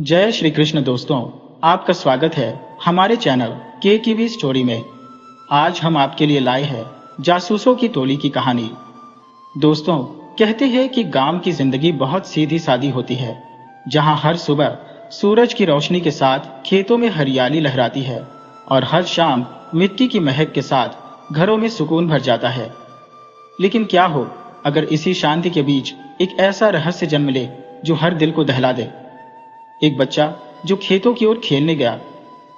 जय श्री कृष्ण दोस्तों, आपका स्वागत है हमारे चैनल के की स्टोरी में। आज हम आपके लिए लाए हैं जासूसों की टोली की कहानी। दोस्तों, कहते हैं कि गांव की जिंदगी बहुत सीधी सादी होती है, जहां हर सुबह सूरज की रोशनी के साथ खेतों में हरियाली लहराती है और हर शाम मिट्टी की महक के साथ घरों में सुकून भर जाता है। लेकिन क्या हो अगर इसी शांति के बीच एक ऐसा रहस्य जन्म ले जो हर दिल को दहला दे। एक बच्चा जो खेतों की ओर खेलने गया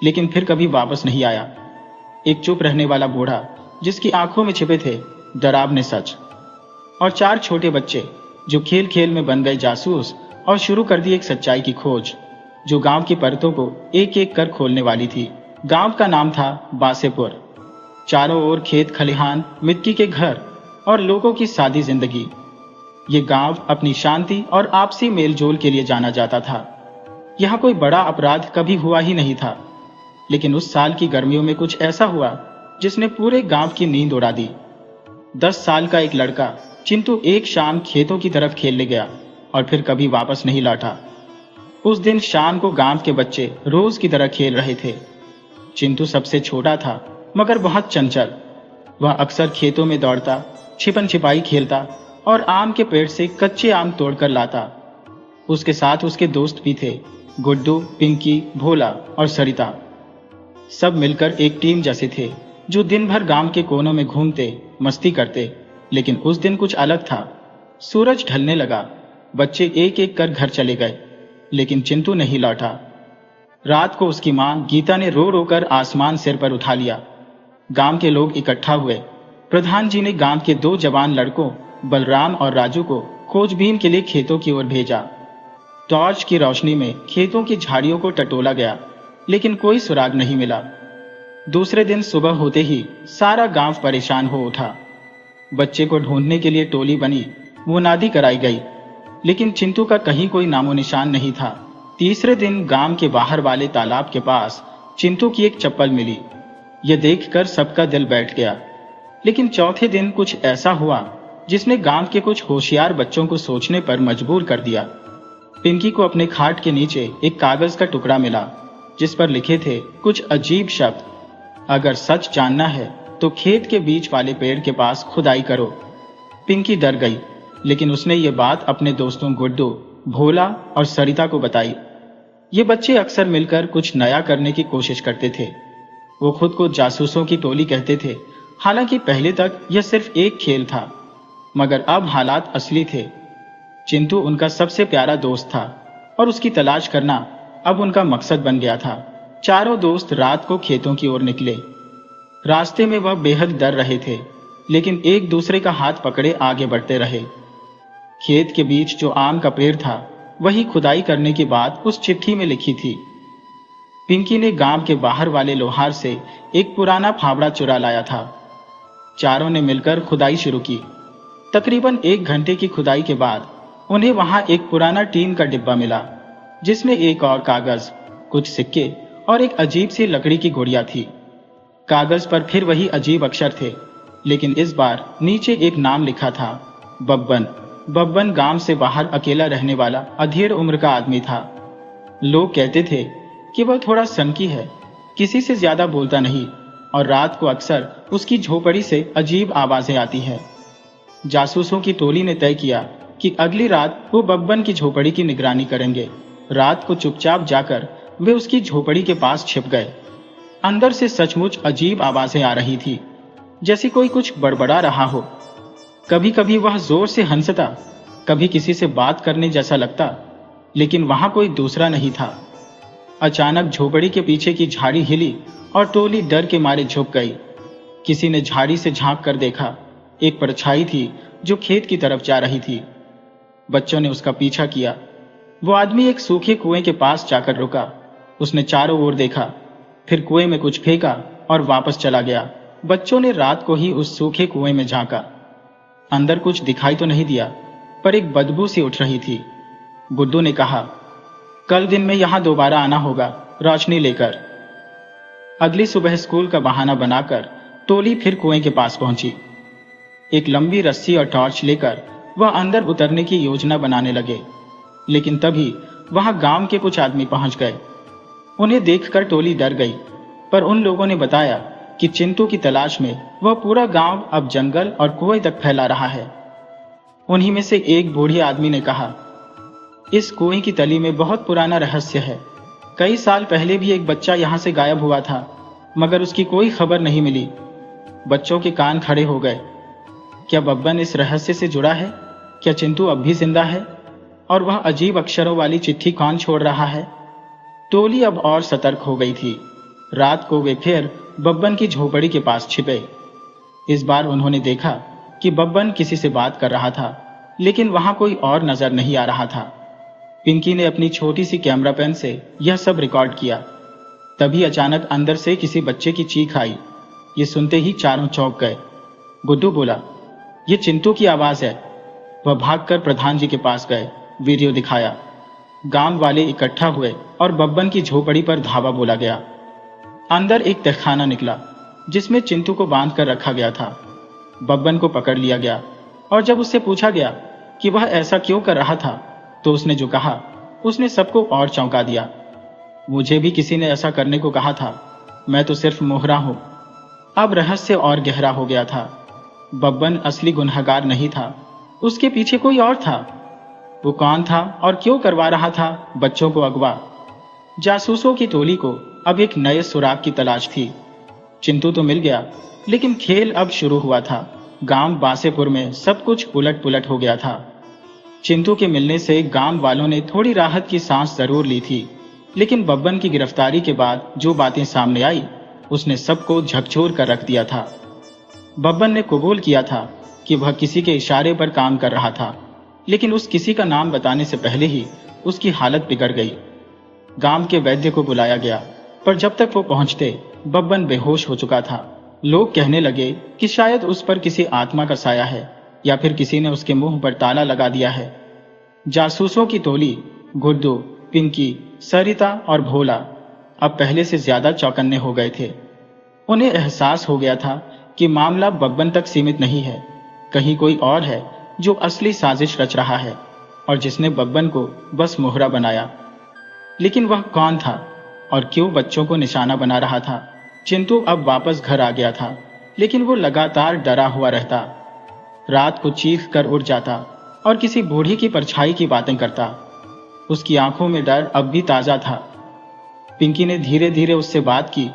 लेकिन फिर कभी वापस नहीं आया। एक चुप रहने वाला बूढ़ा जिसकी आंखों में छिपे थे डरावने सच। और चार छोटे बच्चे जो खेल खेल में बन गए जासूस और शुरू कर दी एक सच्चाई की खोज जो गांव की परतों को एक एक कर खोलने वाली थी। गांव का नाम था बासेपुर। चारों ओर खेत खलिहान, मिट्टी के घर और लोगों की सादी जिंदगी। ये गांव अपनी शांति और आपसी मेलजोल के लिए जाना जाता था। यहाँ कोई बड़ा अपराध कभी हुआ ही नहीं था, लेकिन उस साल की गर्मियों में कुछ ऐसा हुआ जिसने पूरे गांव की नींद उड़ा दी। 10 साल का एक लड़का चिंटू एक शाम खेतों की तरफ खेलने गया और फिर कभी वापस नहीं लौटा। उस दिन शाम को गांव के बच्चे रोज की तरह खेल रहे थे। चिंटू सबसे छोटा था मगर बहुत चंचल। वह अक्सर खेतों में दौड़ता, छिपन छिपाई खेलता और आम के पेड़ से कच्चे आम तोड़कर लाता। उसके साथ उसके दोस्त भी थे, गुड्डू, पिंकी, भोला और सरिता। सब मिलकर एक टीम जैसे थे जो दिन भर गांव के कोनों में घूमते, मस्ती करते। लेकिन उस दिन कुछ अलग था। सूरज ढलने लगा, बच्चे एक एक कर घर चले गए, लेकिन चिंटू नहीं लौटा। रात को उसकी मां गीता ने रो रो कर आसमान सिर पर उठा लिया। गांव के लोग इकट्ठा हुए। प्रधान जी ने गांव के 2 जवान लड़कों बलराम और राजू को खोजबीन के लिए खेतों की ओर भेजा। टॉर्च की रोशनी में खेतों की झाड़ियों को टटोला गया, लेकिन कोई सुराग नहीं मिला। दूसरे दिन सुबह होते ही सारा गांव परेशान हो उठा। बच्चे को ढूंढने के लिए टोली बनी, मुनादी कराई गई, लेकिन चिंटू का कहीं कोई नामो निशान नहीं था। तीसरे दिन गांव के बाहर वाले तालाब के पास चिंटू की एक चप्पल मिली। यह देखकर सबका दिल बैठ गया। लेकिन चौथे दिन कुछ ऐसा हुआ जिसने गांव के कुछ होशियार बच्चों को सोचने पर मजबूर कर दिया। पिंकी को अपने खाट के नीचे एक कागज का टुकड़ा मिला जिस पर लिखे थे कुछ अजीब शब्द। अगर सच जानना है तो खेत के बीच वाले पेड़ के पास खुदाई करो। पिंकी डर गई, लेकिन उसने ये बात अपने दोस्तों गुड्डू, भोला और सरिता को बताई। ये बच्चे अक्सर मिलकर कुछ नया करने की कोशिश करते थे। वो खुद को जासूसों की टोली कहते थे। हालांकि पहले तक यह सिर्फ एक खेल था, मगर अब हालात असली थे। चिंटू उनका सबसे प्यारा दोस्त था और उसकी तलाश करना अब उनका मकसद बन गया था। चारों दोस्त रात को खेतों की ओर निकले। रास्ते में वह बेहद डर रहे थे, लेकिन एक दूसरे का हाथ पकड़े आगे बढ़ते रहे। खेत के बीच जो आम का पेड़ था वही खुदाई करने की बात उस चिट्ठी में लिखी थी। पिंकी ने गांव के बाहर वाले लोहार से एक पुराना फावड़ा चुरा लाया था। चारों ने मिलकर खुदाई शुरू की। तकरीबन 1 घंटे की खुदाई के बाद उन्हें वहां एक पुराना टीन का डिब्बा मिला जिसमें एक और कागज, कुछ सिक्के और एक अजीब सी लकड़ी की गुड़िया थी। कागज पर फिर वही अजीब अक्षर थे, लेकिन इस बार नीचे एक नाम लिखा था, बब्बन। बब्बन गांव से बाहर अकेला रहने वाला अधेड़ उम्र का आदमी था। लोग कहते थे कि वह थोड़ा सनकी है, किसी से ज्यादा बोलता नहीं और रात को अक्सर उसकी झोपड़ी से अजीब आवाजें आती है। जासूसों की टोली ने तय किया कि अगली रात वो बब्बन की झोपड़ी की निगरानी करेंगे। रात को चुपचाप जाकर वे उसकी झोपड़ी के पास छिप गए। अंदर से सचमुच अजीब आवाजें आ रही थी, जैसे कोई कुछ बड़बड़ा रहा हो। कभी कभी वह जोर से हंसता, कभी किसी से बात करने जैसा लगता, लेकिन वहां कोई दूसरा नहीं था। अचानक झोपड़ी के पीछे की झाड़ी हिली और टोली डर के मारे झुक गई। किसी ने झाड़ी से झांक कर देखा। एक परछाई थी जो खेत की तरफ जा रही थी। बच्चों ने उसका पीछा किया। वो आदमी एक सूखे कुएं के पास जाकर रुका। उसने चारों ओर देखा, फिर कुएं में कुछ फेंका और वापस चला गया। बच्चों ने रात को ही उस सूखे कुएं में झांका। अंदर कुछ दिखाई तो नहीं दिया, पर एक बदबू सी उठ रही थी। गुड्डू ने कहा, कल दिन में यहां दोबारा आना होगा, रोशनी लेकर। अगली सुबह स्कूल का बहाना बनाकर टोली फिर कुएं के पास पहुंची। एक लंबी रस्सी और टॉर्च लेकर वह अंदर उतरने की योजना बनाने लगे, लेकिन तभी वहां गांव के कुछ आदमी पहुंच गए। उन्हें देखकर टोली डर गई, पर उन लोगों ने बताया कि चिंटू की तलाश में वह पूरा गांव अब जंगल और कुएं तक फैला रहा है। उन्हीं में से एक बूढ़े आदमी ने कहा, इस कुएं की तली में बहुत पुराना रहस्य है। कई साल पहले भी एक बच्चा यहाँ से गायब हुआ था, मगर उसकी कोई खबर नहीं मिली। बच्चों के कान खड़े हो गए। क्या बब्बन इस रहस्य से जुड़ा है? क्या चिंटू अब भी जिंदा है? और वह अजीब अक्षरों वाली चिट्ठी कौन छोड़ रहा है? टोली अब और सतर्क हो गई थी। रात को वे फिर बब्बन की झोपड़ी के पास छिपे। इस बार उन्होंने देखा कि बब्बन किसी से बात कर रहा था, लेकिन वहां कोई और नजर नहीं आ रहा था। पिंकी ने अपनी छोटी सी कैमरा पेन से यह सब रिकॉर्ड किया। तभी अचानक अंदर से किसी बच्चे की चीख आई। ये सुनते ही चारों चौंक गए। गुड्डू बोला, ये चिंटू की आवाज है। वह भागकर प्रधान जी के पास गए, वीडियो दिखाया। गांव वाले इकट्ठा हुए और बब्बन की झोपड़ी पर धावा बोला गया। अंदर एक तहखाना निकला जिसमें चिंटू को बांध कर रखा गया था। बब्बन को पकड़ लिया गया और जब उससे पूछा गया कि वह ऐसा क्यों कर रहा था, तो उसने जो कहा उसने सबको और चौंका दिया। मुझे भी किसी ने ऐसा करने को कहा था, मैं तो सिर्फ मोहरा हूं। अब रहस्य और गहरा हो गया था। बब्बन असली गुनहगार नहीं था, उसके पीछे कोई और था। वो कौन था और क्यों करवा रहा था बच्चों को अगवा? जासूसों की टोली को अब एक नए सुराग की तलाश थी। चिंटू तो मिल गया, लेकिन खेल अब शुरू हुआ था। गांव बासेपुर में सब कुछ उलट पुलट हो गया था। चिंटू के मिलने से गांव वालों ने थोड़ी राहत की सांस जरूर ली थी, लेकिन बब्बन की गिरफ्तारी के बाद जो बातें सामने आई उसने सबको झकझोर कर रख दिया था। बब्बन ने कबूल किया था कि वह किसी के इशारे पर काम कर रहा था, लेकिन उस किसी का नाम बताने से पहले ही उसकी हालत बिगड़ गई। गांव के वैद्य को बुलाया गया, पर जब तक वो पहुंचते बब्बन बेहोश हो चुका था। लोग कहने लगे कि शायद उस पर किसी आत्मा का साया है या फिर किसी ने उसके मुंह पर ताला लगा दिया है। जासूसों की टोली गुड्डू, पिंकी, सरिता और भोला अब पहले से ज्यादा चौकन्ने हो गए थे। उन्हें एहसास हो गया था कि मामला बब्बन तक सीमित नहीं है, कहीं कोई और है जो असली साजिश रच रहा है और जिसने बब्बन को बस मोहरा बनाया। लेकिन वह कौन था और क्यों बच्चों को निशाना बना रहा था? चिंटू अब वापस घर आ गया था, लेकिन वो लगातार डरा हुआ रहता। रात को चीख कर उठ जाता और किसी बूढ़ी की परछाई की बातें करता। उसकी आंखों में डर अब भी ताजा था। पिंकी ने धीरे धीरे उससे बात की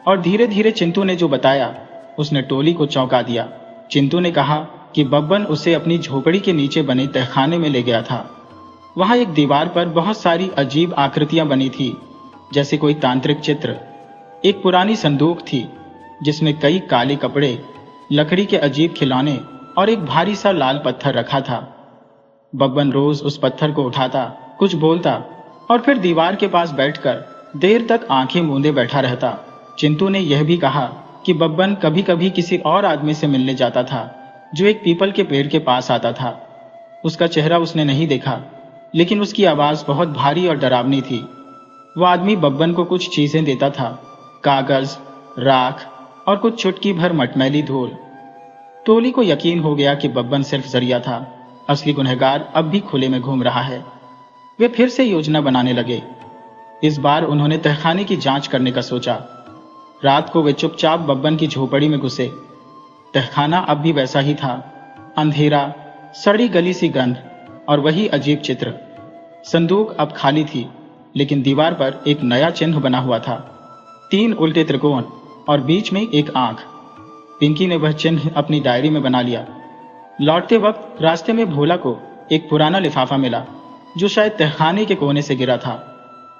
और धीरे धीरे चिंटू ने जो बताया उसने टोली को चौंका दिया। चिंटू ने कहा कि बब्बन उसे अपनी झोपड़ी के नीचे बने तहखाने में ले गया था। वहां एक दीवार पर बहुत सारी अजीब आकृतियां बनी थी, जैसे कोई तांत्रिक चित्र। एक पुरानी संदूक थी जिसमें कई काले कपड़े, लकड़ी के अजीब खिलौने और एक भारी सा लाल पत्थर रखा था। बब्बन रोज उस पत्थर को उठाता, कुछ बोलता और फिर दीवार के पास बैठकर देर तक आंखें मूंदे बैठा रहता। चिंटू ने यह भी कहा कि बब्बन कभी कभी किसी और आदमी से मिलने जाता था जो एक पीपल के पेड़ के पास आता था। उसका चेहरा उसने नहीं देखा, लेकिन उसकी आवाज बहुत भारी और डरावनी थी। वह आदमी बब्बन को कुछ चीजें देता था, कागज, राख और कुछ चुटकी भर मटमैली धूल। टोली को यकीन हो गया कि बब्बन सिर्फ जरिया था, असली गुनहगार अब भी खुले में घूम रहा है। वे फिर से योजना बनाने लगे। इस बार उन्होंने तहखाने की जांच करने का सोचा। रात को वे चुपचाप बब्बन की झोपड़ी में घुसे। तहखाना अब भी वैसा ही था, अंधेरा, सड़ी गली सी गंध और वही अजीब चित्र। संदूक अब खाली थी, लेकिन दीवार पर एक नया चिन्ह बना हुआ था, 3 उल्टे त्रिकोण और बीच में एक आंख। पिंकी ने वह चिन्ह अपनी डायरी में बना लिया। लौटते वक्त रास्ते में भोला को एक पुराना लिफाफा मिला जो शायद तहखाने के कोने से गिरा था।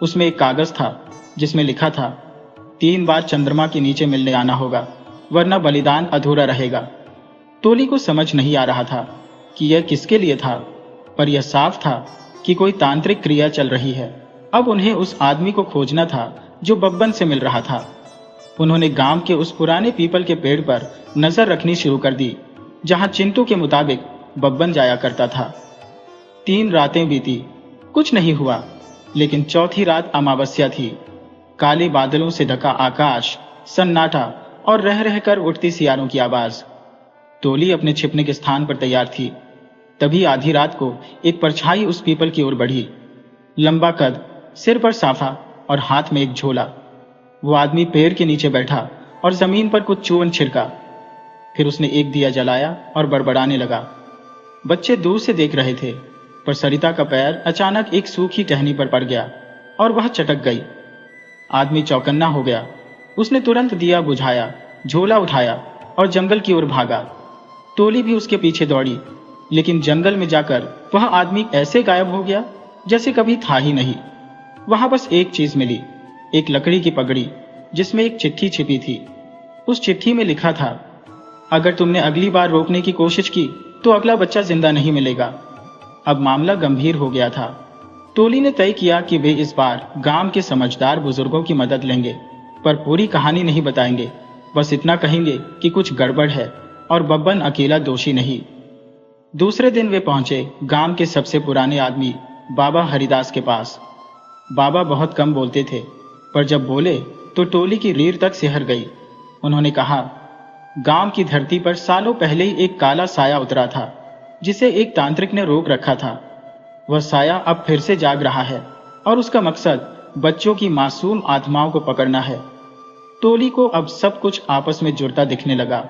उसमें एक कागज था जिसमें लिखा था, 3 बार चंद्रमा के नीचे मिलने आना होगा, वरना बलिदान अधूरा रहेगा। टोली को समझ नहीं आ रहा था कि यह किसके लिए था, पर यह साफ था कि कोई तांत्रिक क्रिया चल रही है। अब उन्हें उस आदमी को खोजना था जो बब्बन से मिल रहा था। उन्होंने गांव के उस पुराने पीपल के पेड़ पर नजर रखनी शुरू कर दी जहां चिंटू के मुताबिक बब्बन जाया करता था। 3 रातें बीती, कुछ नहीं हुआ, लेकिन चौथी रात अमावस्या थी। काले बादलों से ढका आकाश, सन्नाटा और रह रहकर उठती सियारों की आवाज। टोली अपने छिपने के स्थान पर तैयार थी। तभी आधी रात को एक परछाई उस पीपल की ओर बढ़ी। लंबा कद, सिर पर साफा और हाथ में एक झोला। वो आदमी पेड़ के नीचे बैठा और जमीन पर कुछ चूर्ण छिड़का। फिर उसने एक दिया जलाया और बड़बड़ाने लगा। बच्चे दूर से देख रहे थे, पर सरिता का पैर अचानक एक सूखी टहनी पर पड़ गया और वह चटक गई। आदमी चौकन्ना हो गया। उसने तुरंत दिया बुझाया, झोला उठाया और जंगल की ओर भागा। टोली भी उसके पीछे दौड़ी, लेकिन जंगल में जाकर वह आदमी ऐसे गायब हो गया जैसे कभी था ही नहीं। वहां बस एक चीज मिली, एक लकड़ी की पगड़ी जिसमें एक चिट्ठी छिपी थी। उस चिट्ठी में लिखा था, अगर तुमने अगली बार रोकने की कोशिश की तो अगला बच्चा जिंदा नहीं मिलेगा। अब मामला गंभीर हो गया था। टोली ने तय किया कि वे इस बार गांव के समझदार बुजुर्गों की मदद लेंगे, पर पूरी कहानी नहीं बताएंगे। बस इतना कहेंगे कि कुछ गड़बड़ है और बब्बन अकेला दोषी नहीं। दूसरे दिन वे पहुंचे गांव के सबसे पुराने आदमी बाबा हरिदास के पास। बाबा बहुत कम बोलते थे, पर जब बोले तो टोली की रीढ़ तक सिहर गई। उन्होंने कहा, गांव की धरती पर सालों पहले ही एक काला साया उतरा था, जिसे एक तांत्रिक ने रोक रखा था। वह साया अब फिर से जाग रहा है और उसका मकसद बच्चों की मासूम आत्माओं को पकड़ना है। टोली को अब सब कुछ आपस में जुड़ता दिखने लगा।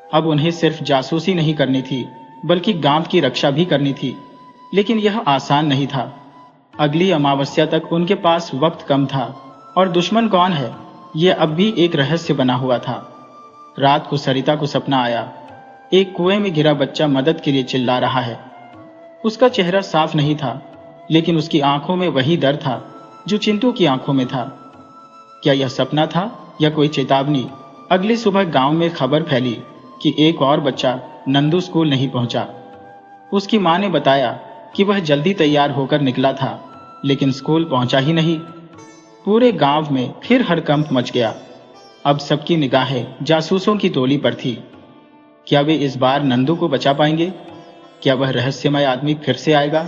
अब उन्हें सिर्फ जासूसी नहीं करनी थी, बल्कि गांव की रक्षा भी करनी थी। लेकिन यह आसान नहीं था। अगली अमावस्या तक उनके पास वक्त कम था और दुश्मन कौन है, यह अब भी एक रहस्य बना हुआ था। रात को सरिता को सपना आया, एक कुएं में गिरा बच्चा मदद के लिए चिल्ला रहा है। उसका चेहरा साफ नहीं था, लेकिन उसकी आंखों में वही डर था जो चिंटू की आंखों में था। क्या यह सपना था या कोई चेतावनी? अगली सुबह गांव में खबर फैली कि एक और बच्चा नंदू स्कूल नहीं पहुंचा। उसकी मां ने बताया कि वह जल्दी तैयार होकर निकला था, लेकिन स्कूल पहुंचा ही नहीं। पूरे गांव में फिर हड़कंप मच गया। अब सबकी निगाहें जासूसों की टोली पर थी। क्या वे इस बार नंदू को बचा पाएंगे? क्या वह रहस्यमय आदमी फिर से आएगा?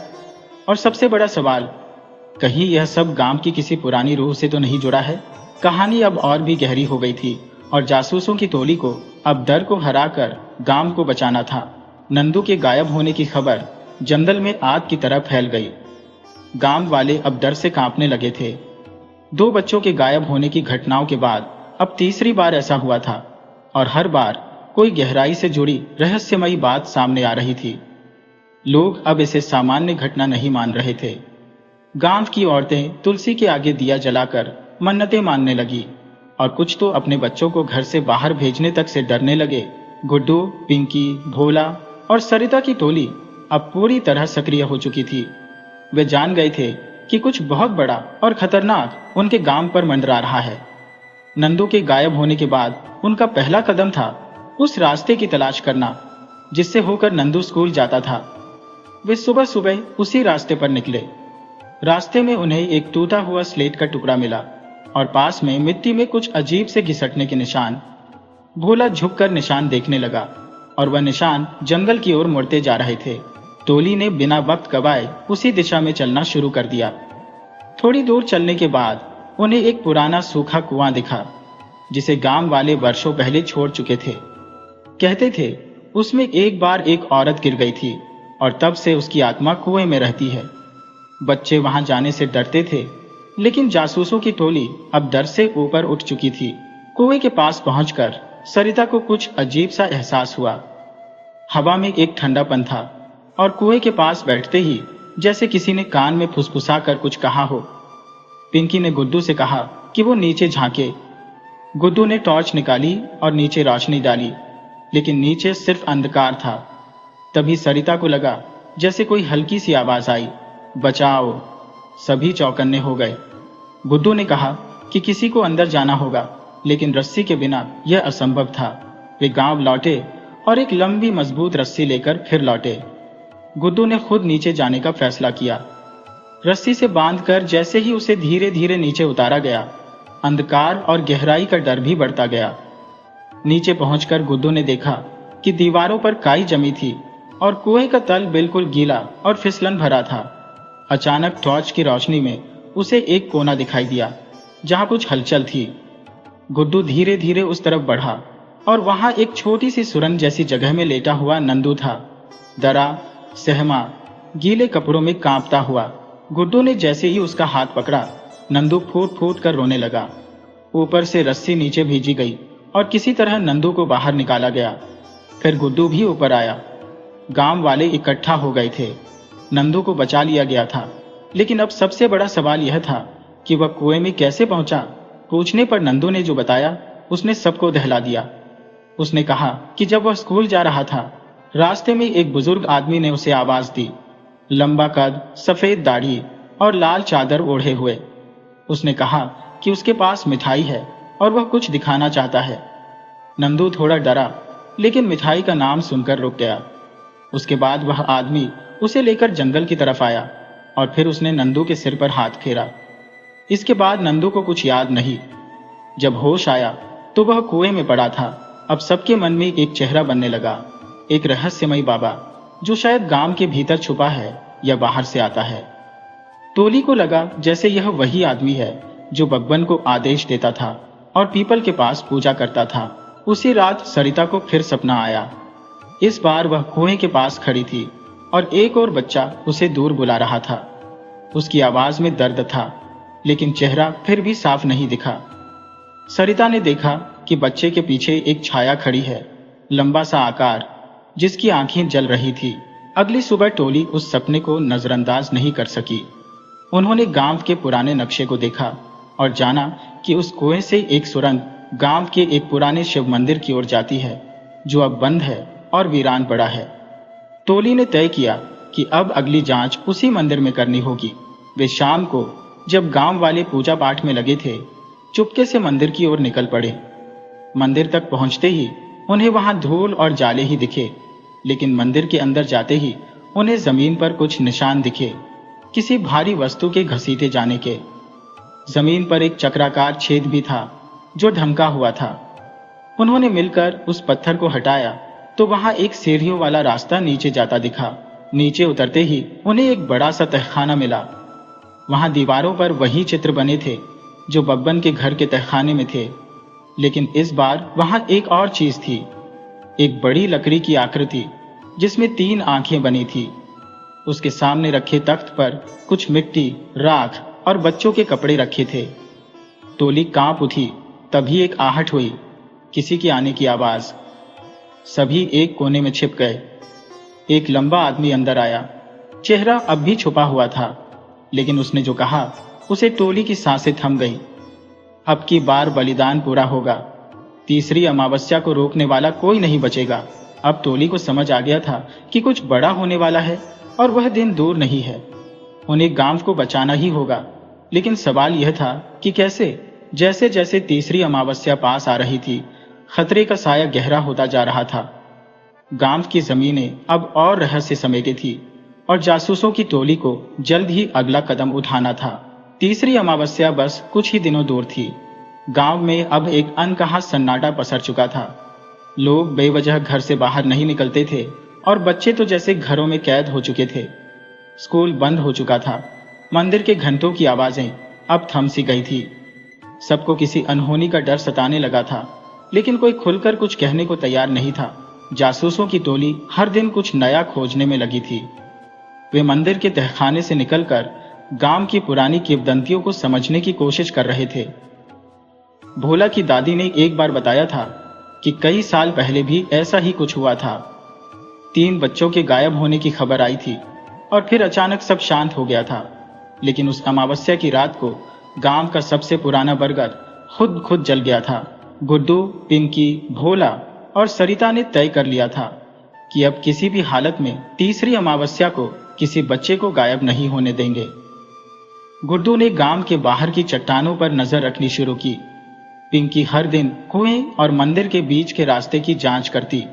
और सबसे बड़ा सवाल, कहीं यह सब गांव की किसी पुरानी रूह से तो नहीं जुड़ा है? कहानी अब और भी गहरी हो गई थी और जासूसों की टोली को अब डर को हराकर गांव को बचाना था। नंदू के गायब होने की खबर जंगल में आग की तरह फैल गई। गांव वाले अब डर से कांपने लगे थे। 2 बच्चों के गायब होने की घटनाओं के बाद अब तीसरी बार ऐसा हुआ था, और हर बार कोई गहराई से जुड़ी रहस्यमयी बात सामने आ रही थी। लोग अब इसे सामान्य घटना नहीं मान रहे थे। गांव की औरतें तुलसी के आगे दिया जलाकर मन्नतें मानने लगी, और कुछ तो अपने बच्चों को घर से बाहर भेजने तक से डरने लगे। गुड्डू, पिंकी, भोला और सरिता की टोली अब पूरी तरह सक्रिय हो चुकी थी। वे जान गए थे कि कुछ बहुत बड़ा और खतरनाक उनके गांव पर मंडरा रहा है। नंदू के गायब होने के बाद उनका पहला कदम था उस रास्ते की तलाश करना जिससे होकर नंदू स्कूल जाता था। वे सुबह सुबह उसी रास्ते पर निकले। रास्ते में उन्हें एक टूटा हुआ स्लेट का टुकड़ा मिला और पास में मिट्टी में कुछ अजीब से घिसटने के निशान। भोला झुककर निशान देखने लगा और वह निशान जंगल की ओर मुड़ते जा रहे थे। टोली ने बिना वक्त गवाए उसी दिशा में चलना शुरू कर दिया। थोड़ी दूर चलने के बाद उन्हें एक पुराना सूखा कुआं दिखा, जिसे गांव वाले वर्षों पहले छोड़ चुके थे। कहते थे उसमें एक बार एक औरत गिर गई थी और तब से उसकी आत्मा कुएं में रहती है। बच्चे वहां जाने से डरते थे, लेकिन जासूसों की टोली अब डर से ऊपर उठ चुकी थी। कुएं के पास पहुंचकर सरिता को कुछ अजीब सा एहसास हुआ। हवा में एक ठंडापन था और कुएं के पास बैठते ही जैसे किसी ने कान में फुसफुसा कर कुछ कहा हो। पिंकी ने गुड्डू से कहा कि वो नीचे झांके। गुड्डू ने टॉर्च निकाली और नीचे रोशनी डाली, लेकिन नीचे सिर्फ अंधकार था। तभी सरिता को लगा जैसे कोई हल्की सी आवाज आई, बचाओ। सभी चौकन्ने हो गए। गुड्डू ने कहा कि किसी को अंदर जाना होगा, लेकिन रस्सी के बिना यह असंभव था। वे गांव लौटे और एक लंबी मजबूत रस्सी लेकर फिर लौटे। गुड्डू ने खुद नीचे जाने का फैसला किया। रस्सी से बांधकर जैसे ही उसे धीरे धीरे नीचे उतारा गया, अंधकार और गहराई का डर भी बढ़ता गया। नीचे पहुंचकर गुड्डू ने देखा कि दीवारों पर काई जमी थी और कुएं का तल बिल्कुल गीला और फिसलन भरा था। अचानक टॉर्च की रोशनी में उसे एक कोना दिखाई दिया जहां कुछ हलचल थी। गुड्डू धीरे धीरे उस तरफ बढ़ा और वहां एक छोटी सी सुरंग जैसी जगह में लेटा हुआ नंदू था। डरा, सहमा, गीले कपड़ों में कांपता हुआ। गुड्डू ने जैसे ही उसका हाथ पकड़ा, नंदू फूट फूट कर रोने लगा। ऊपर से रस्सी नीचे भेजी गई और किसी तरह नंदू को बाहर निकाला गया। फिर गुड्डू भी ऊपर आया। गांव वाले इकट्ठा हो गए थे। नंदू को बचा लिया गया था, लेकिन अब सबसे बड़ा सवाल यह था कि वह कुएं में कैसे पहुंचा। पूछने पर नंदू ने जो बताया उसने सबको दहला दिया। उसने कहा कि जब वह स्कूल जा रहा था, रास्ते में एक बुजुर्ग आदमी ने उसे आवाज दी। लंबा कद, सफेद दाढ़ी और लाल चादर ओढ़े हुए। उसने कहा कि उसके पास मिठाई है और वह कुछ दिखाना चाहता है। नंदू थोड़ा डरा, लेकिन मिठाई का नाम सुनकर रुक गया। उसके बाद वह आदमी उसे लेकर जंगल की तरफ आया और फिर उसने नंदू के सिर पर हाथ फेरा। इसके बाद नंदू को कुछ याद नहीं। जब होश आया तो वह कुएं में पड़ा था। अब सबके मन में एक चेहरा बनने लगा, एक रहस्यमयी बाबा, जो शायद गांव के भीतर छुपा है या बाहर से आता है। टोली को लगा जैसे यह वही आदमी है जो बब्बन को आदेश देता था और पीपल के पास पूजा करता था। उसी रात सरिता को फिर सपना आया। इस बार वह कुएं के पास खड़ी थी और एक और बच्चा उसे दूर बुला रहा था। उसकी आवाज में दर्द था, लेकिन चेहरा फिर भी साफ नहीं दिखा। सरिता ने देखा कि बच्चे के पीछे एक छाया खड़ी है, लंबा सा आकार, जिसकी आंखें जल रही थी। अगली सुबह टोली उस सपने को नजरअंदाज नहीं कर सकी। उन्होंने गांव के पुराने नक्शे को देखा और जाना कि उस कुएं से एक सुरंग गांव के एक पुराने शिव मंदिर की ओर जाती है, जो अब बंद है और वीरान पड़ा है। टोली ने तय किया कि अब अगली जांच उसी मंदिर में करनी होगी। वे शाम को, जब गांव वाले पूजा पाठ में लगे थे, चुपके से मंदिर की ओर निकल पड़े। मंदिर तक पहुंचते ही उन्हें वहां धूल और जाले ही दिखे, लेकिन मंदिर के अंदर जाते ही उन्हें जमीन पर कुछ निशान दिखे, किसी भारी वस्तु के घसीटे जाने के। जमीन पर एक चक्राकार छेद भी था जो ढंका हुआ था। उन्होंने मिलकर उस पत्थर को हटाया तो वहां एक सीढ़ियों वाला रास्ता नीचे जाता दिखा। नीचे उतरते ही उन्हें एक बड़ा सा तहखाना मिला। वहां दीवारों पर वही चित्र बने थे जो बब्बन के घर के तहखाने में थे, लेकिन इस बार वहां एक और चीज थी, एक बड़ी लकड़ी की आकृति जिसमें 3 आंखें बनी थी। उसके सामने रखे तख्त पर कुछ मिट्टी, राख और बच्चों के कपड़े रखे थे। टोली कांप उठी। तभी एक आहट हुई, किसी के आने की आवाज। सभी एक कोने में छिप गए। एक लंबा आदमी अंदर आया। चेहरा अब भी छुपा हुआ था, लेकिन उसने जो कहा उसे टोली की सांसें थम गई। अब की बार बलिदान पूरा होगा। तीसरी अमावस्या को रोकने वाला कोई नहीं बचेगा। अब टोली को समझ आ गया था कि कुछ बड़ा होने वाला है और वह दिन दूर नहीं है। उन्हें गांव को बचाना ही होगा, लेकिन सवाल यह था कि कैसे। जैसे जैसे तीसरी अमावस्या पास आ रही थी, खतरे का साया गहरा होता जा रहा था। गांव की जमीनें अब और रहस्य समेटे थी और जासूसों की टोली को जल्द ही अगला कदम उठाना था। तीसरी अमावस्या बस कुछ ही दिनों दूर थी। गांव में अब एक अनकहा सन्नाटा पसर चुका था। लोग बेवजह घर से बाहर नहीं निकलते थे और बच्चे तो जैसे घरों में कैद हो चुके थे। स्कूल बंद हो चुका था। मंदिर के घंटों की आवाजें अब थम सी गई थी। सबको किसी अनहोनी का डर सताने लगा था, लेकिन कोई खुलकर कुछ कहने को तैयार नहीं था। जासूसों की टोली हर दिन कुछ नया खोजने में लगी थी। वे मंदिर के तहखाने से निकलकर गांव की पुरानी किंवदंतियों को समझने की कोशिश कर रहे थे। भोला की दादी ने एक बार बताया था कि कई साल पहले भी ऐसा ही कुछ हुआ था। 3 बच्चों के गायब होने की खबर आई थी और फिर अचानक सब शांत हो गया था। लेकिन उस अमावस्या की रात को गांव का सबसे पुराना बरगद खुद जल गया था। गुड्डू, पिंकी, भोला और सरिता ने तय कर लिया था कि अब किसी भी हालत में तीसरी अमावस्या को किसी बच्चे को गायब नहीं होने देंगे। गुड्डू ने गांव के बाहर की चट्टानों पर नजर रखनी शुरू की। पिंकी हर दिन कुएं और मंदिर के बीच के रास्ते की जांच करती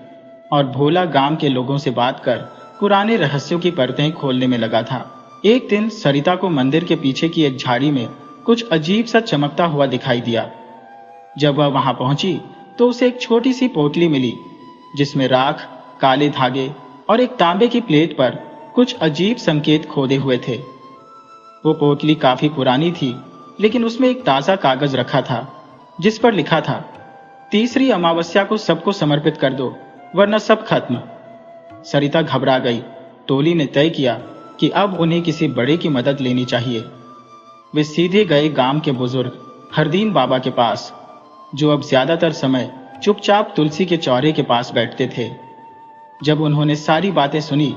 और भोला गांव के लोगों से बात कर पुराने रहस्यों की परतें खोलने में लगा था। एक दिन सरिता को मंदिर के पीछे की एक झाड़ी में कुछ अजीब सा चमकता हुआ दिखाई दिया। जब वह वहां पहुंची तो उसे एक छोटी सी पोटली मिली, जिसमें राख, काले धागे और एक तांबे की प्लेट पर कुछ अजीब संकेत खोदे हुए थे। वो पोटली काफी पुरानी थी, लेकिन उसमें एक ताजा कागज रखा था जिस पर लिखा था, तीसरी अमावस्या को सबको समर्पित कर दो, वरना सब खत्म। सरिता घबरा गई। टोली ने तय किया कि अब उन्हें किसी बड़े की मदद लेनी चाहिए। वे सीधे गए गांव के बुजुर्ग हरदीन बाबा के पास, जो अब ज्यादातर समय चुपचाप तुलसी के चौरे के पास बैठते थे। जब उन्होंने सारी बातें सुनी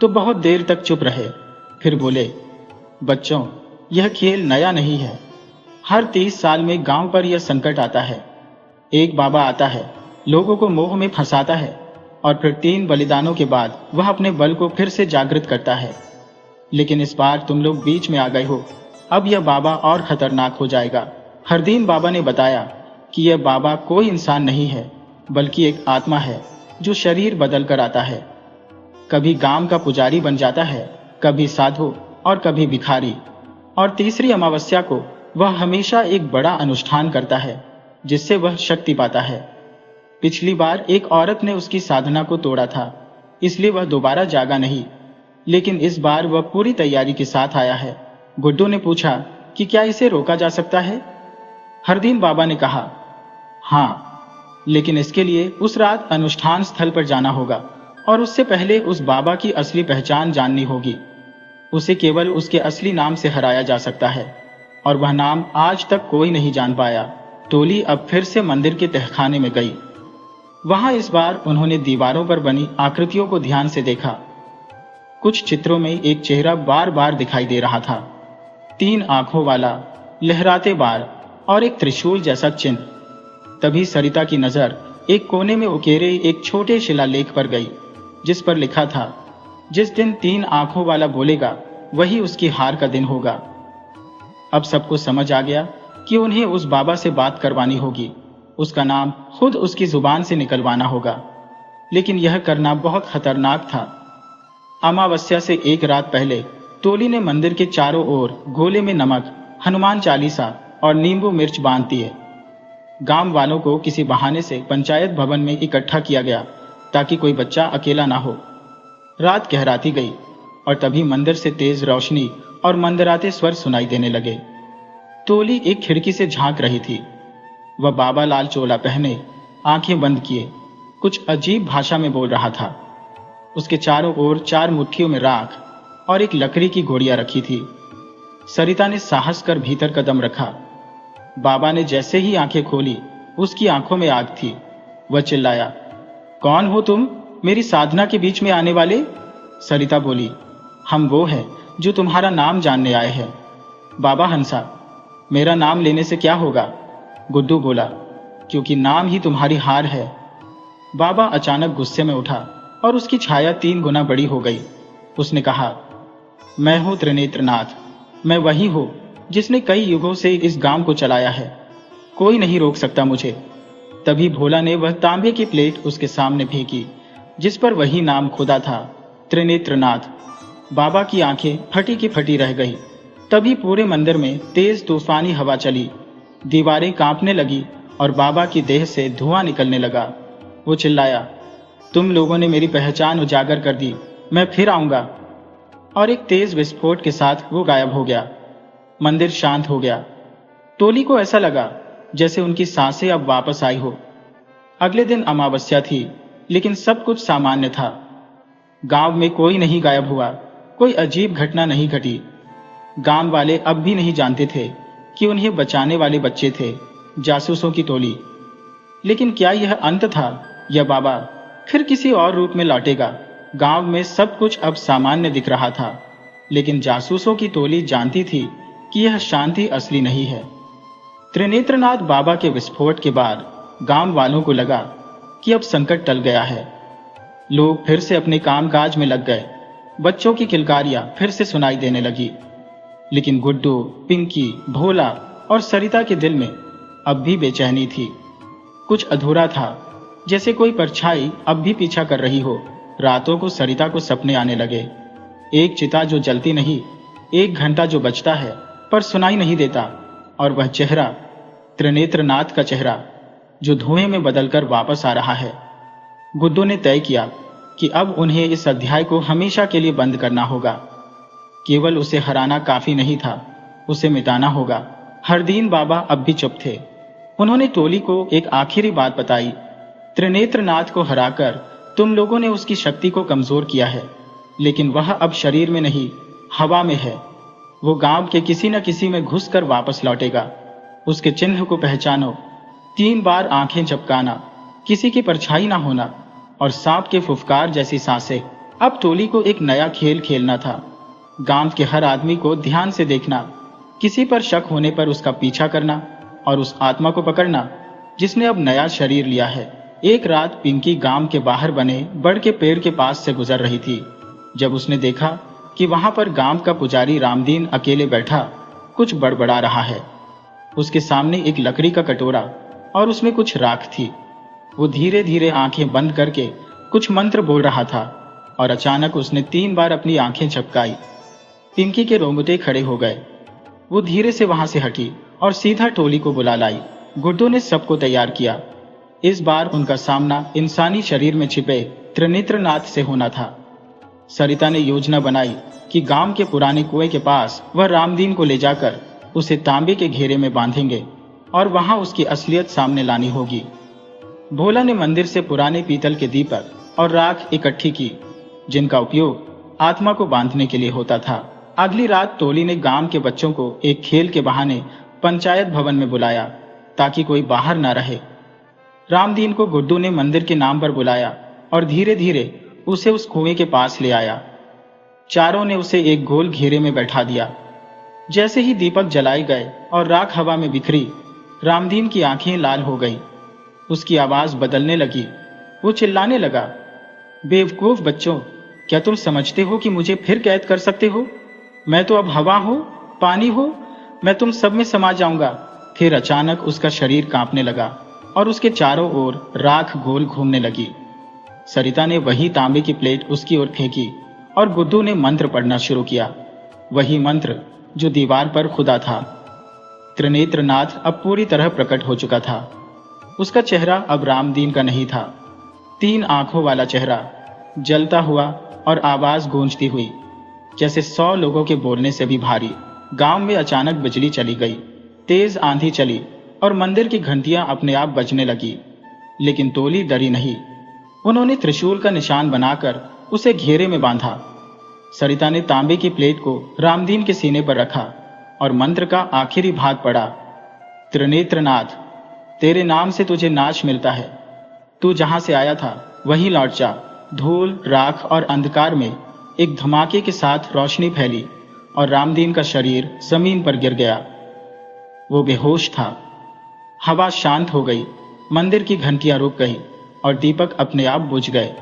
तो बहुत देर तक चुप रहे, फिर बोले, बच्चों, यह खेल नया नहीं है। हर 30 साल में गांव पर यह संकट आता है। एक बाबा आता है, लोगों को मोह में फंसाता है और फिर 3 बलिदानों के बाद वह अपने बल को फिर से जागृत करता है। लेकिन इस बार तुम लोग बीच में आ गए हो, अब यह बाबा और खतरनाक हो जाएगा। हरदीन बाबा ने बताया कि यह बाबा कोई इंसान नहीं है, बल्कि एक आत्मा है जो शरीर बदल कर आता है। कभी गांव का पुजारी बन जाता है, कभी साधु और कभी भिखारी, और तीसरी अमावस्या को वह हमेशा एक बड़ा अनुष्ठान करता है जिससे वह शक्ति पाता है। पिछली बार एक औरत ने उसकी साधना को तोड़ा था, इसलिए वह दोबारा जागा नहीं, लेकिन इस बार वह पूरी तैयारी के साथ आया है। गुड्डू ने पूछा कि क्या इसे रोका जा सकता है? हरदीन बाबा ने कहा, हाँ, लेकिन इसके लिए उस रात अनुष्ठान स्थल पर जाना होगा और उससे पहले उस बाबा की असली पहचान जाननी होगी। उसे केवल उसके असली नाम से हराया जा सकता है और वह नाम आज तक कोई नहीं जान पाया। टोली अब फिर से मंदिर के तहखाने में गई। वहां इस बार उन्होंने दीवारों पर बनी आकृतियों को ध्यान से देखा। कुछ चित्रों में एक चेहरा बार बार दिखाई दे रहा था, 3 आंखों वाला, लहराते बाल और एक त्रिशूल जैसा चिन्ह। तभी सरिता की नजर एक कोने में उकेरे एक छोटे शिलालेख पर गई, जिस पर लिखा था, जिस दिन 3 आंखों वाला बोलेगा वही उसकी हार का दिन होगा। अब सबको समझ आ गया कि उन्हें उस बाबा से बात करवानी होगी, उसका नाम खुद उसकी जुबान से निकलवाना होगा। लेकिन यह करना बहुत खतरनाक था। अमावस्या से एक रात पहले टोली ने मंदिर के चारों ओर गोले में नमक, हनुमान चालीसा और नींबू मिर्च बांध दिए। गांव वालों को किसी बहाने से पंचायत भवन में इकट्ठा किया गया ताकि कोई बच्चा अकेला ना हो। रात गहराती गई और तभी मंदिर से तेज रोशनी और मंदराते स्वर सुनाई देने लगे। टोली एक खिड़की से झांक रही थी। वह बाबा लाल चोला पहने, आंखें बंद किए, कुछ अजीब भाषा में बोल रहा था। उसके चारों ओर 4 मुट्ठियों में राख और एक लकड़ी की घोड़ियां रखी थी। सरिता ने साहस कर भीतर कदम रखा। बाबा ने जैसे ही आंखें खोली, उसकी आंखों में आग थी। वह चिल्लाया, कौन हो तुम, मेरी साधना के बीच में आने वाले? सरिता बोली, हम वो हैं जो तुम्हारा नाम जानने आए हैं। बाबा हंसा, मेरा नाम लेने से क्या होगा? गुड्डू बोला, क्योंकि नाम ही तुम्हारी हार है। बाबा अचानक गुस्से में उठा और उसकी छाया 3 गुना बड़ी हो गई। उसने कहा, मैं हूं त्रिनेत्रनाथ, मैं वही हूं जिसने कई युगों से इस गांव को चलाया है। कोई नहीं रोक सकता मुझे। तभी भोला ने वह तांबे की प्लेट उसके सामने फेंकी, जिस पर वही नाम खुदा था, त्रिनेत्रनाथ। बाबा की आंखें फटी की फटी रह गई। तभी पूरे मंदिर में तेज तूफानी हवा चली, दीवारें कांपने लगी और बाबा की देह से धुआं निकलने लगा। वो चिल्लाया, तुम लोगों ने मेरी पहचान उजागर कर दी, मैं फिर आऊंगा। और एक तेज विस्फोट के साथ वो गायब हो गया। मंदिर शांत हो गया। टोली को ऐसा लगा जैसे उनकी सांसें अब वापस आई हो। अगले दिन अमावस्या थी, लेकिन सब कुछ सामान्य था। गांव में कोई नहीं गायब हुआ, कोई अजीब घटना नहीं घटी। गांव वाले अब भी नहीं जानते थे कि उन्हें बचाने वाले बच्चे थे, जासूसों की टोली। लेकिन क्या यह अंत था या बाबा फिर किसी और रूप में लौटेगा? गांव में सब कुछ अब सामान्य दिख रहा था, लेकिन जासूसों की टोली जानती थी कि यह शांति असली नहीं है। त्रिनेत्रनाथ बाबा के विस्फोट के बाद गांव वालों को लगा कि अब संकट टल गया है। लोग फिर से अपने कामकाज में लग गए। बच्चों की किलकारियां फिर से सुनाई देने लगी। लेकिन गुड्डू, पिंकी, भोला और सरिता के दिल में अब भी बेचैनी थी। कुछ अधूरा था, जैसे कोई परछाई अब भी पीछा कर रही हो। रातों को सरिता को सपने आने लगे। एक चिता जो जलती नहीं, एक घंटा जो बजता है पर सुनाई नहीं देता, और वह चेहरा, त्रिनेत्रनाथ का चेहरा, जो धुएं में बदलकर वापस आ रहा है। गुड्डू ने तय किया कि अब उन्हें इस अध्याय को हमेशा के लिए बंद करना होगा। केवल उसे हराना काफी नहीं था, उसे मिटाना होगा। हरदीन बाबा अब भी चुप थे। उन्होंने टोली को एक आखिरी बात बताई, त्रिनेत्रनाथ को हराकर तुम लोगों ने उसकी शक्ति को कमजोर किया है, लेकिन वह अब शरीर में नहीं, हवा में है। वो गांव के किसी न किसी में घुसकर वापस लौटेगा। उसके चिन्ह को पहचानो। 3 बार आंखें झपकाना, किसी की परछाई ना होना और सांप के फुफकार जैसी सांसें। अब टोली को एक नया खेल खेलना था। गांव के हर आदमी को ध्यान से देखना, किसी पर शक होने पर उसका पीछा करना और उस आत्मा को पकड़ना जिसने अब नया शरीर लिया है। एक रात पिंकी गांव के बाहर बने बड़ के पेड़ के पास से गुजर रही थी, जब उसने देखा कि वहां पर गांव का पुजारी रामदीन अकेले बैठा कुछ बड़बड़ा रहा है। उसके सामने एक लकड़ी का कटोरा और उसमें कुछ राख थी। वो धीरे धीरे आंखें बंद करके कुछ मंत्र बोल रहा था और अचानक उसने 3 बार अपनी आंखें झपकाई। पिंकी के रोंगटे खड़े हो गए। वो धीरे से वहां से हटी और सीधा टोली को बुला लाई। गुड्डू ने सबको तैयार किया। इस बार उनका सामना इंसानी शरीर में छिपे त्रिनेत्रनाथ से होना था। सरिता ने योजना बनाई कि गांव के पुराने कुएं के पास वह रामदीन को ले जाकर उसे तांबे के घेरे में बांधेंगे और वहां उसकी असलियत सामने लानी होगी। भोला ने मंदिर से पुराने पीतल के दीपक और राख इकट्ठी की, जिनका उपयोग आत्मा को बांधने के लिए होता था। अगली रात टोली ने गांव के बच्चों को एक खेल के बहाने पंचायत भवन में बुलाया ताकि कोई बाहर ना रहे। रामदीन को गुड्डू ने मंदिर के नाम पर बुलाया और धीरे धीरे उसे उस कुएं के पास ले आया। चारों ने उसे एक गोल घेरे में बैठा दिया। जैसे ही दीपक जलाए गए और राख हवा में बिखरी, रामदीन की आंखें लाल हो गई। उसकी आवाज बदलने लगी। वो चिल्लाने लगा, बेवकूफ बच्चों, क्या तुम समझते हो कि मुझे फिर कैद कर सकते हो? मैं तो अब हवा हूं, पानी हूं, मैं तुम सब में समा जाऊंगा। फिर अचानक उसका शरीर कांपने लगा और उसके चारों ओर राख गोल घूमने लगी। सरिता ने वही तांबे की प्लेट उसकी ओर फेंकी और गुड्डू ने मंत्र पढ़ना शुरू किया। वही मंत्र जो दीवार पर खुदा था। त्रिनेत्रनाथ अब पूरी तरह प्रकट हो चुका था। उसका चेहरा अब रामदीन का नहीं था। 3 आंखों वाला चेहरा, जलता हुआ और आवाज गूंजती हुई जैसे 100 लोगों के बोलने से भी भारी। गांव में अचानक बिजली चली गई, तेज आंधी चली और मंदिर की घंटियां अपने आप बजने लगी। लेकिन टोली डरी नहीं। उन्होंने त्रिशूल का निशान बनाकर उसे घेरे में बांधा। सरिता ने तांबे की प्लेट को रामदीन के सीने पर रखा और मंत्र का आखिरी भाग पढ़ा। त्रिनेत्रनाथ, तेरे नाम से तुझे नाश मिलता है। तू जहां से आया था वहीं लौट जा। धूल, राख और अंधकार में एक धमाके के साथ रोशनी फैली और रामदीन का शरीर जमीन पर गिर गया। वो बेहोश था। हवा शांत हो गई, मंदिर की घंटियां रुक गई और दीपक अपने आप बुझ गए।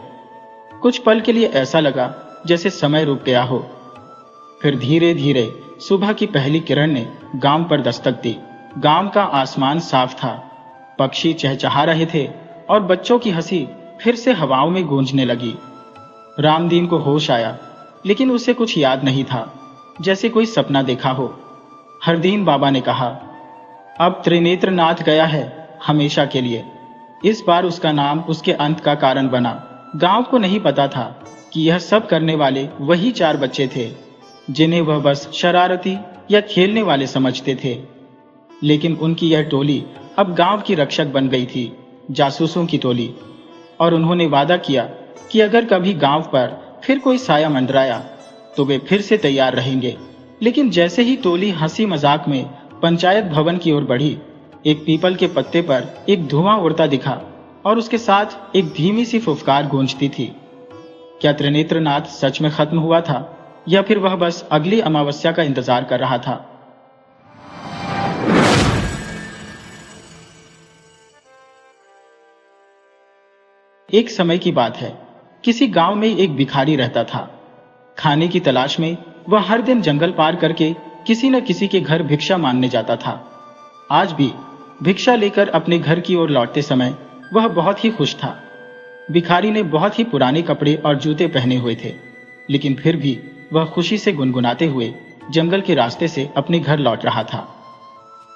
कुछ पल के लिए ऐसा लगा जैसे समय रुक गया हो। फिर धीरे धीरे सुबह की पहली किरण ने गांव पर दस्तक दी। गांव का आसमान साफ था, पक्षी चहचहा रहे थे और बच्चों की हंसी फिर से हवाओं में गूंजने लगी। रामदीन को होश आया, लेकिन उसे कुछ याद नहीं था, जैसे कोई सपना देखा हो। हरदीन बाबा ने कहा, अब त्रिनेत्रनाथ गया है हमेशा के लिए। इस बार उसका नाम उसके अंत का कारण बना। गांव को नहीं पता था कि यह सब करने वाले वही 4 बच्चे थे जिन्हें वह बस शरारती या खेलने वाले समझते थे। लेकिन उनकी यह टोली अब गांव की रक्षक बन गई थी, जासूसों की टोली। और उन्होंने वादा किया कि अगर कभी गांव पर फिर कोई साया मंडराया तो वे फिर से तैयार रहेंगे। लेकिन जैसे ही टोली हंसी मजाक में पंचायत भवन की ओर बढ़ी, एक पीपल के पत्ते पर एक धुआं उड़ता दिखा और उसके साथ एक धीमी सी फुफकार गूंजती थी। क्या त्रिनेत्रनाथ सच में खत्म हुआ था या फिर वह बस अगली अमावस्या का इंतजार कर रहा था? एक समय की बात है, किसी गांव में एक भिखारी रहता था। खाने की तलाश में वह हर दिन जंगल पार करके किसी न किसी के घर भिक्षा मांगने जाता था। आज भी भिक्षा लेकर अपने घर की ओर लौटते समय वह बहुत ही खुश था। भिखारी ने बहुत ही पुराने कपड़े और जूते पहने हुए थे, लेकिन फिर भी वह खुशी से गुनगुनाते हुए जंगल के रास्ते से अपने घर लौट रहा था।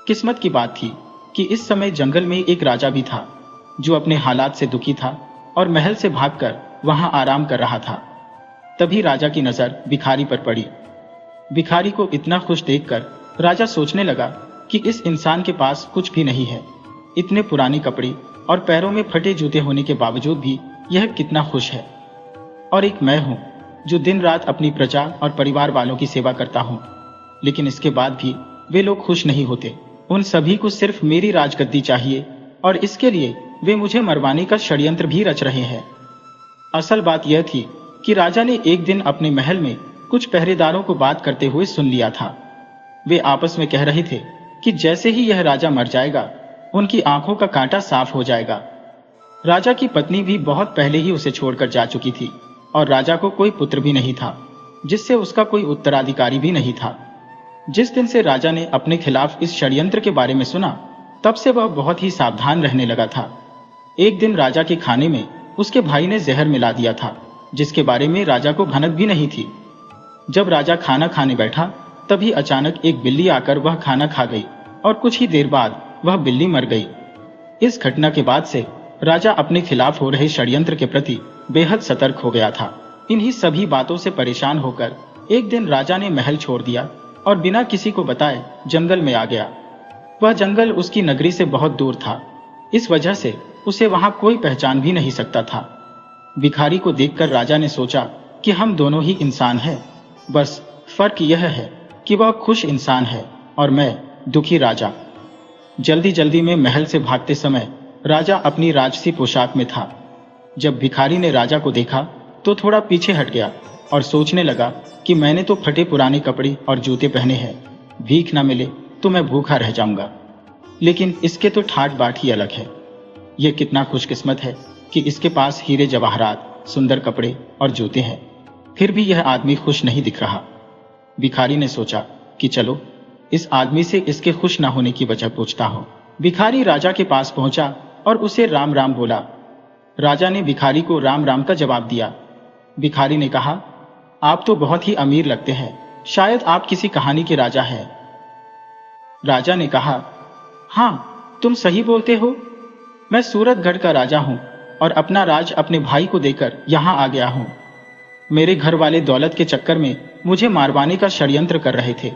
किस्मत की बात थी कि इस समय जंगल में एक राजा भी था जो अपने हालात से दुखी था और महल से भागकर वहां आराम कर रहा था। तभी राजा की नजर भिखारी पर पड़ी। भिखारी को इतना खुश देखकर राजा सोचने लगा कि इस इंसान के पास कुछ भी नहीं है। इतने पुराने कपड़े और पैरों में फटे जूते होने के बावजूद भी यह कितना खुश है। और एक मैं हूं जो दिन रात अपनी प्रजा और परिवार वालों की सेवा करता हूँ, लेकिन इसके बाद भी वे लोग खुश नहीं होते। उन सभी को सिर्फ मेरी राजगद्दी चाहिए और इसके लिए वे मुझे मरवाने का षड्यंत्र भी रच रहे हैं। असल बात यह थी कि राजा ने एक दिन अपने महल में कुछ पहरेदारों को बात करते हुए सुन लिया था। वे आपस में कह रहे थे कि जैसे ही यह राजा मर जाएगा, उनकी आंखों का कांटा साफ हो जाएगा। राजा की पत्नी भी बहुत पहले ही उसे छोड़कर जा चुकी थी और राजा को कोई पुत्र भी नहीं था, जिससे उसका कोई उत्तराधिकारी भी नहीं था। जिस दिन से राजा ने अपने खिलाफ इस षड्यंत्र के बारे में सुना, तब से वह बहुत ही सावधान रहने लगा था। एक दिन राजा के खाने में उसके भाई ने जहर मिला दिया था, जिसके बारे में राजा को भनक भी नहीं थी। जब राजा खाना खाने बैठा, तभी अचानक एक बिल्ली आकर वह खाना खा गई और कुछ ही देर बाद वह बिल्ली मर गई। इस घटना के बाद से राजा अपने खिलाफ हो रहे षड्यंत्र के प्रति बेहद सतर्क हो गया था। इन्हीं सभी बातों से परेशान होकर एक दिन राजा ने महल छोड़ दिया और बिना किसी को बताए जंगल में आ गया। वह जंगल उसकी नगरी से बहुत दूर था, इस वजह से उसे वहां कोई पहचान भी नहीं सकता था। भिखारी को देखकर राजा ने सोचा कि हम दोनों ही इंसान हैं, बस फर्क यह है कि वह खुश इंसान है और मैं दुखी राजा। जल्दी जल्दी में महल से भागते समय राजा अपनी राजसी पोशाक में था। जब भिखारी ने राजा को देखा तो थोड़ा पीछे हट गया और सोचने लगा कि मैंने तो फटे पुराने कपड़े और जूते पहने हैं, भीख न मिले तो मैं भूखा रह जाऊंगा। लेकिन इसके तो ठाट बाट ही अलग है। यह कितना खुशकिस्मत है कि इसके पास हीरे जवाहरात, सुंदर कपड़े और जूते हैं, फिर भी यह आदमी खुश नहीं दिख रहा। भिखारी ने सोचा कि चलो इस आदमी से इसके खुश न होने की वजह पूछता हूं। भिखारी राजा के पास पहुंचा और उसे राम राम बोला। राजा ने भिखारी को राम राम का जवाब दिया। भिखारी ने कहा, आप तो बहुत ही अमीर लगते हैं, शायद आप किसी कहानी के राजा हैं। राजा ने कहा, हाँ तुम सही बोलते हो, मैं सूरतगढ़ का राजा हूं और अपना राज अपने भाई को देकर यहां आ गया हूं। मेरे घर वाले दौलत के चक्कर में मुझे मारवाने का षड्यंत्र कर रहे थे।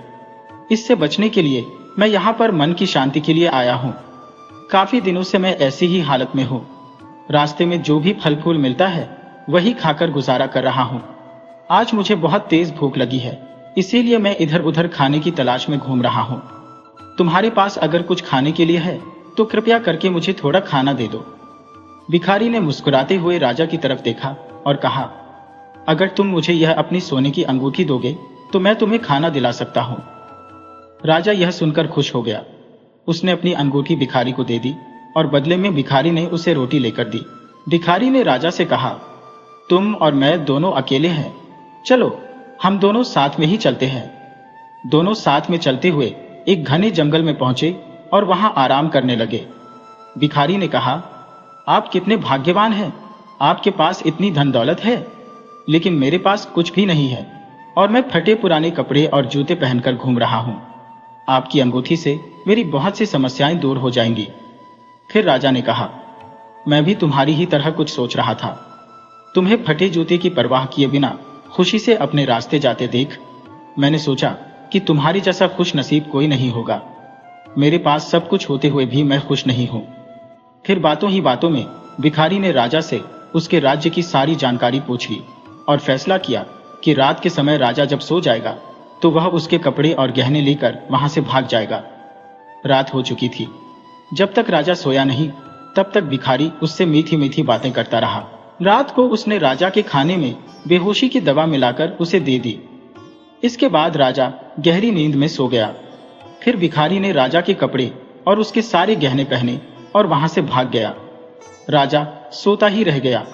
इससे बचने के लिए मैं यहां पर मन की शांति के लिए आया हूं। काफी दिनों से मैं ऐसी ही हालत में हूं। रास्ते में जो भी फल फूल मिलता है वही खाकर गुजारा कर रहा हूं। आज मुझे बहुत तेज भूख लगी है, इसीलिए मैं इधर उधर खाने की तलाश में घूम रहा हूं। तुम्हारे पास अगर कुछ खाने के लिए है तो कृपया करके मुझे थोड़ा खाना दे दो। भिखारी ने मुस्कुराते हुए राजा की तरफ देखा और कहा, अगर तुम मुझे यह अपनी सोने की अंगूठी दोगे तो मैं तुम्हें खाना दिला सकता हूं। राजा यह सुनकर खुश हो गया। उसने अपनी अंगूठी भिखारी को दे दी और बदले में भिखारी ने उसे रोटी लेकर दी। भिखारी ने राजा से कहा, तुम और मैं दोनों अकेले हैं, चलो हम दोनों साथ में ही चलते हैं। दोनों साथ में चलते हुए एक घने जंगल में पहुंचे और वहां आराम करने लगे। भिखारी ने कहा, आप कितने भाग्यवान हैं, आपके पास इतनी धन दौलत है, लेकिन मेरे पास कुछ भी नहीं है और मैं फटे पुराने कपड़े और जूते पहनकर घूम रहा हूं। आपकी अंगूठी से मेरी बहुत सी समस्याएं दूर हो जाएंगी। फिर राजा ने कहा, मैं भी तुम्हारी ही तरह कुछ सोच रहा था। तुम्हें फटे जूते की परवाह किए बिना खुशी से अपने रास्ते जाते देख मैंने सोचा कि तुम्हारी जैसा खुश नसीब कोई नहीं होगा। मेरे पास सब कुछ होते हुए भी मैं खुश नहीं हूं। फिर बातों ही बातों में भिखारी ने राजा से उसके राज्य की सारी जानकारी पूछ ली और फैसला किया कि रात के समय राजा जब सो जाएगा तो वह उसके कपड़े और गहने लेकर वहां से भाग जाएगा। रात हो चुकी थी। जब तक राजा सोया नहीं, तब तक भिखारी उससे मीठी मीठी बातें करता रहा। रात को उसने राजा के खाने में बेहोशी की दवा मिलाकर उसे दे दी। इसके बाद राजा गहरी नींद में सो गया। फिर भिखारी ने राजा के कपड़े और उसके सारे गहने पहने और वहां से भाग गया। राजा सोता ही रह गया।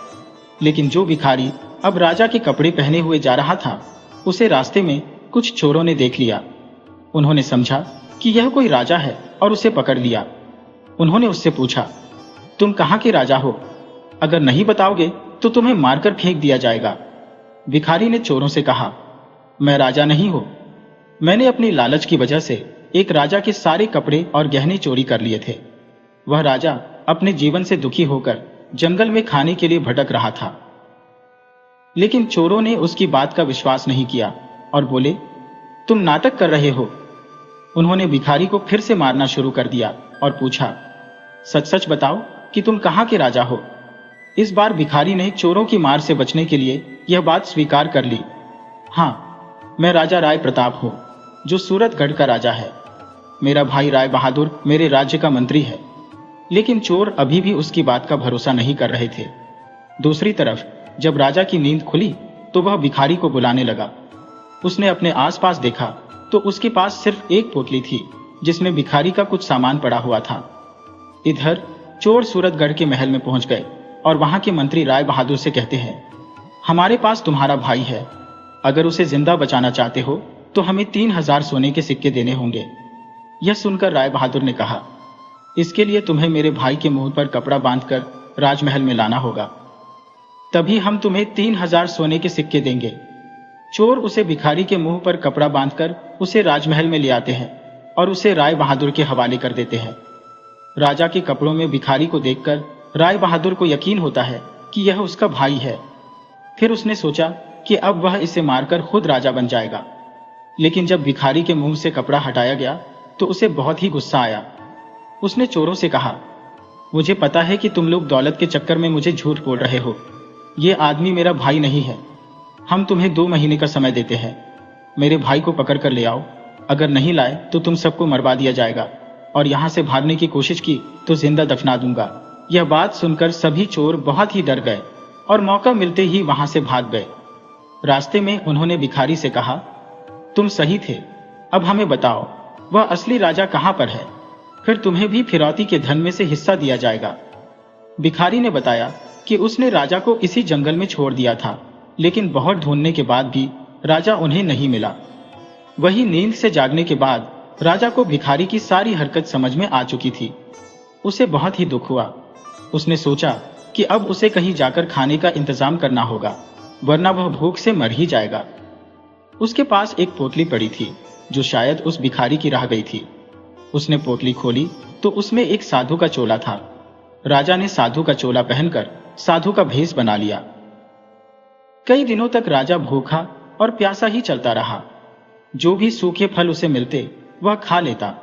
लेकिन जो भिखारी अब राजा के कपड़े पहने हुए जा रहा था, उसे रास्ते में कुछ चोरों ने देख लिया। उन्होंने समझा कि यह कोई राजा है और उसे पकड़ लिया। उन्होंने उससे पूछा, तुम कहां के राजा हो? अगर नहीं बताओगे तो तुम्हें मारकर फेंक दिया जाएगा। भिखारी ने चोरों से कहा, मैं राजा नहीं हूं। मैंने अपनी लालच की वजह से एक राजा के सारे कपड़े और गहने चोरी कर लिए थे। वह राजा अपने जीवन से दुखी होकर जंगल में खाने के लिए भटक रहा था। लेकिन चोरों ने उसकी बात का विश्वास नहीं किया और बोले, तुम नाटक कर रहे हो। उन्होंने भिखारी को फिर से मारना शुरू कर दिया और पूछा, सच सच बताओ कि तुम कहां के राजा हो? इस बार भिखारी ने चोरों की मार से बचने के लिए यह बात स्वीकार कर ली। हाँ, मैं राजा राय प्रताप हूँ, जो सूरतगढ़ का राजा है। मेरा भाई राय बहादुर मेरे राज्य का मंत्री है। लेकिन चोर अभी भी उसकी बात का भरोसा नहीं कर रहे थे। दूसरी तरफ जब राजा की नींद खुली तो वह भिखारी को बुलाने लगा। उसने अपने आसपास देखा तो उसके पास सिर्फ एक पोटली थी जिसमें भिखारी का कुछ सामान पड़ा हुआ था। इधर चोर सूरतगढ़ के महल में पहुंच गए और वहां के मंत्री राय बहादुर से कहते हैं, हमारे पास तुम्हारा भाई है, अगर उसे जिंदा बचाना चाहते हो तो हमें 3000 सोने के सिक्के देने होंगे। यह सुनकर राय बहादुर ने कहा, इसके लिए तुम्हें मेरे भाई के मुंह पर कपड़ा बांधकर राजमहल में लाना होगा, तभी हम तुम्हें 3000 सोने के सिक्के देंगे। चोर उसे भिखारी के मुंह पर कपड़ा बांधकर उसे राजमहल में ले आते हैं और उसे राय बहादुर के हवाले कर देते हैं। राजा के कपड़ों में भिखारी को देखकर राय बहादुर को यकीन होता है कि यह उसका भाई है। फिर उसने सोचा कि अब वह इसे मारकर खुद राजा बन जाएगा। लेकिन जब भिखारी के मुंह से कपड़ा हटाया गया तो उसे बहुत ही गुस्सा आया। उसने चोरों से कहा, मुझे पता है कि तुम लोग दौलत के चक्कर में मुझे झूठ बोल रहे हो। ये आदमी मेरा भाई नहीं है। हम तुम्हें 2 महीने का समय देते हैं। मेरे भाई को पकड़ कर ले आओ, अगर नहीं लाए तो तुम सबको मरवा दिया जाएगा, और यहां से भागने की कोशिश की तो जिंदा दफना दूंगा। यह बात सुनकर सभी चोर बहुत ही डर गए और मौका मिलते ही वहां से भाग गए। रास्ते में उन्होंने भिखारी से कहा, तुम सही थे, अब हमें बताओ वह असली राजा कहां पर है, फिर तुम्हें भी फिरौती के धन में से हिस्सा दिया जाएगा। भिखारी ने बताया कि उसने राजा को इसी जंगल में छोड़ दिया था, लेकिन बहुत ढूंढने के बाद भी राजा उन्हें नहीं मिला। वही नींद से जागने के बाद राजा को भिखारी की सारी हरकत समझ में आ चुकी थी। उसे बहुत ही दुख हुआ। उसने सोचा कि अब उसे कहीं जाकर खाने का इंतजाम करना होगा, वरना वह भूख से मर ही जाएगा। उसके पास एक पोटली पड़ी थी जो शायद उस भिखारी की रह गई थी। उसने पोटली खोली तो उसमें एक साधु का चोला था। राजा ने साधु का चोला पहनकर साधु का भेष बना लिया। कई दिनों तक राजा भूखा और प्यासा ही चलता रहा। जो भी सूखे फल उसे मिलते वह खा लेता।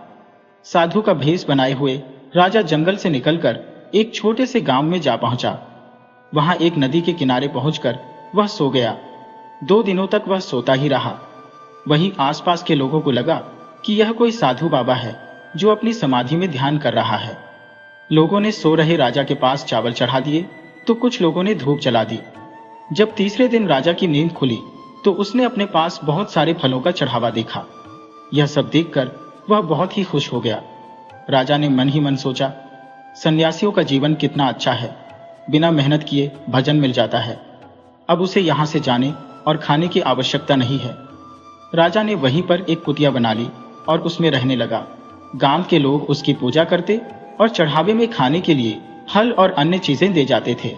साधु का भेष बनाए हुए राजा जंगल से निकलकर एक छोटे से गांव में जा पहुंचा। वहां एक नदी के किनारे पहुंचकर वह सो गया। 2 दिनों तक वह सोता ही रहा। वहीं आसपास के लोगों को लगा कि यह कोई साधु बाबा है जो अपनी समाधि में ध्यान कर रहा है। लोगों ने सो रहे राजा के पास चावल चढ़ा दिए तो कुछ लोगों ने धूप जला दी। जब तीसरे दिन राजा की नींद खुली तो उसने अपने पास बहुत सारे फलों का चढ़ावा देखा। यह सब देखकर वह बहुत ही खुश हो गया। राजा ने मन ही मन सोचा, सन्यासियों का जीवन कितना अच्छा है, बिना मेहनत किए भजन मिल जाता है। अब उसे यहां से जाने और खाने की आवश्यकता नहीं है। राजा ने वहीं पर एक कुटिया बना ली और उसमें रहने लगा। गांव के लोग उसकी पूजा करते और चढ़ावे में खाने के लिए फल और अन्य चीजें दे जाते थे।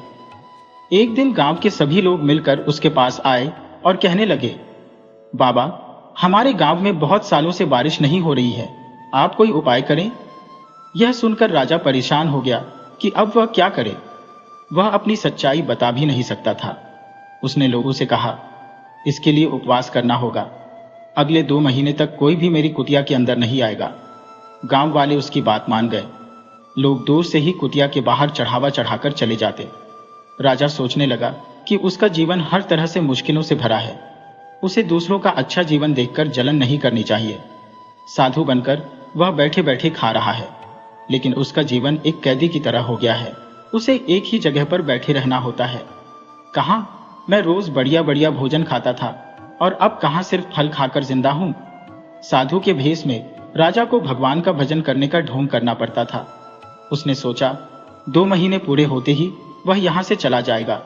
एक दिन गांव के सभी लोग मिलकर उसके पास आए और कहने लगे, बाबा, हमारे गांव में बहुत सालों से बारिश नहीं हो रही है, आप कोई उपाय करें। यह सुनकर राजा परेशान हो गया कि अब वह क्या करे। वह अपनी सच्चाई बता भी नहीं सकता था। उसने लोगों से कहा, इसके लिए उपवास करना होगा। अगले 2 महीने तक कोई भी मेरी कुटिया के अंदर नहीं आएगा। गांव वाले उसकी बात मान गए। लोग दूर से ही कुटिया के बाहर चढ़ावा चढ़ाकर चले जाते। राजा सोचने लगा कि उसका जीवन हर तरह से मुश्किलों से भरा है। उसे दूसरों का अच्छा जीवन देखकर जलन नहीं करनी चाहिए। साधु बनकर वह बैठे बैठे खा रहा है, लेकिन उसका जीवन एक कैदी की तरह हो गया है। उसे एक ही जगह पर बैठे रहना होता है। कहां मैं रोज बढ़िया बढ़िया भोजन खाता था और अब कहां सिर्फ फल खाकर जिंदा हूं। साधु के भेष में राजा को भगवान का भजन करने का ढोंग करना पड़ता था। उसने सोचा 2 महीने पूरे होते ही वह यहां से चला जाएगा।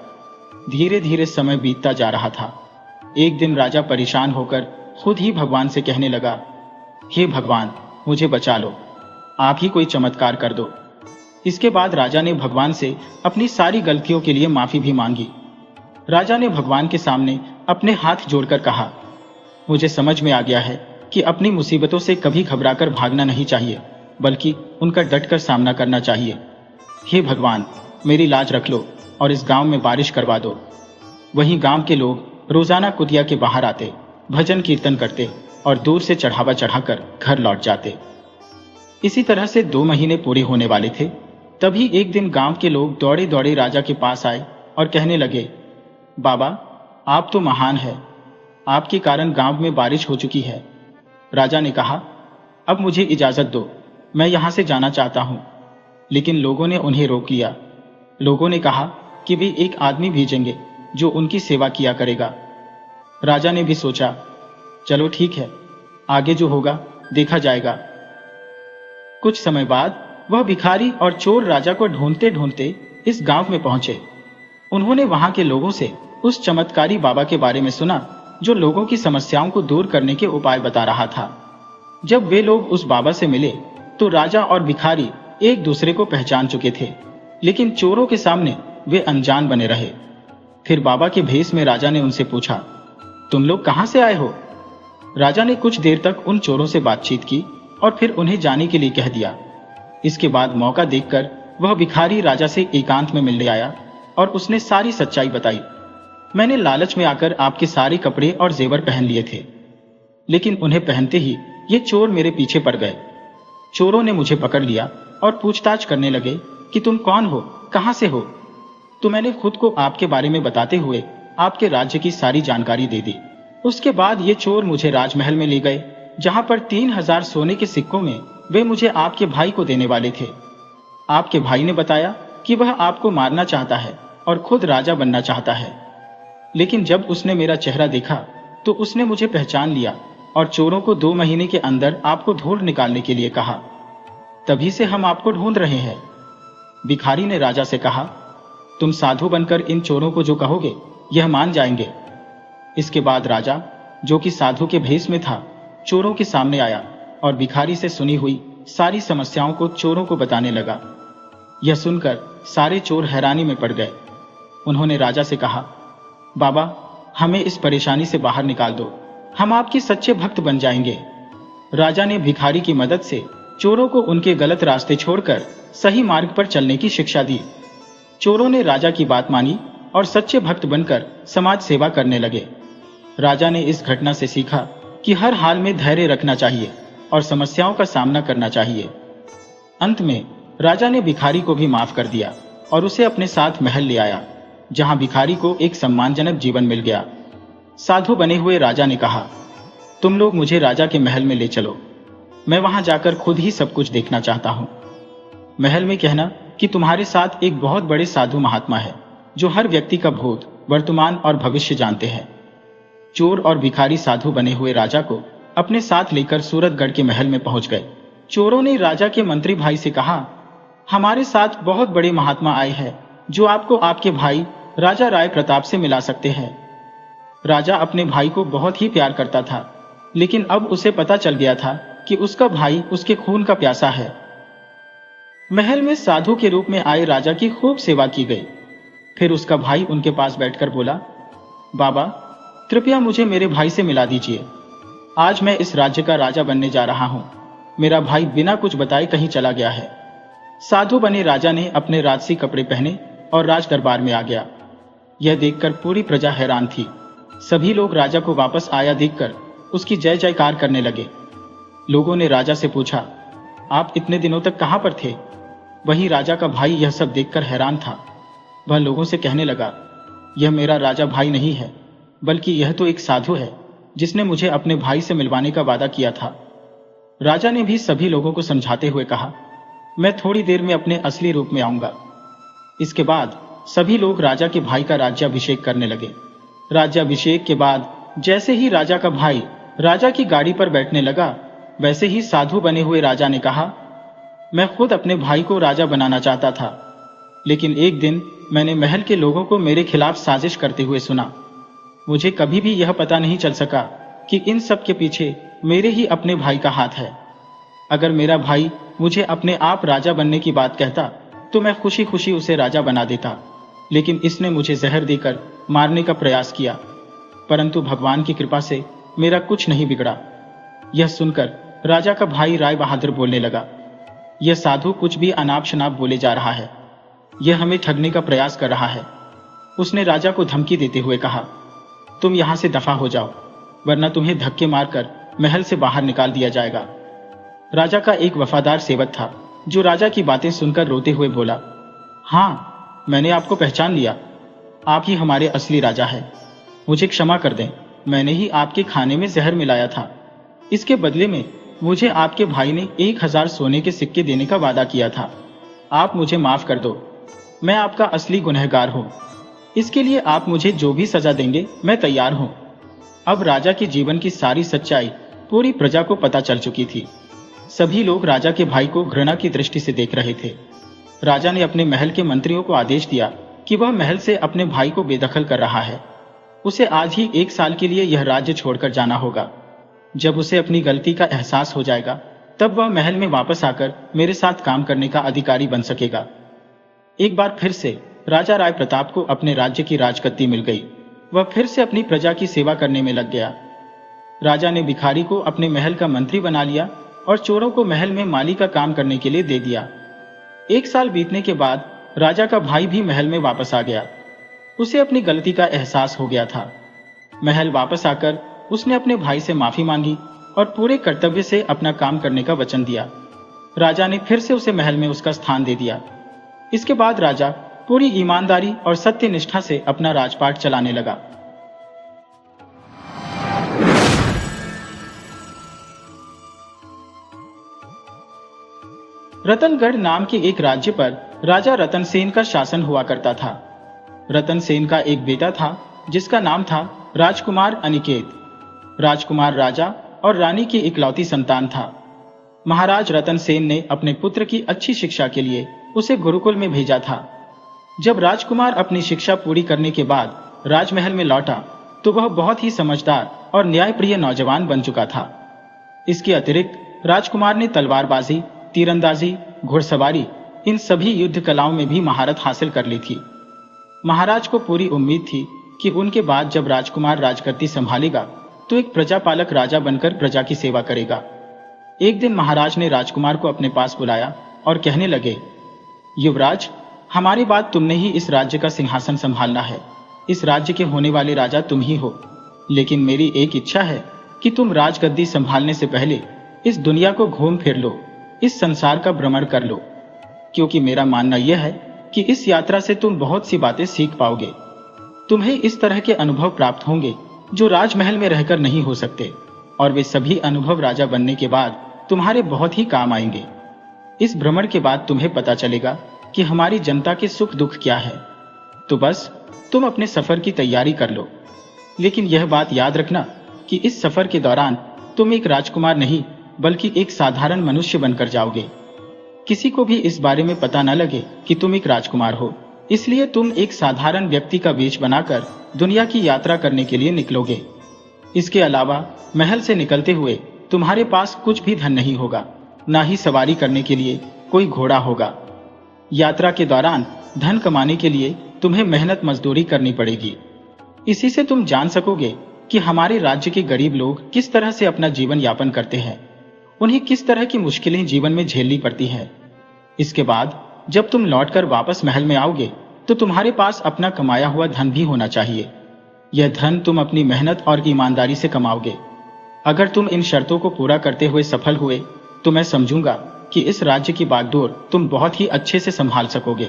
धीरे धीरे समय बीतता जा रहा था। एक दिन राजा परेशान होकर खुद ही भगवान से कहने लगा, हे भगवान, मुझे बचा लो, आप ही कोई चमत्कार कर दो। इसके बाद राजा ने भगवान से अपनी सारी गलतियों के लिए माफी भी मांगी। राजा ने भगवान के सामने अपने हाथ जोड़कर कहा, मुझे समझ में आ गया है कि अपनी मुसीबतों से कभी घबराकर भागना नहीं चाहिए, बल्कि उनका डटकर सामना करना चाहिए। हे भगवान, मेरी लाज रख लो और इस गांव में बारिश करवा दो। वहीं गांव के लोग रोजाना कुटिया के बाहर आते, भजन कीर्तन करते और दूर से चढ़ावा चढ़ाकर घर लौट जाते। इसी तरह से 2 महीने पूरे होने वाले थे। तभी एक दिन गांव के लोग दौड़े दौड़े राजा के पास आए और कहने लगे, बाबा, आप तो महान हैं, आपके कारण गांव में बारिश हो चुकी है। राजा ने कहा, अब मुझे इजाजत दो, मैं यहां से जाना चाहता हूं। लेकिन लोगों ने उन्हें रोक लिया। लोगों ने कहा कि वे एक आदमी भेजेंगे जो उनकी सेवा किया करेगा। राजा ने भी सोचा, चलो ठीक है, आगे जो होगा देखा जाएगा। कुछ समय बाद वह भिखारी और चोर राजा को ढूंढते ढूंढते इस गांव में पहुंचे। उन्होंने वहां के लोगों से उस चमत्कारी बाबा के बारे में सुना जो लोगों की समस्याओं को दूर करने के उपाय बता रहा था। जब वे लोग उस बाबा से मिले तो राजा और भिखारी एक दूसरे को पहचान चुके थे, लेकिन चोरों के सामने वे अनजान बने रहे। फिर बाबा के भेष में राजा ने उनसे पूछा, तुम लोग कहां से आए हो? राजा ने कुछ देर तक उन चोरों से बातचीत की और फिर उन्हें जाने के लिए कह दिया। इसके बाद मौका देखकर वह भिखारी राजा से एकांत में मिलने आया और उसने सारी सच्चाई बताई। मैंने लालच में आकर आपके सारे कपड़े और जेवर पहन लिए थे, लेकिन उन्हें पहनते ही ये चोर मेरे पीछे पड़ गए। चोरों ने मुझे पकड़ लिया और पूछताछ करने लगे कि तुम कौन हो, कहां से हो? तो मैंने खुद को आपके बारे में बताते हुए आपके राज्य की सारी जानकारी दे दी। उसके बाद ये चोर मुझे राजमहल में ले गए, जहां पर 3000 सोने के सिक्कों में वे मुझे आपके भाई को देने वाले थे। आपके भाई ने बताया कि वह आपको मारना चाहता है और खुद राजा बनना चाहता है। लेकिन जब उसने मेरा चेहरा देखा तो उसने मुझे पहचान लिया और चोरों को 2 महीने के अंदर आपको ढूंढ निकालने के लिए कहा। तभी से हम आपको ढूंढ रहे हैं। भिखारी ने राजा से कहा, तुम साधु बनकर इन चोरों को जो कहोगे यह मान जाएंगे। इसके बाद राजा, जो कि साधु के भेष में था, चोरों के सामने आया और भिखारी से सुनी हुई सारी समस्याओं को चोरों को बताने लगा। यह सुनकर सारे चोर हैरानी में पड़ गए। उन्होंने राजा से कहा, बाबा, हमें इस परेशानी से बाहर निकाल दो, हम आपके सच्चे भक्त बन जाएंगे। राजा ने भिखारी की मदद से चोरों को उनके गलत रास्ते छोड़कर सही मार्ग पर चलने की शिक्षा दी। चोरों ने राजा की बात मानी और सच्चे भक्त बनकर समाज सेवा करने लगे। राजा ने इस घटना से सीखा कि हर हाल में धैर्य रखना चाहिए और समस्याओं का सामना करना चाहिए। अंत में राजा ने भिखारी को भी माफ कर दिया और उसे अपने साथ महल ले आया, जहां भिखारी को एक सम्मानजनक जीवन मिल गया। साधु बने हुए राजा ने कहा, तुम लोग मुझे राजा के महल में ले चलो, मैं वहां जाकर खुद ही सब कुछ देखना चाहता हूं। महल में कहना कि तुम्हारे साथ एक बहुत बड़े साधु महात्मा है जो हर व्यक्ति का भूत, वर्तमान और भविष्य जानते हैं। चोर और भिखारी साधु बने हुए राजा को अपने साथ लेकर सूरतगढ़ के महल में पहुंच गए। चोरों ने राजा के मंत्री भाई से कहा, हमारे साथ बहुत बड़े महात्मा आए हैं जो आपको आपके भाई राजा राय प्रताप से मिला सकते हैं। राजा अपने भाई को बहुत ही प्यार करता था, लेकिन अब उसे पता चल गया था कि उसका भाई उसके खून का प्यासा है। महल में साधु के रूप में आए राजा की खूब सेवा की गई। फिर उसका भाई उनके पास बैठकर बोला, बाबा, कृपया मुझे मेरे भाई से मिला दीजिए। आज मैं इस राज्य का राजा बनने जा रहा हूं। मेरा भाई बिना कुछ बताए कहीं चला गया है। साधु बने राजा ने अपने राजसी कपड़े पहने और राज दरबार में आ गया। यह देखकर पूरी प्रजा हैरान थी। सभी लोग राजा को वापस आया देखकर उसकी जय जयकार करने लगे। लोगों ने राजा से पूछा, आप इतने दिनों तक कहां पर थे? वहीं राजा का भाई यह सब देखकर हैरान था। वह लोगों से कहने लगा, यह मेरा राजा भाई नहीं है, बल्कि यह तो एक साधु है जिसने मुझे अपने भाई से मिलवाने का वादा किया था। राजा ने भी सभी लोगों को समझाते हुए कहा, मैं थोड़ी देर में अपने असली रूप में आऊंगा। इसके बाद सभी लोग राजा के भाई का राज्याभिषेक करने लगे। राज्याभिषेक के बाद जैसे ही राजा का भाई राजा की गाड़ी पर बैठने लगा, वैसे ही साधु बने हुए राजा ने कहा, मैं खुद अपने भाई को राजा बनाना चाहता था, लेकिन एक दिन मैंने महल के लोगों को मेरे खिलाफ साजिश करते हुए सुना। मुझे कभी भी यह पता नहीं चल सका कि इन सब के पीछे मेरे ही अपने भाई का हाथ है। अगर मेरा भाई मुझे अपने आप राजा बनने की बात कहता तो मैं खुशी खुशी उसे राजा बना देता, लेकिन इसने मुझे जहर देकर मारने का प्रयास किया, परंतु भगवान की कृपा से मेरा कुछ नहीं बिगड़ा। यह सुनकर राजा का भाई राय बहादुर बोलने लगा, यह साधु कुछ भी अनाप शनाप बोले जा रहा है, यह हमें ठगने का प्रयास कर रहा है। उसने राजा को धमकी देते हुए कहा, तुम यहां से दफा हो जाओ, वरना तुम्हें धक्के मारकर महल से बाहर निकाल दिया जाएगा। राजा का एक वफादार सेवक था जो राजा की बातें सुनकर रोते हुए बोला, हाँ, मैंने आपको पहचान लिया। आप ही हमारे असली राजा हैं। मुझे क्षमा कर दें, मैंने ही आपके खाने में जहर मिलाया था। इसके बदले में मुझे आपके भाई ने 1000 सोने के सिक्के देने का वादा किया था। आप मुझे माफ कर दो, मैं आपका असली गुनहगार हूँ। इसके लिए आप मुझे जो भी सजा देंगे मैं तैयार हूँ। अब राजा के जीवन की सारी सच्चाई पूरी प्रजा को पता चल चुकी थी। सभी लोग राजा के भाई को घृणा की दृष्टि से देख रहे थे। राजा ने अपने महल के मंत्रियों को आदेश दिया कि वह महल से अपने भाई को बेदखल कर रहा है। उसे आज ही 1 साल के लिए यह राज्य छोड़कर जाना होगा। जब उसे अपनी गलती का एहसास हो जाएगा, तब वह महल में वापस आकर मेरे साथ काम करने का अधिकारी बन सकेगा। एक बार फिर से राजा राय प्रताप को अपने राज्य की राजगद्दी मिल गई। वह फिर से अपनी प्रजा की सेवा करने में लग गया। राजा ने भिखारी को अपने महल का मंत्री बना लिया और चोरों को महल में माली का काम करने के लिए दे दिया। 1 साल बीतने के बाद राजा का भाई भी महल में वापस आ गया। उसे अपनी गलती का एहसास हो गया था। महल वापस आकर उसने अपने भाई से माफी मांगी और पूरे कर्तव्य से अपना काम करने का वचन दिया। राजा ने फिर से उसे महल में उसका स्थान दे दिया। इसके बाद राजा पूरी ईमानदारी और सत्यनिष्ठा से अपना राजपाट चलाने लगा। रतनगढ़ नाम के एक राज्य पर राजा रतनसेन का शासन हुआ करता था। रतनसेन का एक बेटा था जिसका नाम था राजकुमार अनिकेत। राजकुमार राजा और रानी की इकलौती संतान था। महाराज रतनसेन ने अपने पुत्र की अच्छी शिक्षा के लिए उसे गुरुकुल में भेजा था। जब राजकुमार अपनी शिक्षा पूरी करने के बाद राजमहल में लौटा तो वह बहुत ही समझदार और न्यायप्रिय नौजवान बन चुका था। इसके अतिरिक्त राजकुमार ने तलवारबाजी, तीरंदाजी, घुड़सवारी, इन सभी युद्ध कलाओं में भी महारत हासिल कर ली थी। महाराज को पूरी उम्मीद थी कि उनके बाद जब राजकुमार राजगद्दी संभालेगा तो एक प्रजापालक राजा बनकर प्रजा की सेवा करेगा। एक दिन महाराज ने राजकुमार को अपने पास बुलाया और कहने लगे, युवराज, हमारी बात तुमने ही इस राज्य का सिंहासन संभालना है। इस राज्य के होने वाले राजा तुम ही हो। लेकिन मेरी एक इच्छा है कि तुम राजगद्दी संभालने से पहले इस दुनिया को घूम फिर लो, इस संसार का भ्रमण कर लो, क्योंकि मेरा मानना यह है कि इस यात्रा से तुम बहुत सी बातें सीख पाओगे। तुम्हें इस तरह के अनुभव प्राप्त होंगे जो राजमहल में रहकर नहीं हो सकते, और वे सभी अनुभव राजा बनने के बाद तुम्हारे बहुत ही काम आएंगे। इस भ्रमण के बाद तुम्हें पता चलेगा कि हमारी जनता के सुख दुख क्या है। तो बस तुम अपने सफर की तैयारी कर लो। लेकिन यह बात याद रखना कि इस सफर के दौरान तुम एक राजकुमार नहीं बल्कि एक साधारण मनुष्य बनकर जाओगे। किसी को भी इस बारे में पता न लगे कि तुम एक राजकुमार हो, इसलिए तुम एक साधारण व्यक्ति का वेश बनाकर दुनिया की यात्रा करने के लिए निकलोगे। इसके अलावा महल से निकलते हुए तुम्हारे पास कुछ भी धन नहीं होगा, ना ही सवारी करने के लिए कोई घोड़ा होगा। यात्रा के दौरान धन कमाने के लिए तुम्हें मेहनत मजदूरी करनी पड़ेगी। इसी से तुम जान सकोगे कि हमारे राज्य के गरीब लोग किस तरह से अपना जीवन यापन करते हैं, उन्हें किस तरह की मुश्किलें जीवन में झेलनी पड़ती हैं। इसके बाद जब तुम लौटकर वापस महल में आओगे तो तुम्हारे पास अपना कमाया हुआ धन भी होना चाहिए। यह धन तुम अपनी मेहनत और ईमानदारी से कमाओगे। अगर तुम इन शर्तों को पूरा करते हुए सफल हुए तो मैं समझूंगा कि इस राज्य की बागडोर तुम बहुत ही अच्छे से संभाल सकोगे।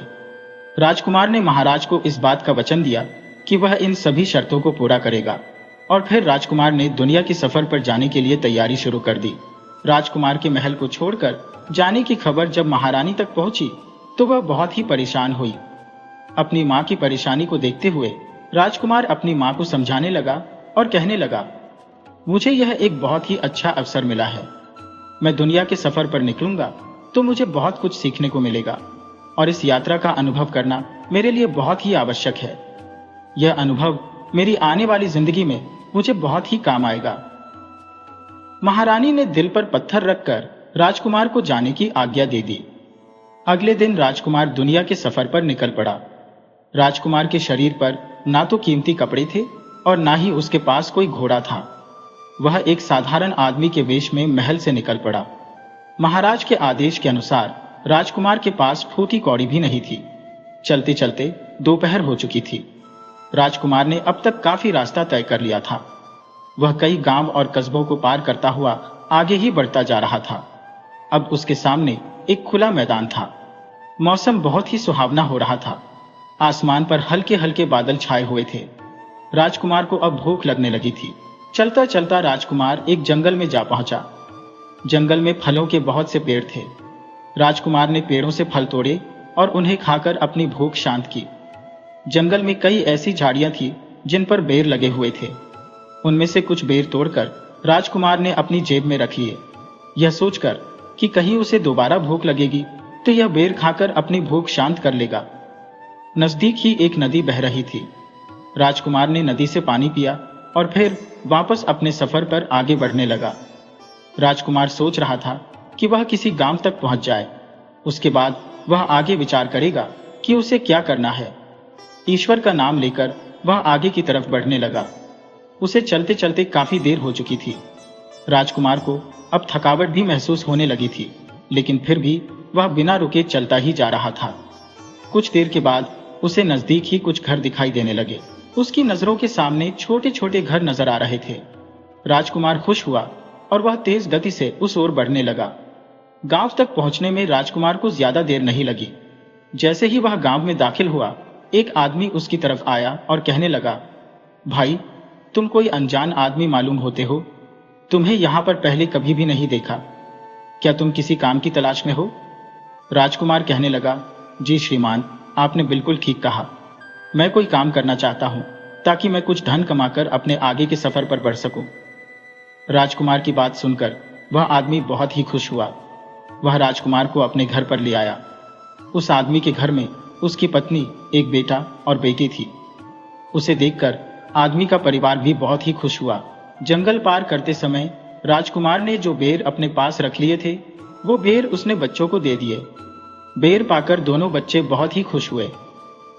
राजकुमार ने महाराज को इस बात का वचन दिया कि वह इन सभी शर्तों को पूरा करेगा, और फिर राजकुमार ने दुनिया के सफर पर जाने के लिए तैयारी शुरू कर दी। राजकुमार के महल को छोड़कर जाने की खबर जब महारानी तक पहुंची तो वह बहुत ही परेशान हुई। अपनी मां की परेशानी को देखते हुए राजकुमार अपनी मां को समझाने लगा और कहने लगा, मुझे यह एक बहुत ही अच्छा अवसर मिला है। मैं दुनिया के सफर पर निकलूंगा तो मुझे बहुत कुछ सीखने को मिलेगा, और इस यात्रा का अनुभव करना मेरे लिए बहुत ही आवश्यक है। यह अनुभव मेरी आने वाली जिंदगी में मुझे बहुत ही काम आएगा। महारानी ने दिल पर पत्थर रखकर राजकुमार को जाने की आज्ञा दे दी। अगले दिन राजकुमार दुनिया के सफर पर निकल पड़ा। राजकुमार के शरीर पर ना तो कीमती कपड़े थे और ना ही उसके पास कोई घोड़ा था। वह एक साधारण आदमी के वेश में महल से निकल पड़ा। महाराज के आदेश के अनुसार राजकुमार के पास फूटी कौड़ी भी नहीं थी। चलते चलते दोपहर हो चुकी थी। राजकुमार ने अब तक काफी रास्ता तय कर लिया था। वह कई गांव और कस्बों को पार करता हुआ आगे ही बढ़ता जा रहा था। अब उसके सामने एक खुला मैदान था। मौसम बहुत ही सुहावना हो रहा था। आसमान पर हल्के हल्के बादल छाए हुए थे। राजकुमार को अब भूख लगने लगी थी। चलता चलता राजकुमार एक जंगल में जा पहुंचा। जंगल में फलों के बहुत से पेड़ थे। राजकुमार ने पेड़ों से फल तोड़े और उन्हें खाकर अपनी भूख शांत की। जंगल में कई ऐसी झाड़ियां थी जिन पर बेर लगे हुए थे। उनमें से कुछ बेर तोड़कर राजकुमार ने अपनी जेब में रख लिए, यह सोचकर कि कहीं उसे दोबारा भूख लगेगी तो यह बेर खाकर अपनी भूख शांत कर लेगा। नजदीक ही एक नदी बह रही थी। राजकुमार ने नदी से पानी पिया और फिर वापस अपने सफर पर आगे बढ़ने लगा। राजकुमार सोच रहा था कि वह किसी गांव तक पहुंच जाए। उसके बाद वह आगे विचार करेगा कि उसे क्या करना है। ईश्वर का नाम लेकर वह आगे की तरफ बढ़ने लगा। उसे चलते चलते काफी देर हो चुकी थी। राजकुमार को अब थकावट भी महसूस होने लगी थी, लेकिन फिर भी वह बिना रुके चलता ही जा रहा था। कुछ देर के बाद उसे नजदीक ही कुछ घर दिखाई देने लगे। उसकी नजरों के सामने छोटे छोटे घर नजर आ रहे थे। राजकुमार खुश हुआ और वह तेज गति से उस ओर बढ़ने लगा। गांव तक पहुंचने में राजकुमार को ज्यादा देर नहीं लगी। जैसे ही वह गांव में दाखिल हुआ, एक आदमी उसकी तरफ आया और कहने लगा, भाई, तुम कोई अनजान आदमी मालूम होते हो। तुम्हें यहां पर पहले कभी भी नहीं देखा। क्या तुम किसी काम की तलाश में हो? राजकुमार कहने लगा, जी श्रीमान, आपने बिल्कुल ठीक कहा। मैं कोई काम करना चाहता हूं ताकि मैं कुछ धन कमाकर अपने आगे के सफर पर बढ़ सकूं। राजकुमार की बात सुनकर वह आदमी बहुत ही खुश हुआ। वह राजकुमार को अपने घर पर ले आया। उस आदमी के घर में उसकी पत्नी, एक बेटा और बेटी थी। उसे देखकर आदमी का परिवार भी बहुत ही खुश हुआ। जंगल पार करते समय राजकुमार ने जो बेर अपने पास रख लिए थे, वो बेर उसने बच्चों को दे दिए। बेर पाकर दोनों बच्चे बहुत ही खुश हुए।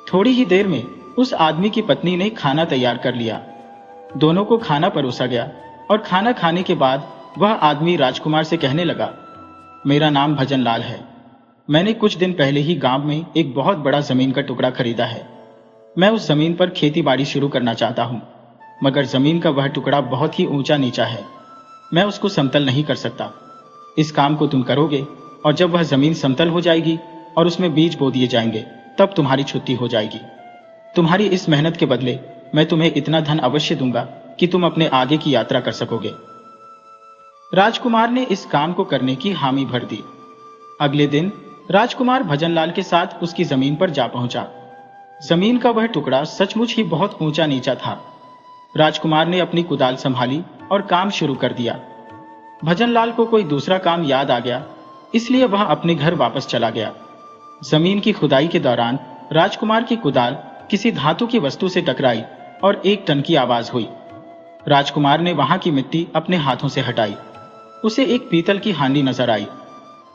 थोड़ी ही देर में उस आदमी की पत्नी ने खाना तैयार कर लिया। दोनों को खाना परोसा गया और खाना खाने के बाद वह आदमी राजकुमार से कहने लगा, मेरा नाम भजन लाल है। मैंने कुछ दिन पहले ही गांव में एक बहुत बड़ा जमीन का टुकड़ा खरीदा है। मैं उस जमीन पर खेती बाड़ी शुरू करना चाहता हूं, मगर जमीन का वह टुकड़ा बहुत ही ऊंचा नीचा है। मैं उसको समतल नहीं कर सकता। इस काम को तुम करोगे और जब वह जमीन समतल हो जाएगी और उसमें बीज बो दिए जाएंगे, तब तुम्हारी छुट्टी हो जाएगी। तुम्हारी इस मेहनत के बदले मैं तुम्हें इतना धन अवश्य दूंगा कि तुम अपने आगे की यात्रा कर सकोगे। राजकुमार ने इस काम को करने की हामी भर दी। अगले दिन राजकुमार भजनलाल के साथ उसकी जमीन पर जा पहुंचा। जमीन का वह टुकड़ा सचमुच ही बहुत ऊंचा नीचा था। राजकुमार ने अपनी कुदाल संभाली और काम शुरू कर दिया। भजनलाल को कोई दूसरा काम याद आ गया, इसलिए वह अपने घर वापस चला गया। जमीन की खुदाई के दौरान राजकुमार की कुदाल किसी धातु की वस्तु से टकराई और एक टन की आवाज हुई। राजकुमार ने वहां की मिट्टी अपने हाथों से हटाई। उसे एक पीतल की हांडी नजर आई।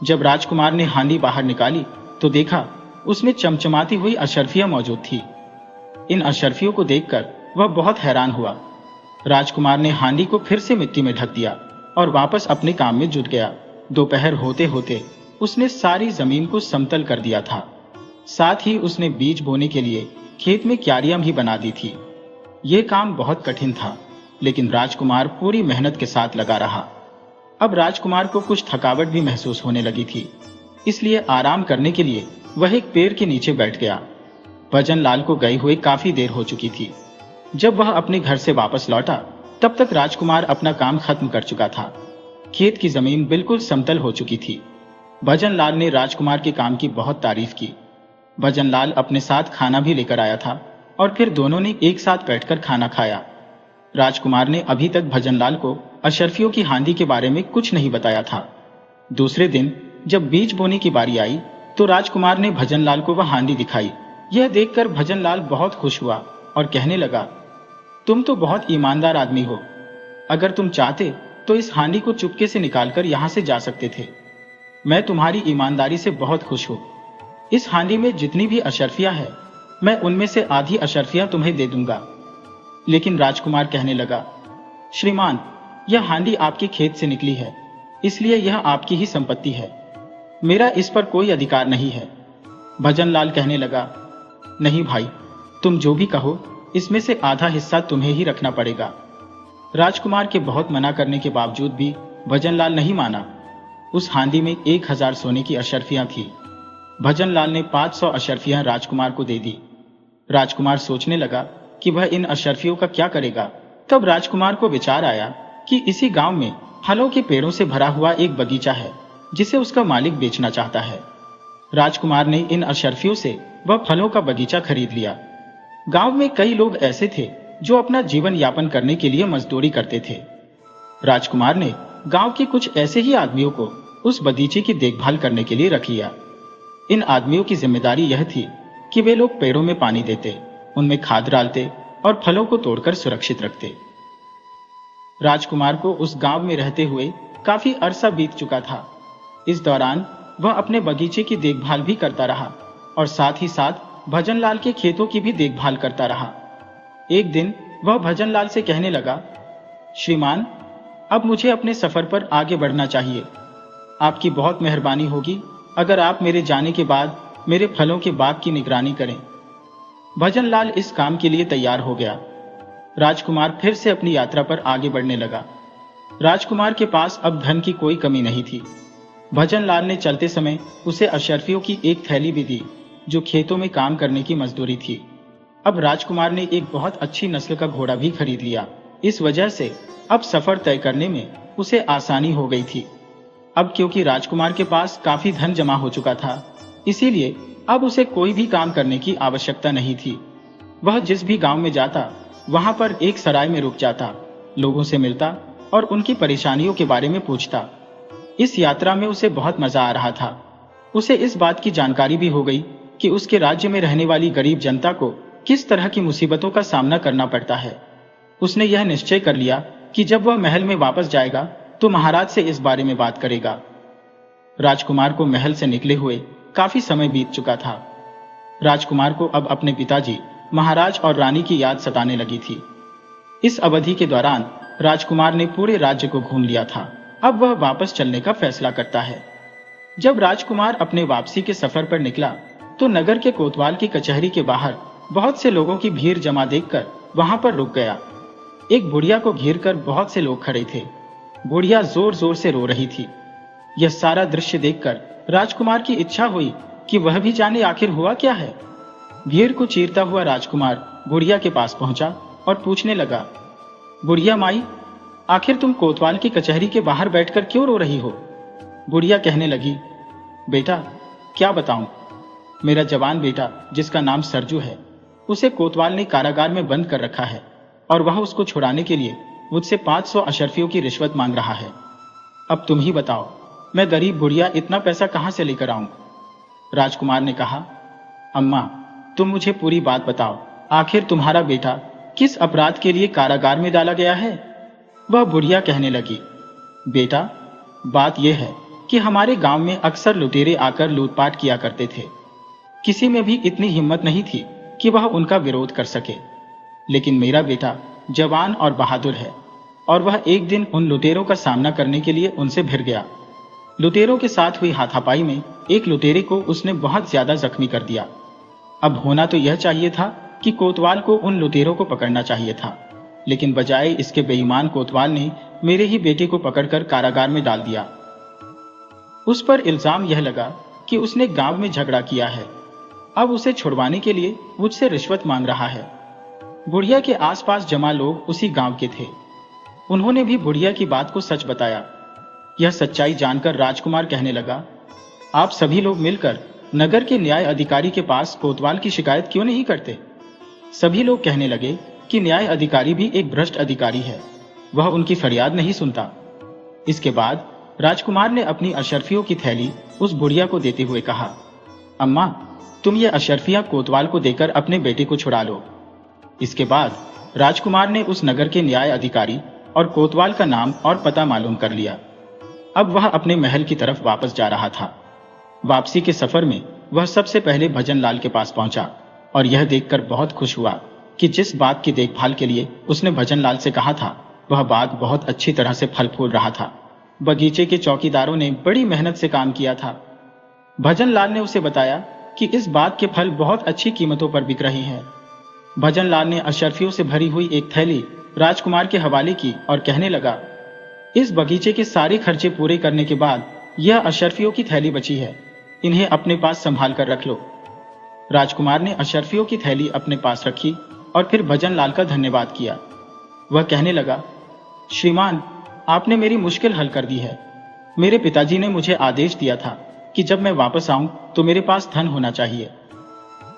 जब राजकुमार ने हांडी बाहर निकाली तो देखा उसमें चमचमाती हुई अशर्फियां मौजूद थी। इन अशर्फियों को देखकर वह बहुत हैरान हुआ। राजकुमार ने हांडी को फिर से मिट्टी में ढक दिया और वापस अपने काम में जुट गया। दोपहर होते होते उसने सारी जमीन को समतल कर दिया था। साथ ही उसने बीज बोने के लिए खेत में क्यारियां भी बना दी थी। यह काम बहुत कठिन था, लेकिन राजकुमार पूरी मेहनत के साथ लगा रहा। अब राजकुमार को कुछ थकावट भी महसूस होने लगी थी, इसलिए आराम करने के लिए वह एक पेड़ के नीचे बैठ गया। भजनलाल को गए हुए काफी देर हो चुकी थी। जब वह अपने घर से वापस लौटा, तब तक राजकुमार अपना काम खत्म कर चुका था। खेत की जमीन बिल्कुल समतल हो चुकी थी। भजनलाल ने राजकुमार के काम की बहुत तारीफ की। भजनलाल अपने साथ खाना भी लेकर आया था और फिर दोनों ने एक साथ बैठकर खाना खाया। राजकुमार ने अभी तक भजनलाल को अशर्फियों की हांडी के बारे में कुछ नहीं बताया था। दूसरे दिन जब बीज बोने की बारी आई तो राजकुमार ने भजनलाल को वह हांडी दिखाई। यह देखकर भजनलाल बहुत खुश हुआ और कहने लगा, तुम तो बहुत ईमानदार आदमी हो। अगर तुम चाहते तो इस हांडी को चुपके से निकालकर यहां से जा सकते थे। मैं तुम्हारी ईमानदारी से बहुत खुश हूं। इस हांडी में जितनी भी अशर्फियां है, मैं उनमें से आधी अशर्फियां तुम्हें दे दूंगा। लेकिन राजकुमार कहने लगा, श्रीमान, यह हांडी आपके खेत से निकली है, इसलिए यह आपकी ही संपत्ति है। मेरा इस पर कोई अधिकार नहीं है। भजनलाल कहने लगा, नहीं भाई, तुम जो भी कहो, इसमें से आधा हिस्सा तुम्हें ही रखना पड़ेगा। राजकुमार के बहुत मना करने के बावजूद भी भजनलाल नहीं माना। उस हांडी में 1000 सोने की अशर्फियां थी। भजनलाल ने 500 अशर्फियां राजकुमार को दे दी। राजकुमार सोचने लगा कि वह इन अशर्फियों का क्या करेगा। तब राजकुमार को विचार आया कि इसी गांव में फलों के पेड़ों से भरा हुआ एक बगीचा है जिसे उसका मालिक बेचना चाहता है। राजकुमार ने इन अशर्फियों से वह फलों का बगीचा खरीद लिया। गांव में कई लोग ऐसे थे जो अपना जीवन यापन करने के लिए मजदूरी करते थे। राजकुमार ने गांव के कुछ ऐसे ही आदमियों को उस बगीचे की देखभाल करने के लिए रख लिया। इन आदमियों की जिम्मेदारी यह थी कि वे लोग पेड़ों में पानी देते, उनमें खाद डालते और फलों को तोड़कर सुरक्षित रखते। राजकुमार को उस गांव में रहते हुए काफी अरसा बीत चुका था। इस दौरान वह अपने बगीचे की देखभाल भी करता रहा और साथ ही साथ भजनलाल के खेतों की भी देखभाल करता रहा। एक दिन वह भजनलाल से कहने लगा, श्रीमान, अब मुझे अपने सफर पर आगे बढ़ना चाहिए। आपकी बहुत मेहरबानी होगी अगर आप मेरे जाने के बाद मेरे फलों के बाग की निगरानी करें। भजनलाल इस काम के लिए तैयार हो गया। राजकुमार फिर से अपनी यात्रा पर आगे बढ़ने लगा। राजकुमार के पास अब धन की कोई कमी नहीं थी। भजनलाल ने चलते समय उसे अशर्फियों की एक थैली भी दी जो खेतों में काम करने की मजदूरी थी। अब राजकुमार ने एक बहुत अच्छी नस्ल का घोड़ा भी खरीद लिया। इस वजह से अब सफर तय करने में उसे आसानी हो गई थी। अब क्योंकि राजकुमार के पास काफी धन जमा हो चुका था, इसीलिए अब उसे कोई भी काम करने की आवश्यकता नहीं थी। वह जिस भी गांव में जाता वहां पर एक सराय में रुक जाता, लोगों से मिलता और उनकी परेशानियों के बारे में पूछता। इस यात्रा में उसे बहुत मजा आ रहा था। उसे इस बात की जानकारी भी हो गई कि उसके राज्य में रहने वाली गरीब जनता को किस तरह की मुसीबतों का सामना करना पड़ता है। उसने यह निश्चय कर लिया कि जब वह महल में वापस जाएगा तो महाराज से इस बारे में बात करेगा। राजकुमार को महल से निकले हुए काफी समय बीत चुका था। राजकुमार को अब अपने पिताजी महाराज और रानी की याद सताने लगी थी। इस अवधि के दौरान राजकुमार ने पूरे राज्य को घूम लिया था। अब वह वापस चलने का फैसला करता है। जब राजकुमार अपने वापसी के सफर पर निकला तो नगर के कोतवाल की कचहरी के बाहर बहुत से लोगों की भीड़ जमा देखकर वहां पर रुक गया। एक बुढ़िया को घेरकर बहुत से लोग खड़े थे। बुढ़िया जोर जोर से रो रही थी। यह सारा दृश्य देखकर राजकुमार की इच्छा हुई कि वह भी जाने आखिर हुआ क्या है। भीड़ को चीरता हुआ राजकुमार बुढ़िया के पास पहुंचा और पूछने लगा, बुढ़िया माई, आखिर तुम कोतवाल की कचहरी के बाहर बैठकर क्यों रो रही हो? बुढ़िया कहने लगी, बेटा क्या बताऊं, मेरा जवान बेटा जिसका नाम सरजू है, उसे कोतवाल ने कारागार में बंद कर रखा है और वह उसको छुड़ाने के लिए मुझसे 500 अशर्फियों की रिश्वत मांग रहा है। अब तुम ही बताओ, मैं गरीब बुढ़िया इतना पैसा कहां से लेकर आऊं? राजकुमार ने कहा, अम्मा तुम मुझे पूरी बात बताओ, आखिर तुम्हारा बेटा किस अपराध के लिए कारागार में डाला गया है? वह बुढ़िया कहने लगी, बेटा बात यह है कि हमारे गांव में अक्सर लुटेरे आकर लूटपाट किया करते थे। किसी में भी इतनी हिम्मत नहीं थी कि वह उनका विरोध कर सके, लेकिन मेरा बेटा जवान और बहादुर है और वह एक दिन उन लुटेरों का सामना करने के लिए उनसे भिड़ गया। लुटेरों के साथ हुई हाथापाई में एक लुटेरे को उसने बहुत ज्यादा जख्मी कर दिया। अब होना तो यह चाहिए था कि कोतवाल को उन लुटेरों को पकड़ना चाहिए था, लेकिन बजाय इसके बेईमान कोतवाल ने मेरे ही बेटे को पकड़कर कारागार में डाल दिया। उस पर इल्जाम यह लगा कि उसने गांव में झगड़ा किया है। अब उसे छुड़वाने के लिए मुझसे रिश्वत मांग रहा है। बुढ़िया के आसपास जमा लोग उसी गांव के थे। उन्होंने भी बुढ़िया की बात को सच बताया। यह सच्चाई जानकर राजकुमार कहने लगा, आप सभी लोग मिलकर नगर के न्याय अधिकारी के पास कोतवाल की शिकायत क्यों नहीं करते? सभी लोग कहने लगे कि न्याय अधिकारी भी एक भ्रष्ट अधिकारी है, वह उनकी फरियाद नहीं सुनता। इसके बाद राजकुमार ने अपनी अशर्फियों की थैली उस बुढ़िया को देते हुए कहा, अम्मा तुम ये अशर्फियां कोतवाल को देकर अपने बेटे को छुड़ा लो। इसके बाद राजकुमार ने उस नगर के न्याय अधिकारी और कोतवाल का नाम और पता मालूम कर लिया। अब वह अपने महल की तरफ वापस जा रहा था। वापसी के सफर में वह सबसे पहले भजनलाल के पास पहुंचा और यह देखकर बहुत खुश हुआ कि जिस बाग की देखभाल के लिए उसने भजनलाल से कहा था, वह बाग बहुत अच्छी तरह से फल फूल रहा था। बगीचे के चौकीदारों ने बड़ी मेहनत से काम किया था। भजनलाल ने उसे बताया कि इस बाग के फल बहुत अच्छी कीमतों पर बिक रहे हैं। भजनलाल ने अशर्फियों से भरी हुई एक थैली राजकुमार के हवाले की और कहने लगा, इस बगीचे के सारे खर्चे पूरे करने के बाद यह अशर्फियों की थैली बची है, इन्हें अपने पास संभाल कर रख लो। राजकुमार ने अशर्फियों की थैली अपने पास रखी और फिर भजनलाल का धन्यवाद किया। वह कहने लगा, श्रीमान, आपने मेरी मुश्किल हल कर दी है। मेरे पिताजी ने मुझे आदेश दिया था कि जब मैं वापस आऊं तो मेरे पास धन होना चाहिए।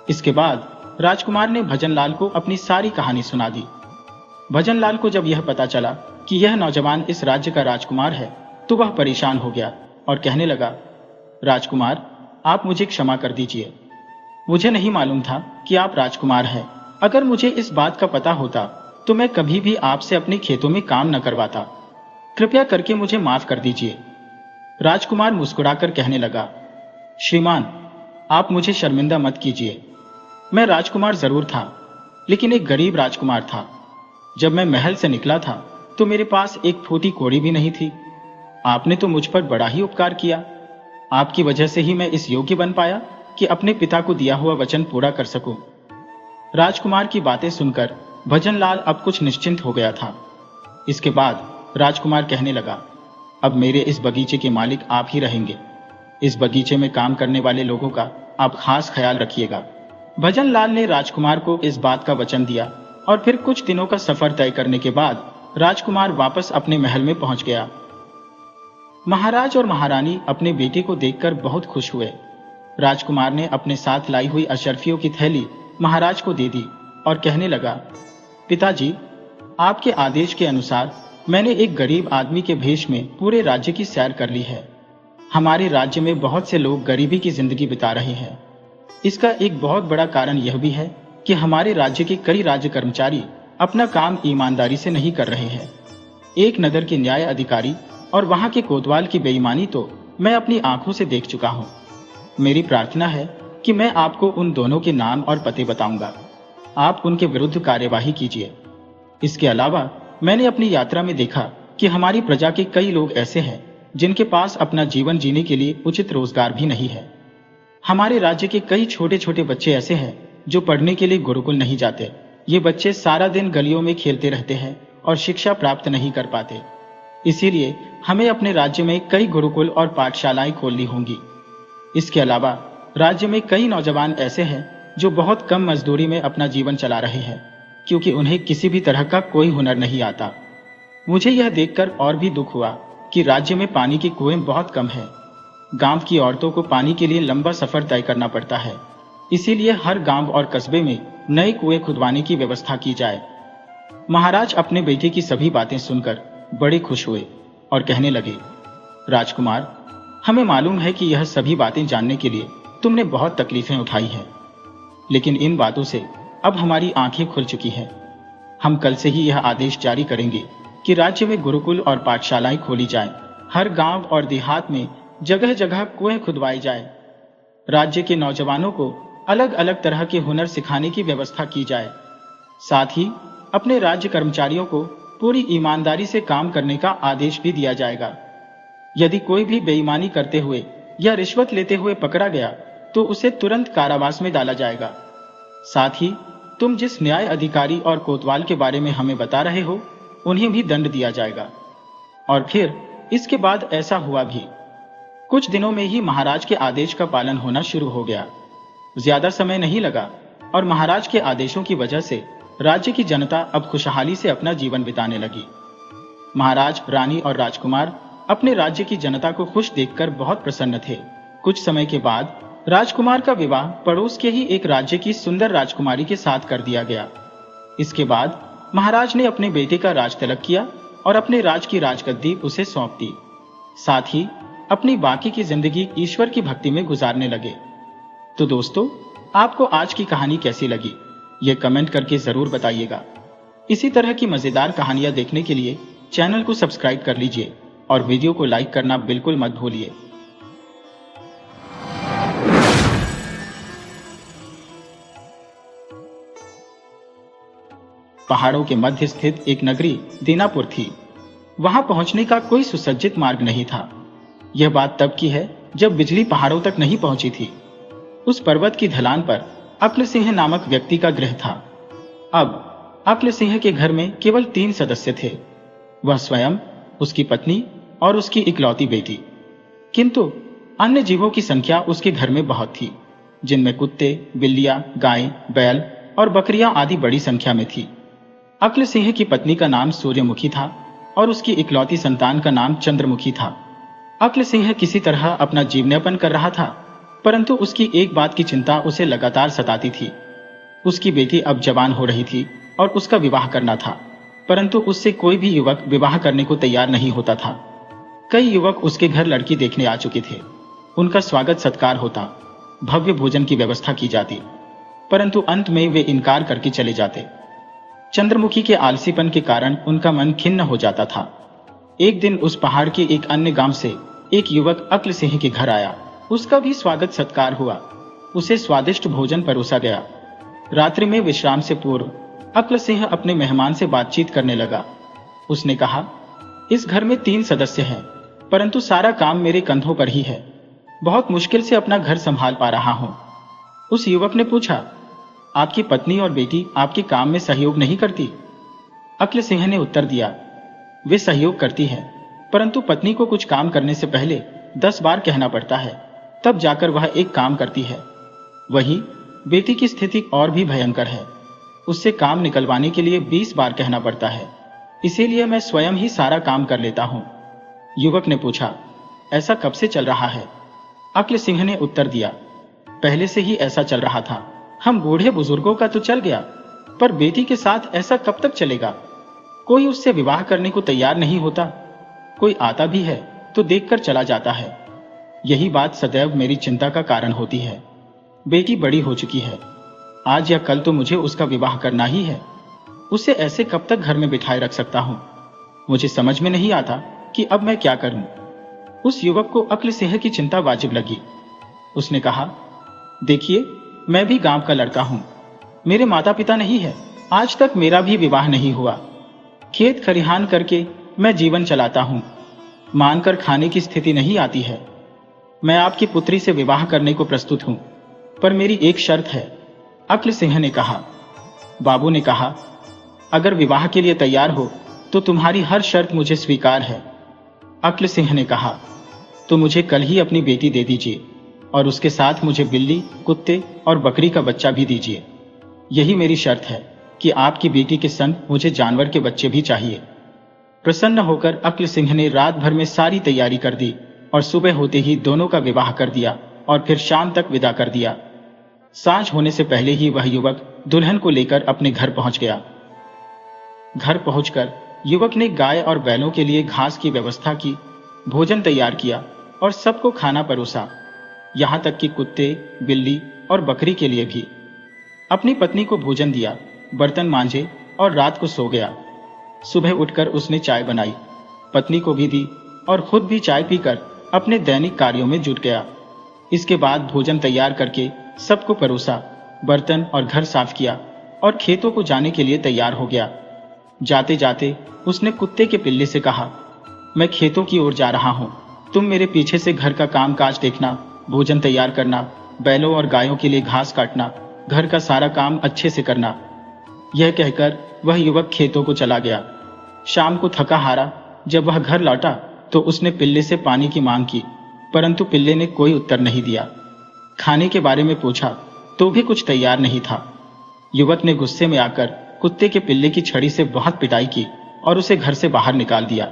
इसके बाद राजकुमार ने भजनलाल को अपनी सारी कहानी सुना दी। भजनलाल को जब यह पता चला कि यह नौजवान इस राज्य का राजकुमार है तो वह परेशान हो गया और कहने लगा, राजकुमार, आप मुझे क्षमा कर दीजिए। मुझे नहीं मालूम था कि आप राजकुमार हैं। अगर मुझे इस बात का पता होता तो मैं कभी भी आपसे अपने खेतों में काम न करवाता। कृपया करके मुझे माफ कर दीजिए। राजकुमार मुस्कुराकर कहने लगा, श्रीमान, आप मुझे शर्मिंदा मत कीजिए। मैं राजकुमार जरूर था, लेकिन एक गरीब राजकुमार था। जब मैं महल से निकला था तो मेरे पास एक फूटी कौड़ी भी नहीं थी। आपने तो मुझ पर बड़ा ही उपकार किया। आपकी वजह से ही मैं इस योग्य बन पाया कि अपने पिता को दिया हुआ वचन पूरा कर सकूं। राजकुमार की बातें सुनकर भजनलाल अब कुछ निश्चिंत हो गया था। इसके बाद राजकुमार कहने लगा, अब मेरे इस बगीचे के मालिक आप ही रहेंगे। इस बगीचे में काम करने वाले लोगों का आप खास ख्याल रखिएगा। भजनलाल ने राजकुमार को इस बात का वचन दिया और फिर कुछ दिनों का सफर तय करने के बाद राजकुमार वापस अपने महल में पहुंच गया। महाराज और महारानी अपने बेटे को देखकर बहुत खुश हुए। राजकुमार ने अपने साथ लाई हुई अशर्फियों की थैली महाराज को दे दी और कहने लगा, पिताजी, आपके आदेश के अनुसार मैंने एक गरीब आदमी के भेष में पूरे राज्य की सैर कर ली है। हमारे राज्य में बहुत से लोग गरीबी की जिंदगी बिता रहे हैं। इसका एक बहुत बड़ा कारण यह भी है कि हमारे राज्य के कई राज्य कर्मचारी अपना काम ईमानदारी से नहीं कर रहे हैं। एक नगर के न्याय अधिकारी और वहां के कोतवाल की बेईमानी तो मैं अपनी आंखों से देख चुका हूं। मेरी प्रार्थना है कि मैं आपको उन दोनों के नाम और पते बताऊंगा। आप उनके विरुद्ध कार्यवाही कीजिए। इसके अलावा मैंने अपनी यात्रा में देखा कि हमारी प्रजा के कई लोग ऐसे हैं जिनके पास अपना जीवन जीने के लिए उचित रोजगार भी नहीं है। हमारे राज्य के कई छोटे छोटे बच्चे ऐसे हैं जो पढ़ने के लिए गुरुकुल नहीं जाते। ये बच्चे सारा दिन गलियों में खेलते रहते हैं और शिक्षा प्राप्त नहीं कर पाते। इसीलिए हमें अपने राज्य में कई गुरुकुल और पाठशालाएं खोलनी होंगी। इसके अलावा राज्य में कई नौजवान ऐसे हैं जो बहुत कम मजदूरी में अपना जीवन चला रहे हैं, क्योंकि उन्हें किसी भी तरह का कोई हुनर नहीं आता। मुझे यह देखकर और भी दुख हुआ कि राज्य में पानी के कुएं बहुत कम हैं। गांव की औरतों को पानी के लिए लंबा सफर तय करना पड़ता है। इसीलिए हर गांव और कस्बे में नए कुएं खुदवाने की व्यवस्था की जाए। महाराज अपने बेटे की सभी बातें सुनकर बड़े खुश हुए और कहने लगे, राजकुमार, हमें मालूम है कि यह सभी बातें जानने के लिए तुमने बहुत तकलीफें उठाई हैं, लेकिन इन बातों से अब हमारी आंखें खुल चुकी हैं। हम कल से ही यह आदेश जारी करेंगे कि राज्य में गुरुकुल और पाठशालाएं खोली जाएं। हर गांव और देहात में जगह जगह कुएं खुदवाई जाए। राज्य के नौजवानों को अलग अलग तरह के हुनर सिखाने की व्यवस्था की जाए। साथ ही अपने राज्य कर्मचारियों को पूरी ईमानदारी से काम करने का आदेश भी दिया जाएगा। यदि कोई भी बेईमानी करते हुए या रिश्वत लेते हुए पकड़ा गया तो उसे तुरंत कारावास में डाला जाएगा। साथ ही तुम जिस न्याय अधिकारी और कोतवाल के बारे में हमें बता रहे हो, उन्हें भी दंड दिया जाएगा। और फिर इसके बाद ऐसा हुआ भी। कुछ दिनों में ही महाराज के आदेश का पालन होना शुरू हो गया। ज्यादा समय नहीं लगा और महाराज के आदेशों की वजह से राज्य की जनता अब खुशहाली से अपना जीवन बिताने लगी। महाराज, रानी और राजकुमार अपने राज्य की जनता को खुश देखकर बहुत प्रसन्न थे। कुछ समय के बाद राजकुमार का विवाह पड़ोस के ही एक राज्य की सुंदर राजकुमारी के साथ कर दिया गया। इसके बाद महाराज ने अपने बेटे का राज तिलक किया और अपने राज की राजगद्दी उसे सौंप दी। साथ ही अपनी बाकी की जिंदगी ईश्वर की भक्ति में गुजारने लगे। तो दोस्तों, आपको आज की कहानी कैसी लगी, ये कमेंट करके जरूर बताइएगा। इसी तरह की मजेदार कहानियां देखने के लिए चैनल को सब्सक्राइब कर लीजिए और वीडियो को लाइक करना बिल्कुल मत भूलिए। पहाड़ों के मध्य स्थित एक नगरी दीनापुर थी। वहां पहुंचने का कोई सुसज्जित मार्ग नहीं था। यह बात तब की है जब बिजली पहाड़ों तक नहीं पहुंची थी। उस पर्वत की ढलान पर अक्ल सिंह नामक व्यक्ति का गृह था। अब अक्ल सिंह के घर में केवल 3 सदस्य थे। वह स्वयं, उसकी पत्नी और उसकी इकलौती बेटी। किंतु अन्य जीवों की संख्या उसके घर में बहुत थी, जिनमें कुत्ते, बिल्लियां, गायें, बैल और बकरियां आदि बड़ी संख्या में थी। अक्ल सिंह की पत्नी का नाम सूर्यमुखी था और उसकी इकलौती संतान का नाम चंद्रमुखी था। अक्ल सिंह किसी तरह अपना जीवनयापन कर रहा था, परंतु उसकी एक बात की चिंता उसे लगातार सताती थी। उसकी बेटी अब जवान हो रही थी और उसका विवाह करना था, परंतु उससे कोई भी युवक विवाह करने को तैयार नहीं होता था। कई युवक उसके घर लड़की देखने आ चुके थे। उनका स्वागत सत्कार होता, भव्य भोजन की व्यवस्था की जाती, परंतु अंत में वे इनकार करके चले जाते। चंद्रमुखी के आलसीपन के कारण उनका मन खिन्न हो जाता था। एक दिन उस पहाड़ के एक अन्य गांव से एक युवक अक्ल सिंह के घर आया। उसका भी स्वागत सत्कार हुआ। उसे स्वादिष्ट भोजन परोसा गया। रात्रि में विश्राम से पूर्व अक्ल सिंह अपने मेहमान से बातचीत करने लगा। उसने कहा, इस घर में 3 सदस्य हैं, परंतु सारा काम मेरे कंधों पर ही है। बहुत मुश्किल से अपना घर संभाल पा रहा हूं। उस युवक ने पूछा, आपकी पत्नी और बेटी आपके काम में सहयोग नहीं करती? अक्ल सिंह ने उत्तर दिया, वे सहयोग करती है, परंतु पत्नी को कुछ काम करने से पहले 10 बार कहना पड़ता है, तब जाकर वह एक काम करती है। वहीं बेटी की स्थिति और भी भयंकर है। उससे काम निकलवाने के लिए 20 बार कहना पड़ता है, इसीलिए मैं स्वयं ही सारा काम कर लेता हूं। युवक ने पूछा, ऐसा कब से चल रहा है? अक्ल सिंह ने उत्तर दिया, पहले से ही ऐसा चल रहा था। हम बूढ़े बुजुर्गों का तो चल गया, पर बेटी के साथ ऐसा कब तक चलेगा? कोई उससे विवाह करने को तैयार नहीं होता। कोई आता भी है तो देखकर चला जाता है। यही बात सदैव मेरी चिंता का कारण होती है। बेटी बड़ी हो चुकी है, आज या कल तो मुझे उसका विवाह करना ही है। उसे ऐसे कब तक घर में बिठाए रख सकता हूं? मुझे समझ में नहीं आता कि अब मैं क्या करूं। उस युवक को अक्ल सिंह की चिंता वाजिब लगी। उसने कहा, देखिए, मैं भी गांव का लड़का हूं। मेरे माता पिता नहीं है, आज तक मेरा भी विवाह नहीं हुआ। खेत खरिहान करके मैं जीवन चलाता हूं। मानकर खाने की स्थिति नहीं आती है। मैं आपकी पुत्री से विवाह करने को प्रस्तुत हूं, पर मेरी एक शर्त है। अक्ल सिंह ने कहा। बाबू ने कहा, अगर विवाह के लिए तैयार हो तो तुम्हारी हर शर्त मुझे स्वीकार है। अक्ल सिंह ने कहा, तो मुझे कल ही अपनी बेटी दे दीजिए और उसके साथ मुझे बिल्ली, कुत्ते और बकरी का बच्चा भी दीजिए। यही मेरी शर्त है कि आपकी बेटी के संग मुझे जानवर के बच्चे भी चाहिए। प्रसन्न होकर अक्ल सिंह ने रात भर में सारी तैयारी कर दी और सुबह होते ही दोनों का विवाह कर दिया और फिर शाम तक विदा कर दिया। सांझ होने से पहले ही वह युवक दुल्हन को लेकर अपने घर पहुंच गया। घर पहुंचकर युवक ने गाय और बैलों के लिए घास की व्यवस्था की, भोजन तैयार किया और सबको खाना परोसा, यहां तक कि कुत्ते, बिल्ली और बकरी के लिए भी। अपनी पत्नी को भोजन दिया, बर्तन मांजे और रात को सो गया। सुबह उठकर उसने चाय बनाई, पत्नी को भी दी और खुद भी चाय पीकर अपने दैनिक कार्यों में जुट गया। इसके बाद भोजन तैयार करके सबको परोसा, बर्तन और घर साफ किया और खेतों को जाने के लिए तैयार हो गया। जाते जाते उसने कुत्ते के पिल्ले से कहा, मैं खेतों की ओर जा रहा हूं, तुम मेरे पीछे से घर का काम काज देखना, भोजन तैयार करना, बैलों और गायों के लिए घास काटना, घर का सारा काम अच्छे से करना। यह कहकर वह युवक खेतों को चला गया। शाम को थका हारा जब वह घर लौटा तो उसने पिल्ले से पानी की मांग की, परंतु पिल्ले ने कोई उत्तर नहीं दिया। खाने के बारे में पूछा तो भी कुछ तैयार नहीं था। युवक ने गुस्से में आकर कुत्ते के पिल्ले की छड़ी से बहुत पिटाई की और उसे घर से बाहर निकाल दिया।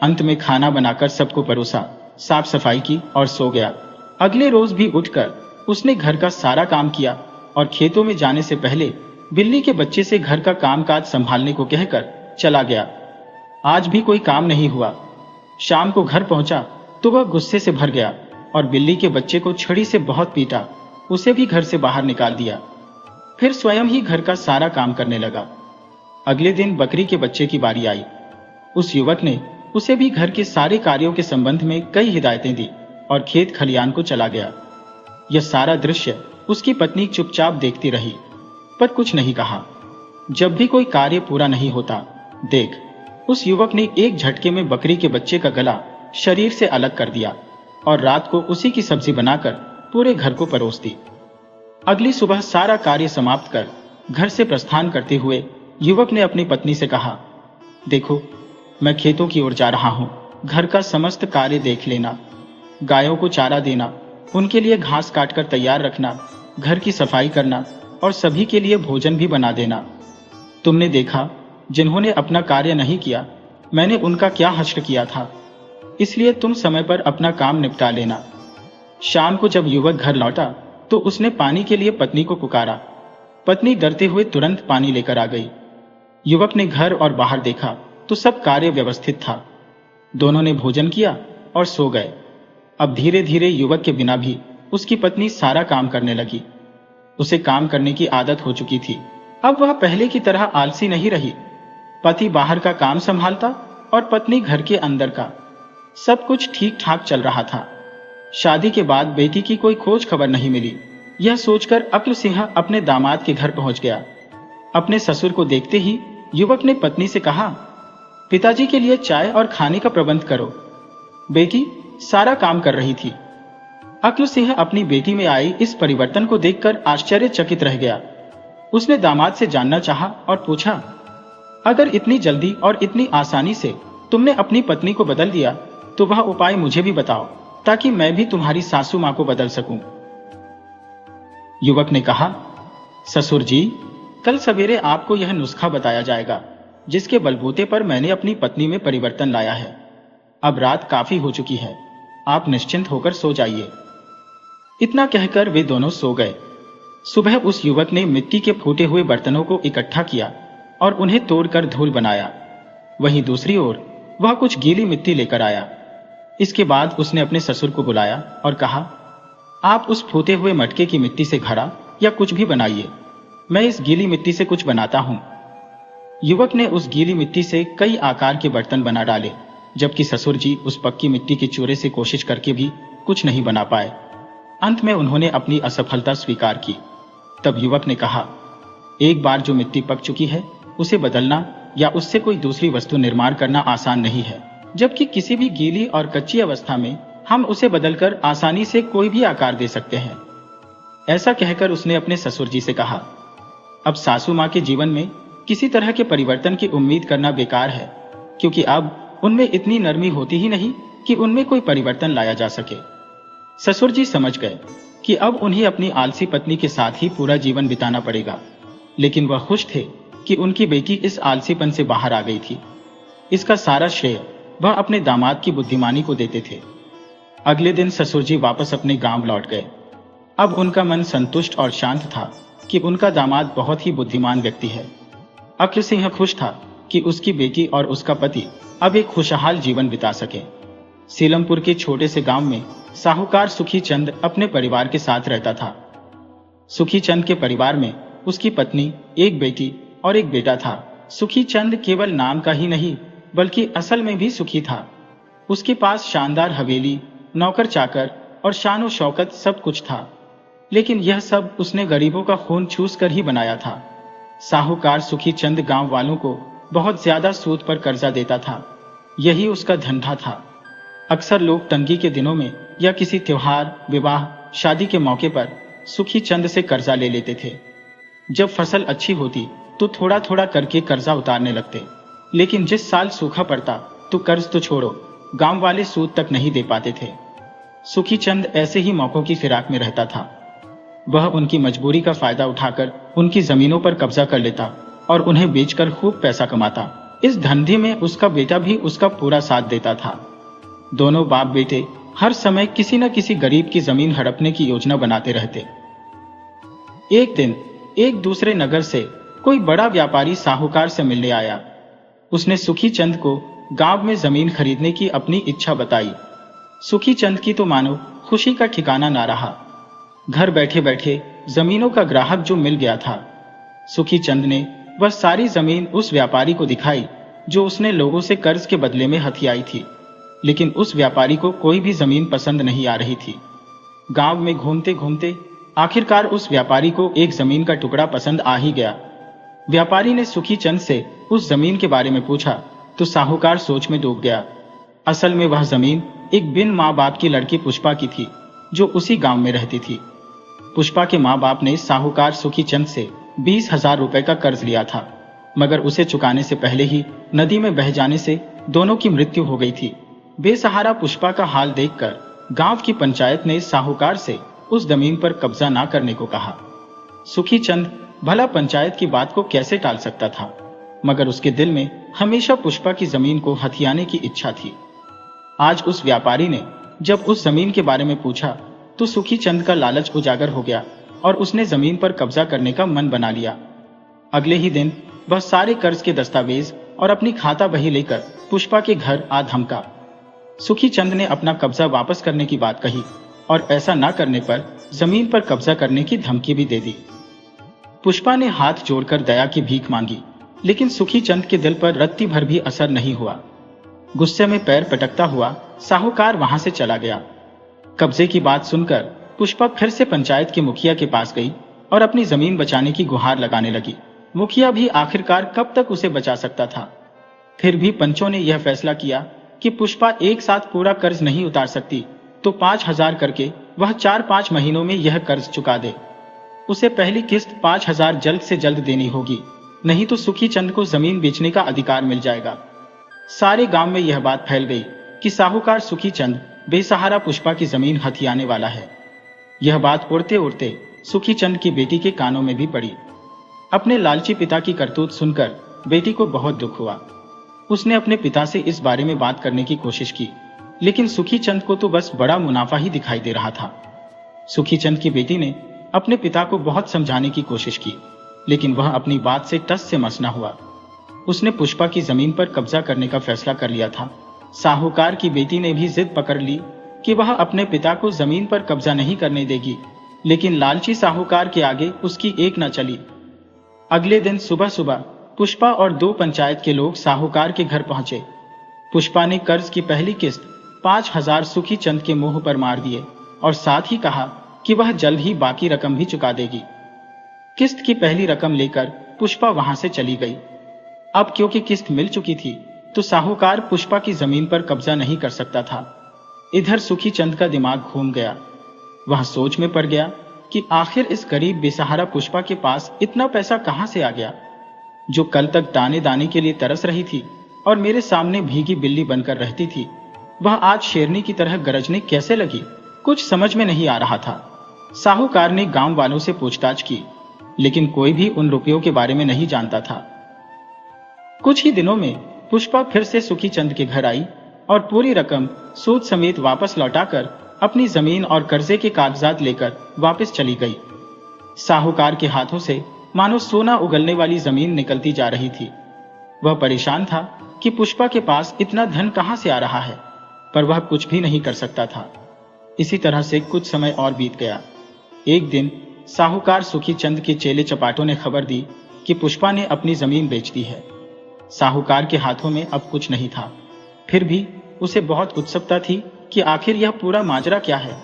अंत में खाना बनाकर सबको परोसा, साफ सफाई की और सो गया। अगले रोज भी उठकर उसने घर का सारा काम किया और खेतों में जाने से पहले बिल्ली के बच्चे से घर का कामकाज संभालने को कहकर चला गया। आज भी कोई काम नहीं हुआ। शाम को घर पहुंचा तो वह गुस्से से भर गया और बिल्ली के बच्चे को छड़ी से बहुत पीटा, उसे भी घर से बाहर निकाल दिया। फिर स्वयं ही घर का सारा काम करने लगा। अगले दिन बकरी के बच्चे की बारी आई। उस युवक ने उसे भी घर के सारे कार्यों के संबंध में कई हिदायतें दी और खेत खलियान को चला गया। यह सारा दृश्य उसकी पत्नी चुपचाप देखती रही, पर कुछ नहीं कहा। जब भी कोई कार्य पूरा नहीं होता, देख, उस युवक ने एक झटके में बकरी के बच्चे का गला शरीर से अलग कर दिया और रात को उसी की सब्जी बनाकर पूरे घर को परोस दी। अगली सुबह सारा कार्य समाप्त कर घर से प्रस्थान करते हुए युवक ने अपनी पत्नी से कहा, देखो, मैं खेतों की ओर जा रहा हूं, घर का समस्त कार्य देख लेना। गायों को चारा देना, उनके लिए घास काटकर तैयार रखना, घर की सफाई करना और सभी के लिए भोजन भी बना देना। तुमने देखा, जिन्होंने अपना कार्य नहीं किया, मैंने उनका क्या हश्र किया था। इसलिए तुम समय पर अपना काम निपटा लेना। शाम को जब युवक घर लौटा तो उसने पानी के लिए पत्नी को पुकारा। पत्नी डरते हुए तुरंत पानी लेकर आ गई। युवक ने घर और बाहर देखा तो सब कार्य व्यवस्थित था। दोनों ने भोजन किया और सो गए। अब धीरे धीरे युवक के बिना भी उसकी पत्नी सारा काम करने लगी। उसे काम करने की आदत हो चुकी थी। अब वह पहले की तरह आलसी नहीं रही। पति बाहर का काम संभालता और पत्नी घर के अंदर का। सब कुछ ठीक ठाक चल रहा था। शादी के बाद बेटी की कोई खोज खबर नहीं मिली। यह सोचकर अक्ल सिंह अपने दामाद के घर पहुंच गया। अपने ससुर को देखते ही युवक ने पत्नी से कहा, पिताजी के लिए चाय और खाने का प्रबंध करो। बेटी सारा काम कर रही थी। अक्ल सिंह अपनी बेटी में आई इस परिवर्तन को देखकर आश्चर्यचकित रह गया। उसने दामाद से जानना चाहा और पूछा, अगर इतनी जल्दी और इतनी आसानी से तुमने अपनी पत्नी को बदल दिया तो वह उपाय मुझे भी बताओ, ताकि मैं भी तुम्हारी सासू मां को बदल सकूं। युवक ने कहा, ससुर जी, कल सवेरे आपको यह नुस्खा बताया जाएगा जिसके बलबूते पर मैंने अपनी पत्नी में परिवर्तन लाया है। अब रात काफी हो चुकी है, आप निश्चिंत होकर सो जाइए। इतना कहकर वे दोनों सो गए। सुबह उस युवक ने मिट्टी के फूटे हुए बर्तनों को इकट्ठा किया और उन्हें तोड़कर धूल बनाया। वहीं दूसरी ओर वह कुछ गीली मिट्टी लेकर आया। इसके बाद उसने अपने ससुर को बुलाया और कहा, आप उस फूटे हुए मटके की मिट्टी से घड़ा या कुछ भी बनाइए, मैं इस गीली मिट्टी से कुछ बनाता हूं। युवक ने उस गीली मिट्टी से कई आकार के बर्तन बना डाले, जबकि ससुर जी उस पक्की मिट्टी के चूरे से कोशिश करके भी कुछ नहीं बना पाए। अंत में उन्होंने अपनी असफलता स्वीकार की। तब युवक ने कहा, एक बार जो मिट्टी पक चुकी है उसे बदलना या उससे कोई दूसरी वस्तु निर्माण करना आसान नहीं है, जबकि किसी भी गीली और कच्ची अवस्था में हम उसे बदलकर आसानी से कोई भी आकार दे सकते हैं। ऐसा कहकर उसने अपने ससुर जी से कहा, अब सासू मां के जीवन में किसी तरह के परिवर्तन की उम्मीद करना बेकार है, क्योंकि अब उनमें इतनी नरमी होती ही नहीं कि उनमें कोई परिवर्तन लाया जा सके। ससुर जी समझ गए कि अब उन्हें अपनी आलसी पत्नी के साथ ही पूरा जीवन बिताना पड़ेगा, लेकिन वह खुश थे कि उनकी बेटी इस आलसीपन से बाहर आ गई थी। इसका सारा श्रेय वह अपने दामाद की बुद्धिमानी को देते थे। अगले दिन ससुर जी वापस अपने गांव लौट गए। अब उनका मन संतुष्ट और शांत था कि उनका दामाद बहुत ही बुद्धिमान व्यक्ति है। अक्ल सिंह खुश था कि उसकी बेटी और उसका पति अब एक खुशहाल जीवन बिता सके। सीलमपुर के छोटे से गांव में साहूकार सुखी चंद अपने परिवार के साथ रहता था। सुखी चंद के परिवार में उसकी पत्नी, एक बेटी और एक बेटा था। सुखी चंद केवल नाम का ही नहीं बल्कि असल में भी सुखी था। उसके पास शानदार हवेली, नौकर चाकर और शान व शौकत सब कुछ था, लेकिन यह सब उसने गरीबों का खून चूस कर ही बनाया था। साहूकार सुखी चंद गांव वालों को बहुत ज्यादा सूद पर कर्जा देता था। यही उसका धंधा था। अक्सर लोग तंगी के दिनों में या किसी त्योहार, विवाह, शादी के मौके पर सुखी चंद से कर्जा ले लेते थे। जब फसल अच्छी होती तो थोड़ा थोड़ा करके कर्जा उतारने लगते, लेकिन जिस साल सूखा पड़ता तो कर्ज तो छोड़ो, गांव वाले सूद तक नहीं दे पाते थे। सुखी चंद ऐसे ही मौकों की फिराक में रहता था। वह उनकी मजबूरी का फायदा उठाकर उनकी जमीनों पर कब्जा कर लेता और उन्हें बेचकर खूब पैसा कमाता। इस धंधे में उसका बेटा भी उसका पूरा साथ देता था। दोनों बाप बेटे हर समय किसी न किसी गरीब की जमीन हड़पने की योजना बनाते रहते। एक दिन एक दूसरे नगर से कोई बड़ा व्यापारी साहूकार से मिलने आया। उसने सुखी चंद को गांव में जमीन खरीदने की अपनी इच्छा बताई। सुखी चंद की तो मानो खुशी का ठिकाना ना रहा। घर बैठे बैठे जमीनों का ग्राहक जो मिल गया था। सुखी चंद ने वह सारी जमीन उस व्यापारी को दिखाई जो उसने लोगों से कर्ज के बदले में हथियाई थी, लेकिन उस व्यापारी को कोई भी जमीन पसंद नहीं आ रही थी। गांव में घूमते घूमते आखिरकार उस व्यापारी को एक जमीन का टुकड़ा पसंद आ ही गया। व्यापारी ने सुखी चंद से उस जमीन के बारे में पूछा तो साहूकार सोच में डूब गया। असल में वह जमीन एक बिन माँ बाप की लड़की पुष्पा की थी जो उसी गांव में रहती थी। पुष्पा के माँ बाप ने साहूकार सुखी चंद से 20,000 रुपए का कर्ज लिया था, मगर उसे चुकाने से पहले ही नदी में बह जाने से दोनों की मृत्यु हो गई थी। बेसहारा पुष्पा का हाल देखकर गांव की पंचायत ने साहूकार से उस जमीन पर कब्जा ना करने को कहा। सुखी चंद भला पंचायत की बात को कैसे टाल सकता था, मगर उसके दिल में हमेशा पुष्पा की जमीन को हथियाने की इच्छा थी। आज उस व्यापारी ने जब उस जमीन के बारे में पूछा तो सुखी चंद का लालच उजागर हो गया और उसने जमीन पर कब्जा करने का मन बना लिया। अगले ही दिन वह सारे कर्ज के दस्तावेज और अपनी खाता बही लेकर पुष्पा के घर आ धमका। सुखी चंद ने अपना कब्जा वापस करने की बात कही और ऐसा न करने पर जमीन पर कब्जा करने की धमकी भी दे दी। पुष्पा ने हाथ जोड़कर दया की भीख मांगी, लेकिन सुखी चंद के दिल पर रत्ती भर भी असर नहीं हुआ। गुस्से में पैर पटकता हुआ साहूकार वहां से चला गया। कब्जे की बात सुनकर पुष्पा फिर से पंचायत के मुखिया के पास गई और अपनी जमीन बचाने की गुहार लगाने लगी। मुखिया भी आखिरकार कब तक उसे बचा सकता था। फिर भी पंचों ने यह फैसला किया कि पुष्पा एक साथ पूरा कर्ज नहीं उतार सकती, तो 5,000 करके वह 4-5 महीनों में यह कर्ज चुका दे। उसे पहली किस्त 5,000 जल्द से जल्द देनी होगी, नहीं तो सुखी चंद को जमीन बेचने का अधिकार मिल जाएगा। सारे गांव में यह बात फैल गई कि साहूकार सुखी चंद बेसहारा पुष्पा की जमीन हथियाने वाला है। यह बात उड़ते उड़ते सुखी चंद की बेटी के कानों में भी पड़ी। अपने लालची पिता की करतूत सुनकर बेटी को बहुत दुख हुआ। उसने अपने पिता से इस बारे में बात करने की कोशिश की, लेकिन सुखी चंद को तो बस बड़ा मुनाफा ही दिखाई दे रहा था। सुखी चंद की बेटी ने अपने पिता को बहुत समझाने की कोशिश की, लेकिन वह अपनी बात से टस से मस न हुआ। उसने पुष्पा की जमीन पर कब्जा करने का फैसला कर लिया था। साहूकार की बेटी ने भी जिद पकड़ ली कि वह अपने पिता को जमीन पर कब्जा नहीं करने देगी, लेकिन लालची साहूकार के आगे उसकी एक न चली। अगले दिन सुबह सुबह पुष्पा और 2 पंचायत के लोग साहूकार के घर पहुंचे। पुष्पा ने कर्ज की पहली किस्त 5,000 सुखी चंद के मुंह पर मार दिए और साथ ही कहा कि वह जल्द ही बाकी रकम भी चुका देगी। किस्त की पहली रकम लेकर पुष्पा वहां से चली गई। अब क्योंकि किस्त मिल चुकी थी, तो साहूकार पुष्पा की जमीन पर कब्जा नहीं कर सकता था। इधर सुखी चंद का दिमाग घूम गया। वह सोच में पड़ गया कि आखिर इस गरीब बेसहारा पुष्पा के पास इतना पैसा कहां से आ गया, जो कल तक दाने दाने के लिए तरस रही थी और मेरे सामने भीगी बिल्ली बनकर रहती थी, वह आज शेरनी की तरह गरजने कैसे लगी। कुछ समझ में नहीं आ रहा था। साहूकार ने गांव वालों से पूछताछ की, लेकिन कोई भी उन रुपयों के बारे में नहीं जानता था। कुछ ही दिनों में पुष्पा फिर से सुखी चंद के घर आई और पूरी रकम सूद समेत वापस लौटाकर अपनी जमीन और कर्जे के कागजात लेकर वापस चली गई। साहूकार के हाथों से मानो सोना उगलने वाली जमीन निकलती जा रही थी। वह परेशान था कि पुष्पा के पास इतना धन कहां से आ रहा है, पर वह कुछ भी नहीं कर सकता था। इसी तरह से कुछ समय और बीत गया। एक दिन साहूकार सुखी चंद के चेले चपाटों ने खबर दी कि पुष्पा ने अपनी जमीन बेच दी है। साहूकार के हाथों में अब कुछ नहीं था, फिर भी उसे बहुत उत्सुकता थी कि आखिर यह पूरा माजरा क्या है।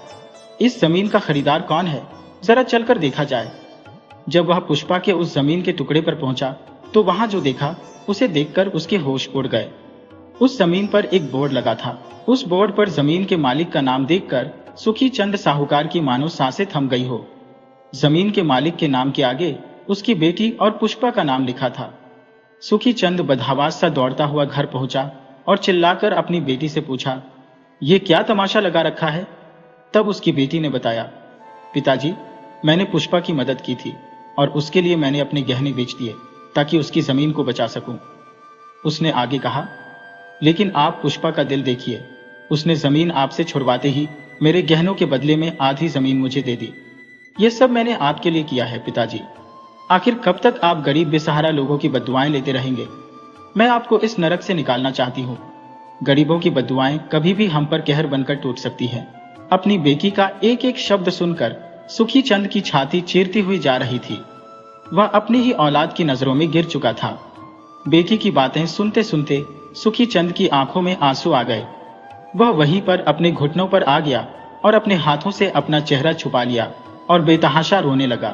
इस जमीन का खरीदार कौन है, जरा चलकर देखा जाए। जब वह पुष्पा के उस जमीन के टुकड़े पर पहुंचा तो वहां जो देखा उसे देखकर उसके होश उड़ गए। उस जमीन पर एक बोर्ड लगा था। उस बोर्ड पर जमीन के मालिक का नाम देखकर सुखी चंद साहूकार की मानो सांसें थम गई हो। जमीन के मालिक के नाम के आगे उसकी बेटी और पुष्पा का नाम लिखा था। सुखी चंद बदहवास सा दौड़ता हुआ घर पहुंचा और चिल्लाकर अपनी बेटी से पूछा, ये क्या तमाशा लगा रखा है। तब उसकी बेटी ने बताया, पिताजी, मैंने पुष्पा की मदद की थी और उसके लिए मैंने अपने गहने बेच दिए ताकि उसकी जमीन को बचा सकूं। उसने आगे कहा, लेकिन आप पुष्पा का दिल देखिए, उसने जमीन आपसे छुड़वाते ही मेरे गहनों के बदले में आधी जमीन मुझे दे दी। यह सब मैंने आपके लिए किया है पिताजी। आखिर कब तक आप गरीब बेसहारा लोगों की बद्दुआएं लेते रहेंगे। मैं आपको इस नरक से निकालना चाहती हूँ। गरीबों की बद्दुआएं कभी भी हम पर कहर बनकर टूट सकती हैं। अपनी बेटी का एक एक शब्द सुनकर सुखी चंद की छाती चीरती हुई जा रही थी। वह अपनी ही औलाद की नजरों में गिर चुका था। बेटी की बातें सुनते सुनते सुखी चंद की आंखों में आंसू आ गए। वह वहीं पर अपने घुटनों पर आ गया और अपने हाथों से अपना चेहरा छुपा लिया और बेतहाशा रोने लगा।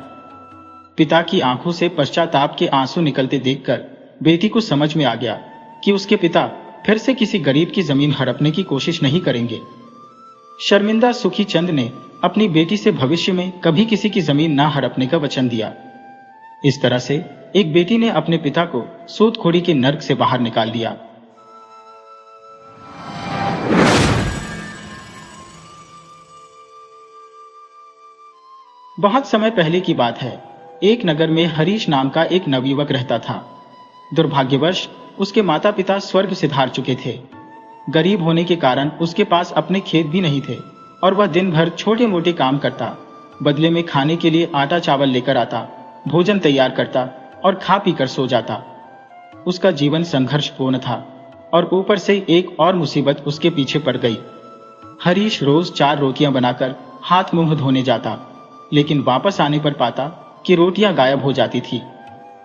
पिता की आंखों से पश्चाताप के आंसू निकलते देखकर बेटी को समझ में आ गया कि उसके पिता फिर से किसी गरीब की जमीन हड़पने की कोशिश नहीं करेंगे। शर्मिंदा सुखी चंद ने अपनी बेटी से भविष्य में कभी किसी की जमीन ना हड़पने का वचन दिया। इस तरह से एक बेटी ने अपने पिता को सूदखोरी के नर्क से बाहर निकाल दिया। बहुत समय पहले की बात है। एक नगर में हरीश नाम का एक नवयुवक रहता था। दुर्भाग्यवश उसके माता पिता स्वर्ग सिधार चुके थे। गरीब होने के कारण उसके पास अपने खेत भी नहीं थे और वह दिन भर छोटे मोटे काम करता, बदले में खाने के लिए आटा चावल लेकर आता, भोजन तैयार करता और खा पी कर सो जाता। उसका जीवन संघर्षपूर्ण था और ऊपर से एक और मुसीबत उसके पीछे पड़ गई। हरीश रोज 4 रोटियां बनाकर हाथ मुंह धोने जाता, लेकिन वापस आने पर पाता कि रोटियां गायब हो जाती थी।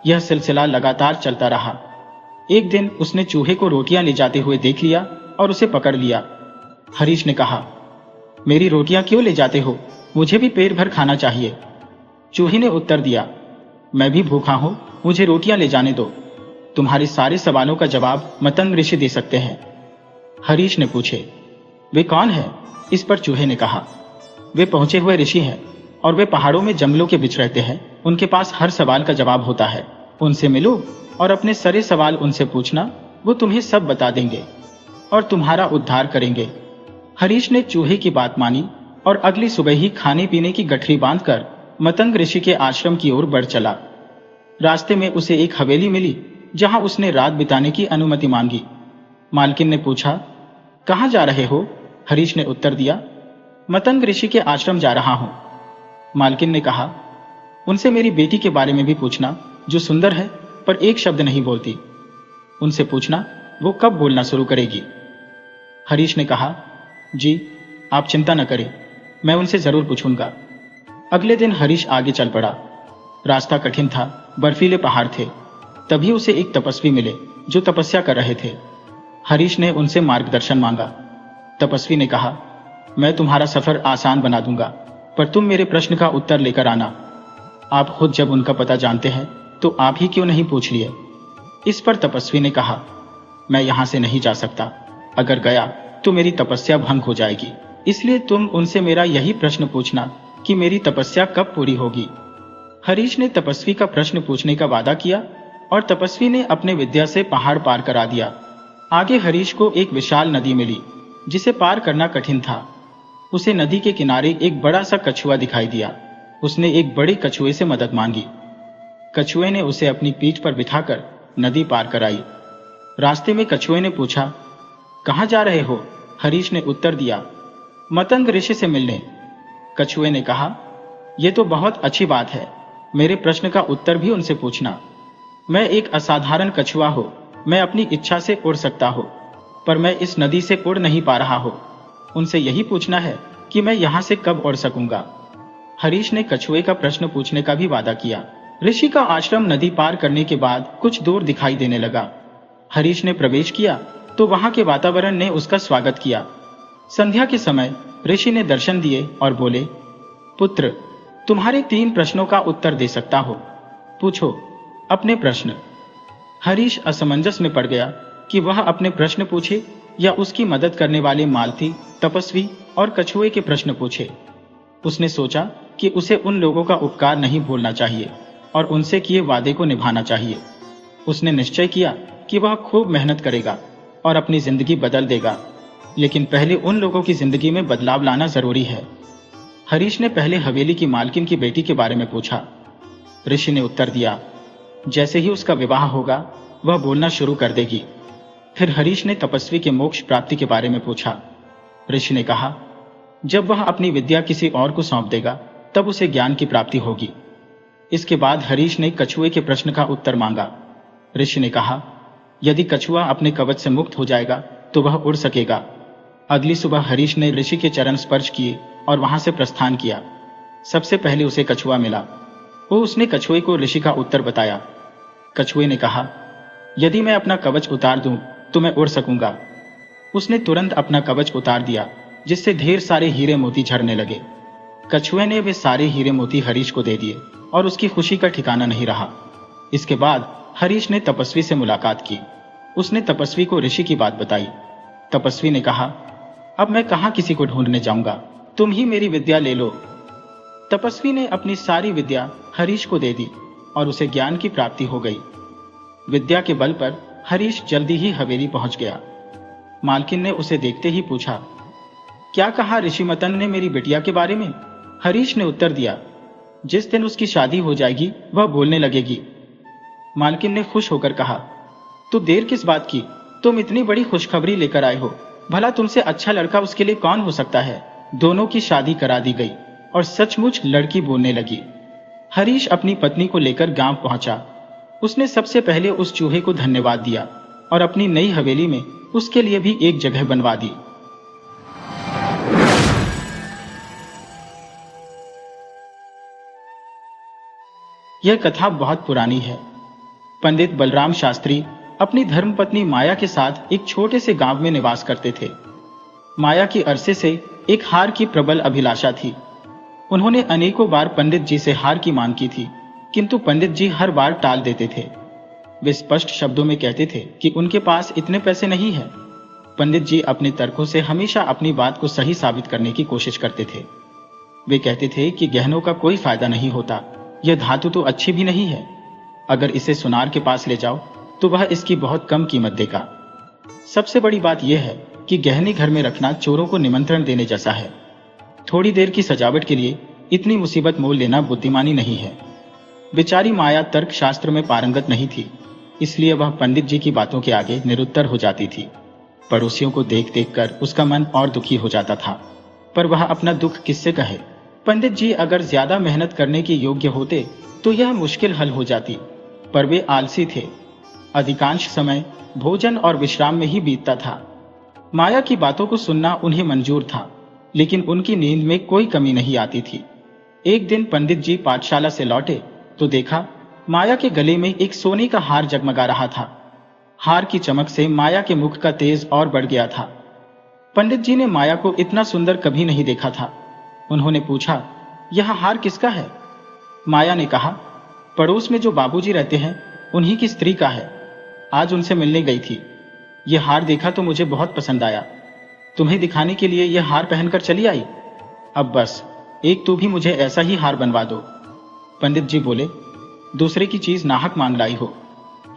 यह सिलसिला लगातार चलता रहा। एक दिन उसने चूहे को रोटियां ले जाते हुए देख लिया और उसे पकड़ लिया। हरीश ने कहा, मेरी रोटियां क्यों ले जाते हो? मुझे भी पेट भर खाना चाहिए। चूहे ने उत्तर दिया, मैं भी भूखा हूं, मुझे रोटियां ले जाने दो। तुम्हारे सारे सवालों का जवाब मतंग ऋषि दे सकते हैं। हरीश ने पूछे, वे कौन है? इस पर चूहे ने कहा, वे पहुंचे हुए ऋषि हैं और वे पहाड़ों में जंगलों के बीच रहते हैं। उनके पास हर सवाल का जवाब होता है। उनसे मिलो और अपने सारे सवाल उनसे पूछना, वो तुम्हें सब बता देंगे और तुम्हारा उद्धार करेंगे। हरीश ने चूहे की बात मानी और अगली सुबह ही खाने पीने की गठरी बांधकर मतंग ऋषि के आश्रम की ओर बढ़ चला। रास्ते में उसे एक हवेली मिली जहां उसने रात बिताने की अनुमति मांगी। मालकिन ने पूछा, कहां जा रहे हो? हरीश ने उत्तर दिया, मतंग ऋषि के आश्रम जा रहा हूं। मालकिन ने कहा, उनसे मेरी बेटी के बारे में भी पूछना, जो सुंदर है पर एक शब्द नहीं बोलती। उनसे पूछना वो कब बोलना शुरू करेगी। हरीश ने कहा, जी आप चिंता न करें, मैं उनसे जरूर पूछूंगा। अगले दिन हरीश आगे चल पड़ा। रास्ता कठिन था, बर्फीले पहाड़ थे। तभी उसे एक तपस्वी मिले जो तपस्या कर रहे थे। हरीश ने उनसे मार्गदर्शन मांगा। तपस्वी ने कहा, मैं तुम्हारा सफर आसान बना दूंगा, पर तुम मेरे प्रश्न का उत्तर लेकर आना। आप खुद जब उनका पता जानते हैं तो आप ही क्यों नहीं पूछ लिए? इस पर तपस्वी ने कहा, मैं यहां से नहीं जा सकता। अगर गया तो मेरी तपस्या भंग हो जाएगी। इसलिए तुम उनसे मेरा यही प्रश्न पूछना कि मेरी तपस्या कब पूरी होगी। हरीश ने तपस्वी का प्रश्न पूछने का वादा किया और तपस्वी ने अपने विद्या से पहाड़ पार करा दिया। आगे हरीश को एक विशाल नदी मिली जिसे पार करना कठिन था। उसे नदी के किनारे एक बड़ा सा कछुआ दिखाई दिया। उसने एक बड़े कछुए से मदद मांगी। कछुए ने उसे अपनी पीठ पर बिठाकर नदी पार कराई। रास्ते में कछुए ने पूछा, कहां जा रहे हो? हरीश ने उत्तर दिया, मतंग ऋषि से मिलने। कछुए ने कहा, यह तो बहुत अच्छी बात है। मेरे प्रश्न का उत्तर भी उनसे पूछना। मैं एक असाधारण कछुआ हूं। मैं अपनी इच्छा से उड़ सकता हूं, पर मैं इस नदी से उड़ नहीं पा रहा हूं। उनसे यही पूछना है कि मैं यहां से कब उड़ सकूंगा। हरीश ने कछुए का प्रश्न पूछने का भी वादा किया। ऋषि का आश्रम नदी पार करने के बाद कुछ दूर दिखाई देने लगा। हरीश ने प्रवेश किया तो वहां के वातावरण ने उसका स्वागत किया। संध्या के समय ऋषि ने दर्शन दिए और बोले, पुत्र, तुम्हारे 3 प्रश्नों का उत्तर दे सकता हो। पूछो अपने प्रश्न। हरीश असमंजस में पड़ गया कि वह अपने प्रश्न पूछे या उसकी मदद करने वाले मालती, तपस्वी और कछुए के प्रश्न पूछे। उसने सोचा कि उसे उन लोगों का उपकार नहीं भूलना चाहिए और उनसे किए वादे को निभाना चाहिए। उसने निश्चय किया कि वह खूब मेहनत करेगा और अपनी जिंदगी बदल देगा, लेकिन पहले उन लोगों की जिंदगी में बदलाव लाना जरूरी है। हरीश ने पहले हवेली की मालकिन की बेटी के बारे में पूछा। ऋषि ने उत्तर दिया, जैसे ही उसका विवाह होगा वह बोलना शुरू कर देगी। फिर हरीश ने तपस्वी के मोक्ष प्राप्ति के बारे में पूछा। ऋषि ने कहा, जब वह अपनी विद्या किसी और को सौंप देगा तब उसे ज्ञान की प्राप्ति होगी। इसके बाद हरीश ने कछुए के प्रश्न का उत्तर मांगा। ऋषि ने कहा, यदि कछुआ अपने कवच से मुक्त हो जाएगा तो वह उड़ सकेगा। अगली सुबह हरीश ने ऋषि के चरण स्पर्श किए और वहां से प्रस्थान किया। सबसे पहले उसे कछुआ मिला। उसने कछुए को ऋषि का उत्तर बताया। कछुए ने कहा, यदि मैं अपना कवच उतार दूं तो मैं उड़ सकूंगा। उसने तुरंत अपना कवच उतार दिया, जिससे ढेर सारे हीरे मोती झरने लगे। कछुए ने वे सारे हीरे मोती हरीश को दे दिए और उसकी खुशी का ठिकाना नहीं रहा। इसके बाद हरीश ने तपस्वी से मुलाकात की। उसने तपस्वी को ऋषि की बात बताई। तपस्वी ने कहा, अब मैं कहां किसी को ढूंढने जाऊंगा, तुम ही मेरी विद्या ले लो। तपस्वी ने अपनी सारी विद्या हरीश को दे दी और उसे ज्ञान की प्राप्ति हो गई। विद्या के बल पर हरीश जल्दी ही हवेली पहुंच गया। मालकिन ने उसे देखते ही पूछा, क्या कहा ऋषि मतंग ने मेरी बिटिया के बारे में? हरीश ने उत्तर दिया, जिस दिन उसकी शादी हो जाएगी वह बोलने लगेगी। मालकिन ने खुश होकर कहा, तो देर किस बात की, तुम इतनी बड़ी खुशखबरी लेकर आए हो, भला तुमसे अच्छा लड़का उसके लिए कौन हो सकता है। दोनों की शादी करा दी गई और सचमुच लड़की बोलने लगी। हरीश अपनी पत्नी को लेकर गांव पहुंचा। उसने सबसे पहले उस चूहे को धन्यवाद दिया और अपनी नई हवेली में उसके लिए भी एक जगह बनवा दी। यह कथा बहुत पुरानी है। पंडित बलराम शास्त्री अपनी धर्मपत्नी माया के साथ एक छोटे से गांव में निवास करते थे। माया की अरसे से एक हार की प्रबल अभिलाषा थी। उन्होंने अनेकों बार पंडित जी से हार की मांग की थी, किंतु पंडित जी हर बार टाल देते थे। वे स्पष्ट शब्दों में कहते थे कि उनके पास इतने पैसे नहीं हैं। पंडित जी अपने तर्कों से हमेशा अपनी बात को सही साबित करने की कोशिश करते थे। वे कहते थे कि गहनों का कोई फायदा नहीं होता, यह धातु तो अच्छी भी नहीं है। अगर इसे सुनार के पास ले जाओ तो वह इसकी बहुत कम कीमत देगा। सबसे बड़ी बात यह है कि गहने घर में रखना चोरों को निमंत्रण देने जैसा है। थोड़ी देर की सजावट के लिए इतनी मुसीबत मोल लेना बुद्धिमानी नहीं है। बेचारी माया तर्क शास्त्र में पारंगत नहीं थी, इसलिए वह पंडित जी की बातों के आगे निरुत्तर हो जाती थी। पड़ोसियों को देख देख कर उसका मन और दुखी हो जाता था, पर वह अपना दुख किससे कहे। पंडित जी अगर ज्यादा मेहनत करने के योग्य होते तो यह मुश्किल हल हो जाती, पर वे आलसी थे। अधिकांश समय भोजन और विश्राम में ही बीतता था। माया की बातों को सुनना उन्हें मंजूर था, लेकिन उनकी नींद में कोई कमी नहीं आती थी। एक दिन पंडित जी पाठशाला से लौटे तो देखा माया के गले में एक सोने का हार जगमगा रहा था। हार की चमक से माया के मुख का तेज और बढ़ गया था। पंडित जी ने माया को इतना सुंदर कभी नहीं देखा था। उन्होंने पूछा, यह हार किसका है? माया ने कहा, पड़ोस में जो बाबूजी रहते हैं उन्हीं की स्त्री का है। आज उनसे मिलने गई थी। यह हार देखा तो मुझे बहुत पसंद आया। तुम्हें दिखाने के लिए यह हार पहनकर चली आई। अब बस एक तू भी मुझे ऐसा ही हार बनवा दो। पंडित जी बोले, दूसरे की चीज नाहक मांग लाई हो,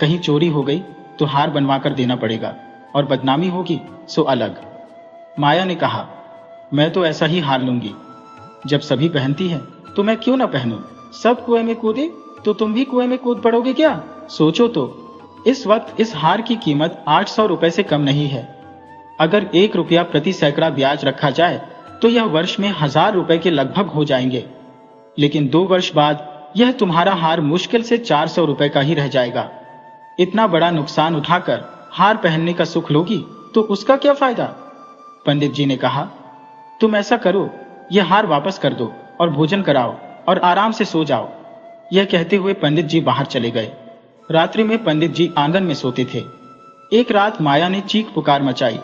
कहीं चोरी हो गई तो हार बनवा कर देना पड़ेगा, और बदनामी होगी सो अलग। माया ने कहा, मैं तो ऐसा ही हार लूंगी। जब सभी पहनती है तो मैं क्यों ना पहनूं? सब कुएं में कूदे तो तुम भी कुएं में कूद पड़ोगे क्या? सोचो तो, इस वक्त इस हार की कीमत 800 रुपए से कम नहीं है। अगर 1 रुपया प्रति सैकड़ा ब्याज रखा जाए तो यह वर्ष में 1000 रुपए के लगभग हो जाएंगे। लेकिन 2 वर्ष बाद यह तुम्हारा हार मुश्किल से 400 रुपए का ही रह जाएगा। इतना बड़ा नुकसान उठाकर हार पहनने का सुख लोगी तो उसका क्या फायदा? पंडित जी ने कहा, तुम ऐसा करो, यह हार वापस कर दो और भोजन कराओ और आराम से सो जाओ। यह कहते हुए पंडित जी बाहर चले गए। रात्रि में पंडित जी आंगन में सोते थे। एक रात माया ने चीख पुकार मचाई,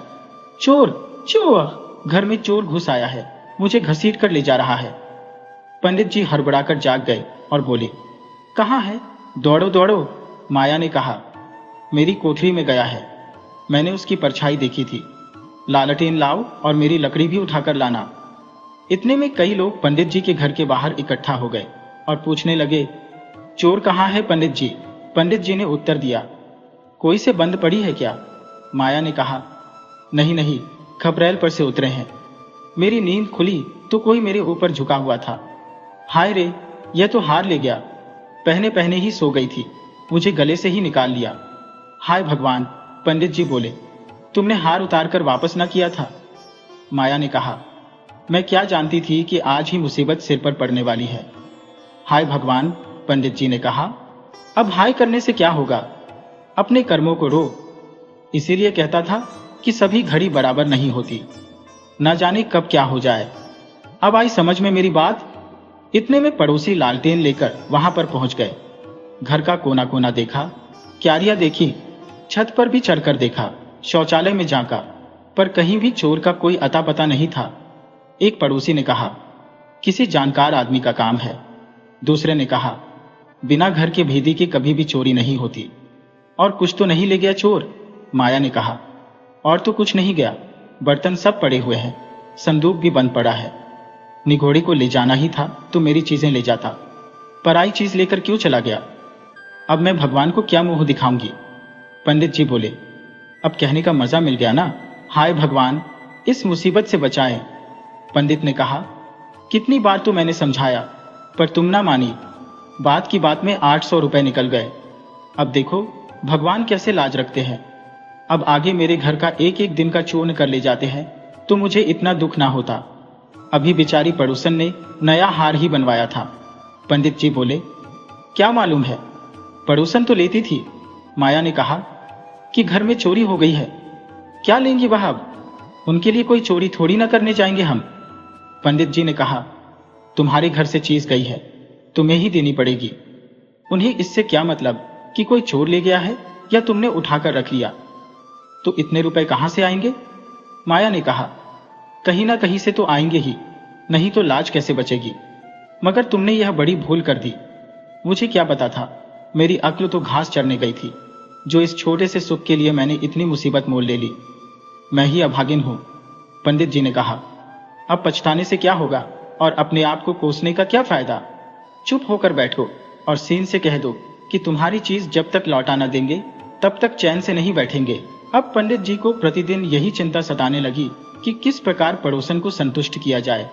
चोर चोर, घर में चोर घुस आया है, मुझे घसीट कर ले जा रहा है। पंडित जी हड़बड़ाकर जाग गए और बोले, कहाँ है? दौड़ो दौड़ो। माया ने कहा, मेरी कोठरी में गया है, मैंने उसकी परछाई देखी थी। लालटेन लाओ और मेरी लकड़ी भी उठाकर लाना। इतने में कई लोग पंडित जी के घर के बाहर इकट्ठा हो गए और पूछने लगे, चोर कहाँ है पंडित जी? पंडित जी ने उत्तर दिया, कोई से बंद पड़ी है क्या? माया ने कहा, नहीं नहीं, खपरेल पर से उतरे हैं। मेरी नींद खुली तो कोई मेरे ऊपर झुका हुआ था। हाय रे, यह तो हार ले गया। पहने पहने ही सो गई थी, मुझे गले से ही निकाल लिया। हाय भगवान। पंडित जी बोले, तुमने हार उतार कर वापस ना किया था? माया ने कहा, मैं क्या जानती थी कि आज ही मुसीबत सिर पर पड़ने वाली है। हाय भगवान। पंडित जी ने कहा, अब हाय करने से क्या होगा, अपने कर्मों को रो। इसीलिए कहता था कि सभी घड़ी बराबर नहीं होती, न जाने कब क्या हो जाए। अब आई समझ में मेरी बात। इतने में पड़ोसी लालटेन लेकर वहां पर पहुंच गए। घर का कोना कोना देखा, क्यारियां देखी, छत पर भी चढ़कर देखा, शौचालय में झांका, पर कहीं भी चोर का कोई अता पता नहीं था। एक पड़ोसी ने कहा, किसी जानकार आदमी का काम है। दूसरे ने कहा, बिना घर के भेदी के कभी भी चोरी नहीं होती। और कुछ तो नहीं ले गया चोर? माया ने कहा, और तो कुछ नहीं गया, बर्तन सब पड़े हुए हैं, संदूक भी बंद पड़ा है। निगोड़ी को ले जाना ही था तो मेरी चीजें ले जाता, पराई चीज लेकर क्यों चला गया? अब मैं भगवान को क्या मुंह दिखाऊंगी? पंडित जी बोले, अब कहने का मजा मिल गया ना। हाय भगवान, इस मुसीबत से बचाएं। पंडित ने कहा, कितनी बार तो मैंने समझाया, पर तुम ना मानी। बात की बात में 800 रुपए निकल गए। अब देखो भगवान कैसे लाज रखते हैं। अब आगे मेरे घर का एक एक दिन का चूर्ण कर ले जाते हैं तो मुझे इतना दुख ना होता। अभी बेचारी पड़ोसन ने नया हार ही बनवाया था। पंडित जी बोले, क्या मालूम है, पड़ोसन तो लेती थी। माया ने कहा कि घर में चोरी हो गई है। क्या लेंगी वह अब? उनके लिए कोई चोरी थोड़ी ना करने जाएंगे हम। पंडित जी ने कहा, तुम्हारे घर से चीज गई है, तुम्हें ही देनी पड़ेगी। उन्हें इससे क्या मतलब कि कोई चोर ले गया है या तुमने उठाकर रख लिया। तो इतने रुपए कहां से आएंगे? माया ने कहा, कहीं ना कहीं से तो आएंगे ही, नहीं तो लाज कैसे बचेगी। मगर तुमने यह बड़ी भूल कर दी। मुझे क्या पता था, मेरी अक्ल तो घास चरने गई थी, जो इस छोटे से सुख के लिए मैंने इतनी मुसीबत मोल ले ली। मैं ही अभागिन हूं। पंडित जी ने कहा, अब पछताने से क्या होगा और अपने आप को कोसने का क्या फायदा। चुप होकर बैठो और सीन से कह दो कि तुम्हारी चीज जब तक लौटा न देंगे तब तक चैन से नहीं बैठेंगे। अब पंडित जी को प्रतिदिन यही चिंता सताने लगी कि किस प्रकार पड़ोसन को संतुष्ट किया जाए।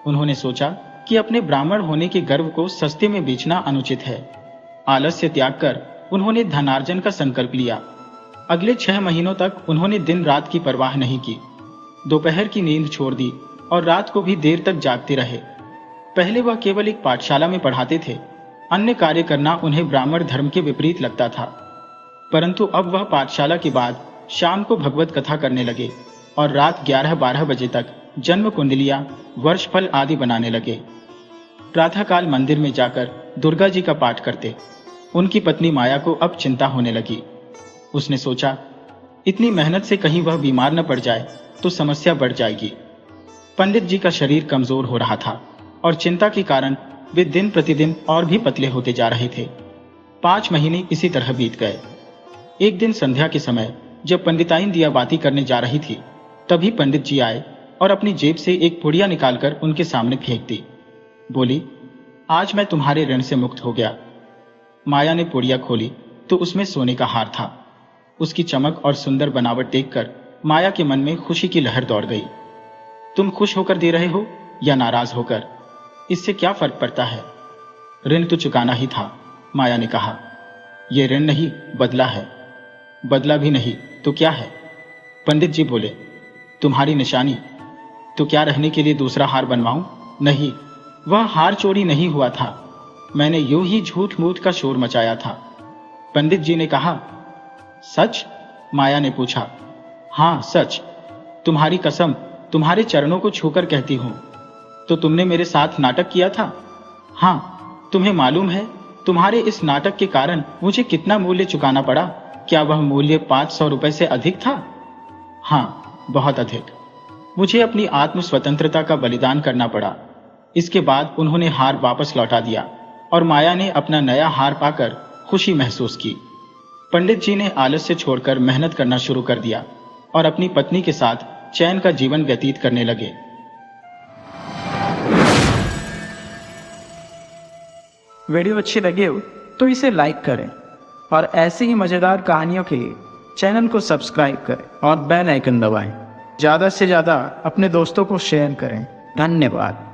उन्होंने सोचा कि अपने ब्राह्मण होने के गर्व को सस्ते में बेचना अनुचित है। आलस्य त्याग कर उन्होंने धनार्जन का संकल्प लिया। अगले 6 महीनों तक उन्होंने दिन रात की परवाह नहीं की। दोपहर की नींद छोड़ दी और रात को भी देर तक जागते रहे। पहले वह केवल एक पाठशाला में पढ़ाते थे, अन्य कार्य करना उन्हें ब्राह्मण धर्म के विपरीत लगता था। परंतु अब वह पाठशाला के बाद शाम को भगवत कथा करने लगे और रात 11-12 बजे तक जन्म कुंडलियां, वर्षफल आदि बनाने लगे। प्रातःकाल मंदिर में जाकर दुर्गा जी का पाठ करते। उनकी पत्नी माया को अब चिंता होने लगी। उसने सोचा, इतनी मेहनत से कहीं वह बीमार न पड़ जाए तो समस्या बढ़ जाएगी। पंडित जी का शरीर कमजोर हो रहा था और चिंता के कारण वे दिन प्रतिदिन और भी पतले होते जा रहे थे। 5 महीने इसी तरह बीत गए। एक दिन संध्या के समय जब पंडिताइन दिया बाती करने जा रही थी, तभी पंडित जी आए और अपनी जेब से एक पुड़िया निकालकर उनके सामने फेंक दी। बोली, आज मैं तुम्हारे ऋण से मुक्त हो गया। माया ने पुड़िया खोली तो उसमें सोने का हार था। उसकी चमक और सुंदर बनावट देखकर माया के मन में खुशी की लहर दौड़ गई। तुम खुश होकर दे रहे हो या नाराज होकर, इससे क्या फर्क पड़ता है। ऋण तो चुकाना ही था। माया ने कहा, यह ऋण नहीं, बदला है। बदला भी नहीं तो क्या है? पंडित जी बोले, तुम्हारी निशानी। तो क्या रहने के लिए दूसरा हार बनवाऊं? नहीं, वह हार चोरी नहीं हुआ था, मैंने यूं ही झूठ मूठ का शोर मचाया था। पंडित जी ने कहा, सच? माया ने पूछा। हां सच, तुम्हारी कसम, तुम्हारे चरणों को छूकर कहती हूं। तो तुमने मेरे साथ नाटक किया था? हां, तुम्हें मालूम है तुम्हारे इस नाटक के कारण मुझे कितना मूल्य चुकाना पड़ा? क्या वह मूल्य 500 रुपए से अधिक था? हां, बहुत अधिक। मुझे अपनी आत्म स्वतंत्रता का बलिदान करना पड़ा। इसके बाद उन्होंने हार वापस लौटा दिया और माया ने अपना नया हार पाकर खुशी महसूस की। पंडित जी ने आलस्य छोड़कर मेहनत करना शुरू कर दिया और अपनी पत्नी के साथ चैन का जीवन व्यतीत करने लगे। वीडियो अच्छी लगी हो तो इसे लाइक करें और ऐसी ही मज़ेदार कहानियों के लिए चैनल को सब्सक्राइब करें और बेल आइकन दबाएं। ज़्यादा से ज़्यादा अपने दोस्तों को शेयर करें। धन्यवाद।